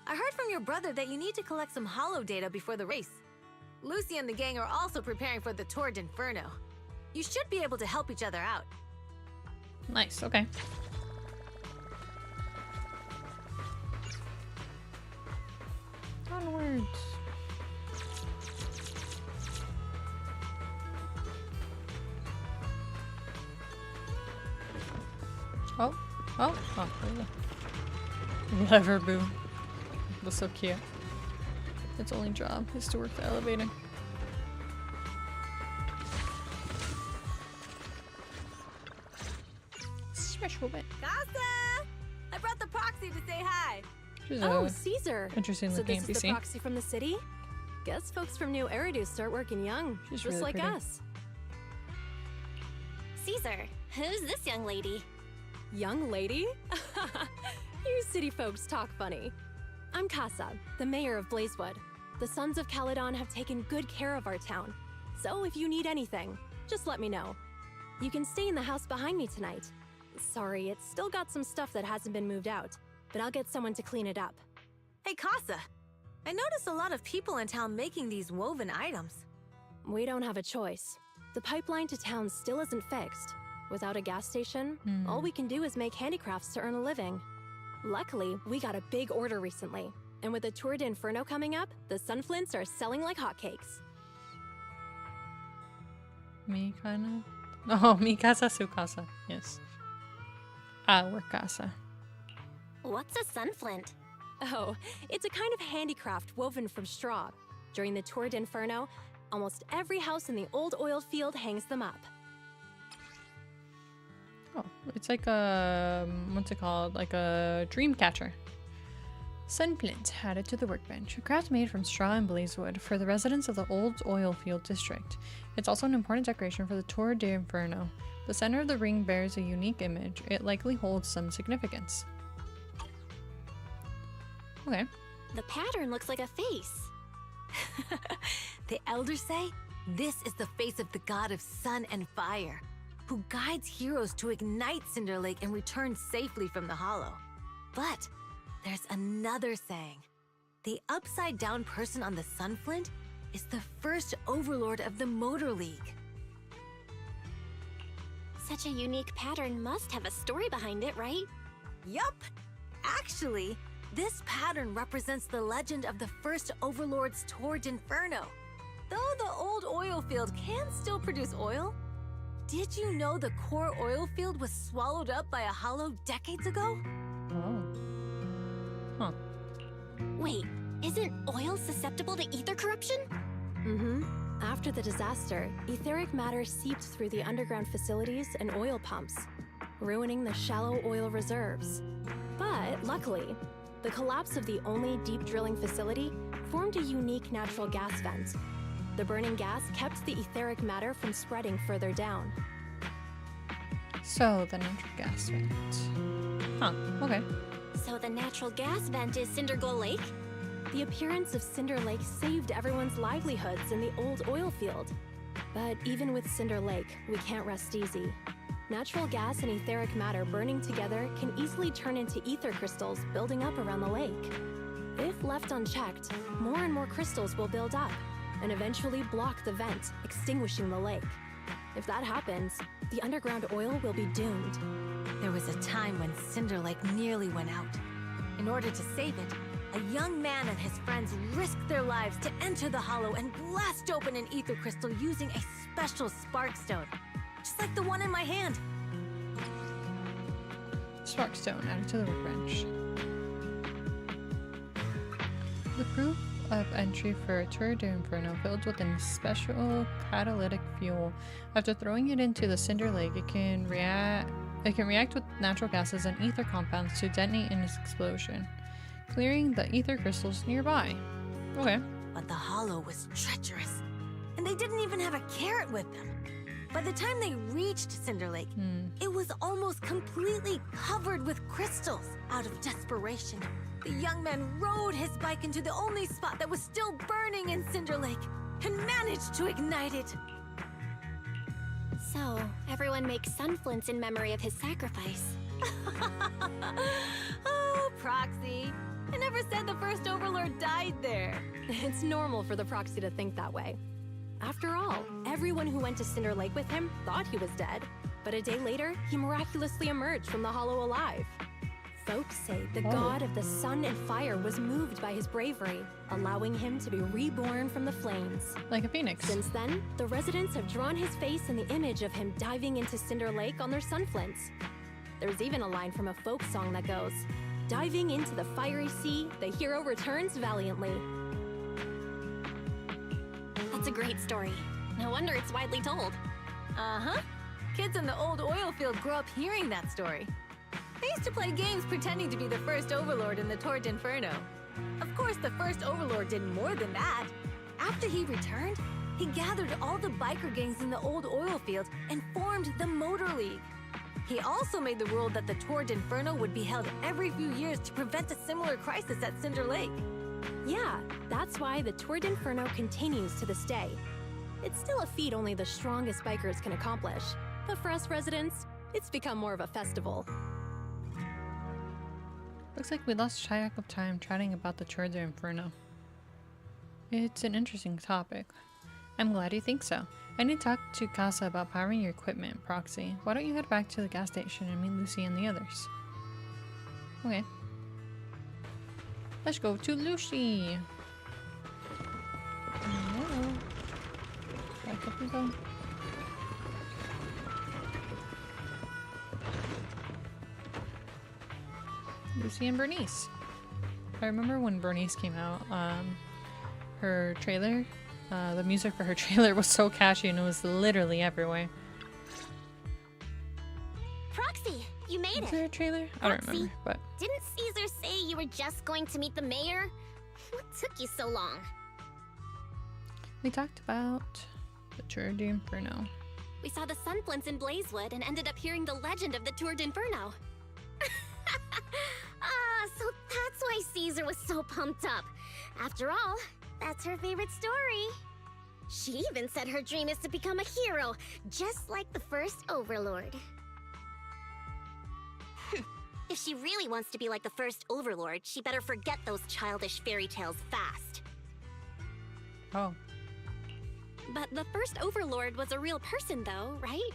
I heard from your brother that you need to collect some holo data before the race. Lucy and the gang are also preparing for the Tour d'Inferno. You should be able to help each other out. Nice, okay. Onwards. Oh. Lever boo. That's so cute. Its only job is to work the elevator. Special bit. Casa! I brought the proxy to say hi. She's Oh, Caesar. interesting So looking this is the NPC. proxy from the city? Guess folks from New Eridu start working young, She's just really like pretty. us. Caesar, who's this young lady? Young lady? You city folks talk funny. I'm Casa, the mayor of Blazewood. The Sons of Caledon have taken good care of our town. So if you need anything, just let me know. You can stay in the house behind me tonight. Sorry, it's still got some stuff that hasn't been moved out, but I'll get someone to clean it up. Hey, Casa. I noticed a lot of people in town making these woven items. We don't have a choice. The pipeline to town still isn't fixed. Without a gas station, all we can do is make handicrafts to earn a living. Luckily, we got a big order recently, and with the Tour d'Inferno coming up, the Sunflints are selling like hotcakes. Mi kind of. Oh, mi casa, su casa. Yes. Our casa. What's a sunflint? Oh, it's a kind of handicraft woven from straw. During the Tour d'Inferno, almost every house in the old oil field hangs them up. Oh, it's like a, what's it called? Like a dream catcher. Sunflint added to the workbench, a craft made from straw and blazewood for the residents of the old oil field district. It's also an important decoration for the Tour d'Inferno. The center of the ring bears a unique image. It likely holds some significance. Okay. The pattern looks like a face. The elders say this is the face of the god of sun and fire, who guides heroes to ignite Cinder Lake and return safely from the hollow. But there's another saying. The upside-down person on the Sunflint is the first overlord of the Motor League. Such a unique pattern must have a story behind it, right? Yup! Actually, this pattern represents the legend of the first overlord's Tour d'Inferno. Though the old oil field can still produce oil, did you know the core oil field was swallowed up by a hollow decades ago? Oh. Huh. Wait, isn't oil susceptible to ether corruption? Mm-hmm. After the disaster, etheric matter seeped through the underground facilities and oil pumps, ruining the shallow oil reserves. But luckily, the collapse of the only deep drilling facility formed a unique natural gas vent. The burning gas kept the etheric matter from spreading further down. So, the natural gas vent. Huh, okay. So the natural gas vent is Cinderglow Lake? The appearance of Cinder Lake saved everyone's livelihoods in the old oil field. But even with Cinder Lake, we can't rest easy. Natural gas and etheric matter burning together can easily turn into ether crystals building up around the lake. If left unchecked, more and more crystals will build up and eventually block the vent, extinguishing the lake. If that happens, the underground oil will be doomed. There was a time when Cinder Lake nearly went out. In order to save it, a young man and his friends risked their lives to enter the hollow and blast open an ether crystal using a special spark stone, just like the one in my hand. Sparkstone added to the workbench. The proof of entry for a Tour de Inferno filled with a special catalytic fuel. After throwing it into the Cinder Lake, it can react with natural gases and ether compounds to detonate in its explosion, clearing the ether crystals nearby. Okay. But the hollow was treacherous, and they didn't even have a carrot with them. By the time they reached Cinder Lake, it was almost completely covered with crystals. Out of desperation, the young man rode his bike into the only spot that was still burning in Cinder Lake and managed to ignite it. So, everyone makes sunflints in memory of his sacrifice. Oh, Proxy. I never said the first Overlord died there. It's normal for the Proxy to think that way. After all, everyone who went to Cinder Lake with him thought he was dead, but a day later, he miraculously emerged from the hollow alive. Folks say the god of the sun and fire was moved by his bravery, allowing him to be reborn from the flames. Like a phoenix. Since then, the residents have drawn his face and the image of him diving into Cinder Lake on their sunflints. There's even a line from a folk song that goes, "Diving into the fiery sea, the hero returns valiantly." That's a great story. No wonder it's widely told. Uh-huh. Kids in the old oil field grew up hearing that story. They used to play games pretending to be the first Overlord in the Tour d'Inferno. Of course, the first Overlord did more than that. After he returned, he gathered all the biker gangs in the old oil field and formed the Motor League. He also made the rule that the Tour d'Inferno would be held every few years to prevent a similar crisis at Cinder Lake. Yeah, that's why the Tour d'Inferno continues to this day. It's still a feat only the strongest bikers can accomplish, but for us residents, it's become more of a festival. Looks like we lost track of time chatting about the Tour de Inferno. It's an interesting topic. I'm glad you think so. I need to talk to Casa about powering your equipment, Proxy. Why don't you head back to the gas station and meet Lucy and the others? Okay. Let's go to Lucy. Hello. Back up we go. Lucy and Bernice. I remember when Bernice came out, her trailer, the music for her trailer was so catchy and it was literally everywhere. Proxy, you made Is it. there a trailer? I don't remember, but Didn't Caesar say you were just going to meet the mayor? What took you so long? we talked about the Tour de Inferno. We saw the sunflints in Blazewood and ended up hearing the legend of the Tour d'Inferno. So that's why Caesar was so pumped up. After all, that's her favorite story. She even said her dream is to become a hero, just like the first Overlord. If she really wants to be like the first Overlord, she better forget those childish fairy tales fast. Oh. But the first Overlord was a real person though, right?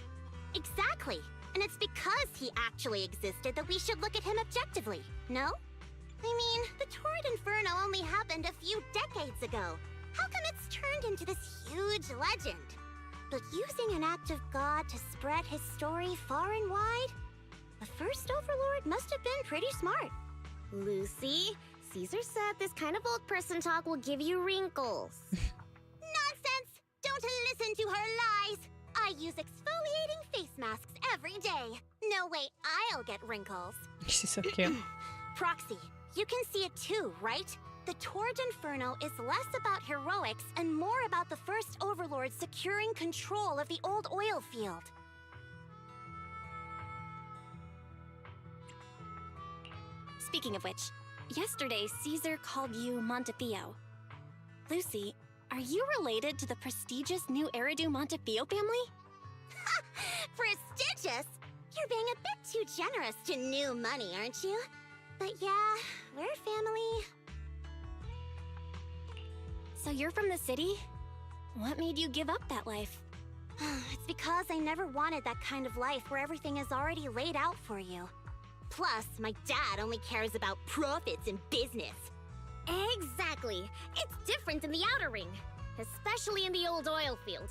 Exactly. And it's because he actually existed that we should look at him objectively, no? I mean, the Tour d'Inferno only happened a few decades ago. How come it's turned into this huge legend? But using an act of God to spread his story far and wide? The first Overlord must have been pretty smart. Lucy, Caesar said this kind of old person talk will give you wrinkles. Nonsense! Don't listen to her lies! I use exfoliating face masks every day. No way I'll get wrinkles. She's so cute. Proxy, you can see it too, right? The Tour d'Inferno is less about heroics and more about the first Overlord securing control of the old oil field. Speaking of which, yesterday Caesar called you Montefiore. Lucy, are you related to the prestigious new Eridu Montefiore family? Prestigious? You're being a bit too generous to new money, aren't you? But yeah, we're family. So you're from the city? What made you give up that life? It's because I never wanted that kind of life where everything is already laid out for you. Plus, my dad only cares about profits and business. Exactly. It's different in the Outer Ring, especially in the old oil field.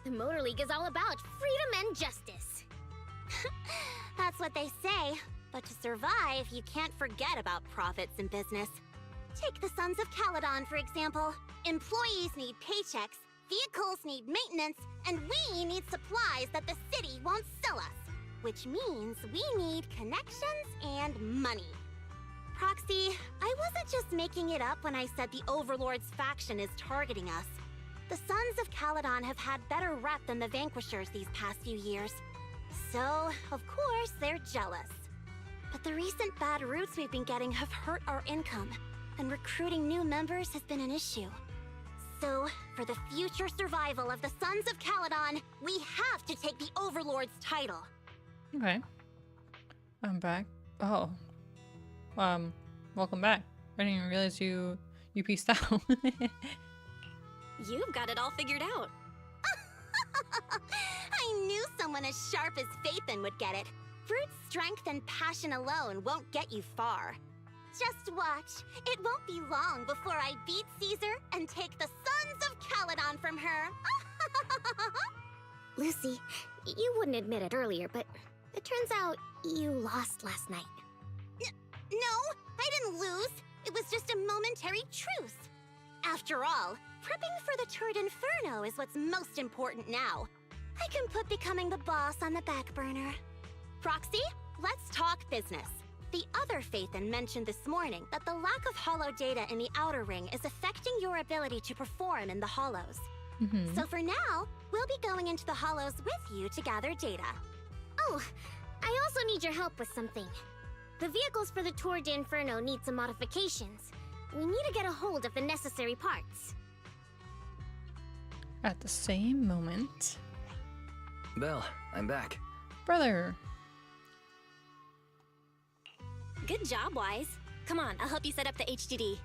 The Motor League is all about freedom and justice. That's what they say. But to survive, you can't forget about profits and business. Take the Sons of Caledon, for example. Employees need paychecks, vehicles need maintenance, and we need supplies that the city won't sell us. Which means we need connections and money. Proxy, I wasn't just making it up when I said the Overlord's faction is targeting us. The Sons of Caledon have had better rep than the Vanquishers these past few years. So, of course, they're jealous. But the recent bad routes we've been getting have hurt our income, and recruiting new members has been an issue. So, for the future survival of the Sons of Caledon, we have to take the Overlord's title. Okay. I'm back. Oh. Welcome back. I didn't even realize you pieced out. You've got it all figured out. I knew someone as sharp as Phaethon would get it. Brute strength and passion alone won't get you far. Just watch. It won't be long before I beat Caesar and take the Sons of Caledon from her. Lucy, you wouldn't admit it earlier, but it turns out you lost last night. No, I didn't lose. It was just a momentary truce. After all, prepping for the Turd Inferno is what's most important now. I can put becoming the boss on the back burner. Proxy, let's talk business. The other Phaethon mentioned this morning that the lack of hollow data in the Outer Ring is affecting your ability to perform in the hollows. So for now, we'll be going into the hollows with you to gather data. Oh, I also need your help with something. The vehicles for the Tour d'Inferno need some modifications. We need to get a hold of the necessary parts. At the same moment. Belle, I'm back. Brother. Good job, Wise. Come on, I'll help you set up the HDD.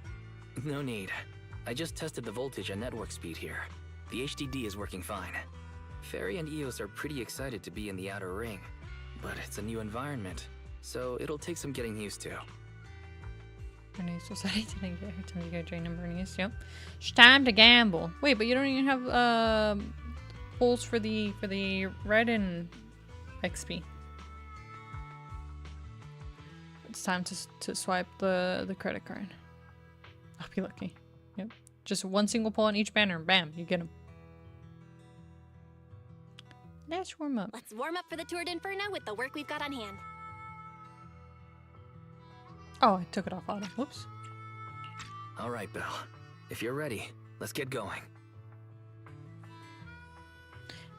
No need. I just tested the voltage and network speed here. The HDD is working fine. Fairy and Eos are pretty excited to be in the Outer Ring, but it's a new environment, so it'll take some getting used to. Bernice was ready to get her time to go train in Bernice. Yep. It's time to gamble. Wait, but you don't even have holes for the red and XP. It's time to swipe the credit card. I'll be lucky. Yep. Just one single pull on each banner, bam, you get them. Let's warm up. Let's warm up for the Tour d'Inferno with the work we've got on hand. Oh, I took it off auto. Whoops. All right, Belle. If you're ready, let's get going.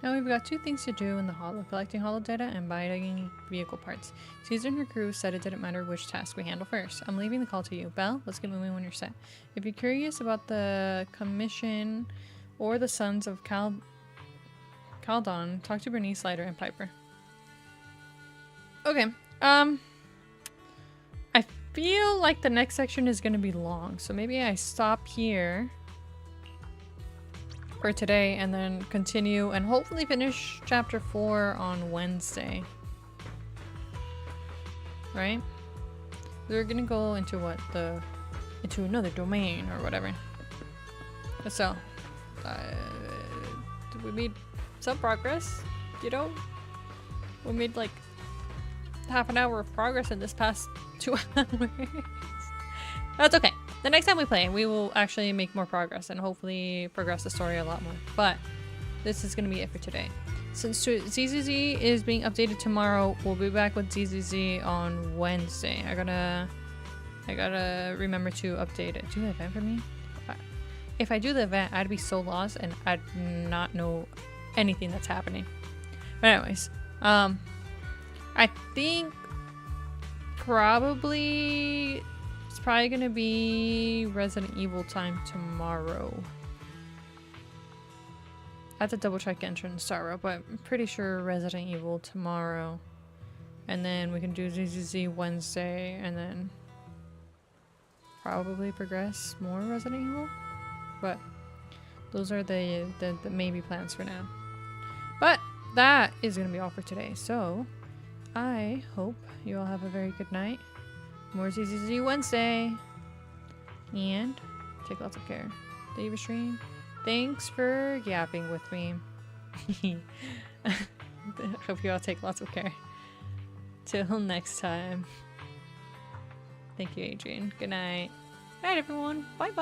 Now we've got two things to do in the holo, collecting holo data and buying vehicle parts. Caesar and her crew said it didn't matter which task we handle first. I'm leaving the call to you. Belle, let's get moving when you're set. If you're curious about the commission or the Sons of Caledon, talk to Bernice, Slider, and Piper. Okay, I feel like the next section is going to be long, so maybe I stop here for today and then continue and hopefully finish chapter 4 on Wednesday. Right? We're gonna go into what? Into another domain or whatever. So, we made some progress, you know? We made like half an hour of progress in this past 2 hours. That's okay. The next time we play, we will actually make more progress and hopefully progress the story a lot more. But this is going to be it for today. Since ZZZ is being updated tomorrow, we'll be back with ZZZ on Wednesday. I gotta remember to update it. Do the event for me? If I do the event, I'd be so lost and I'd not know anything that's happening. But anyways, I think probably it's probably gonna be Resident Evil time tomorrow. I have to double check Enter and Sorrow, but I'm pretty sure Resident Evil tomorrow. And then we can do ZZZ Wednesday, and then probably progress more Resident Evil. But those are the maybe plans for now. But that is going to be all for today. So I hope you all have a very good night. More ZZZ Wednesday. And take lots of care. Leave a stream. Thanks for yapping with me. Hope you all take lots of care. Till next time. Thank you, Adrian. Good night. Night, everyone. Bye-bye.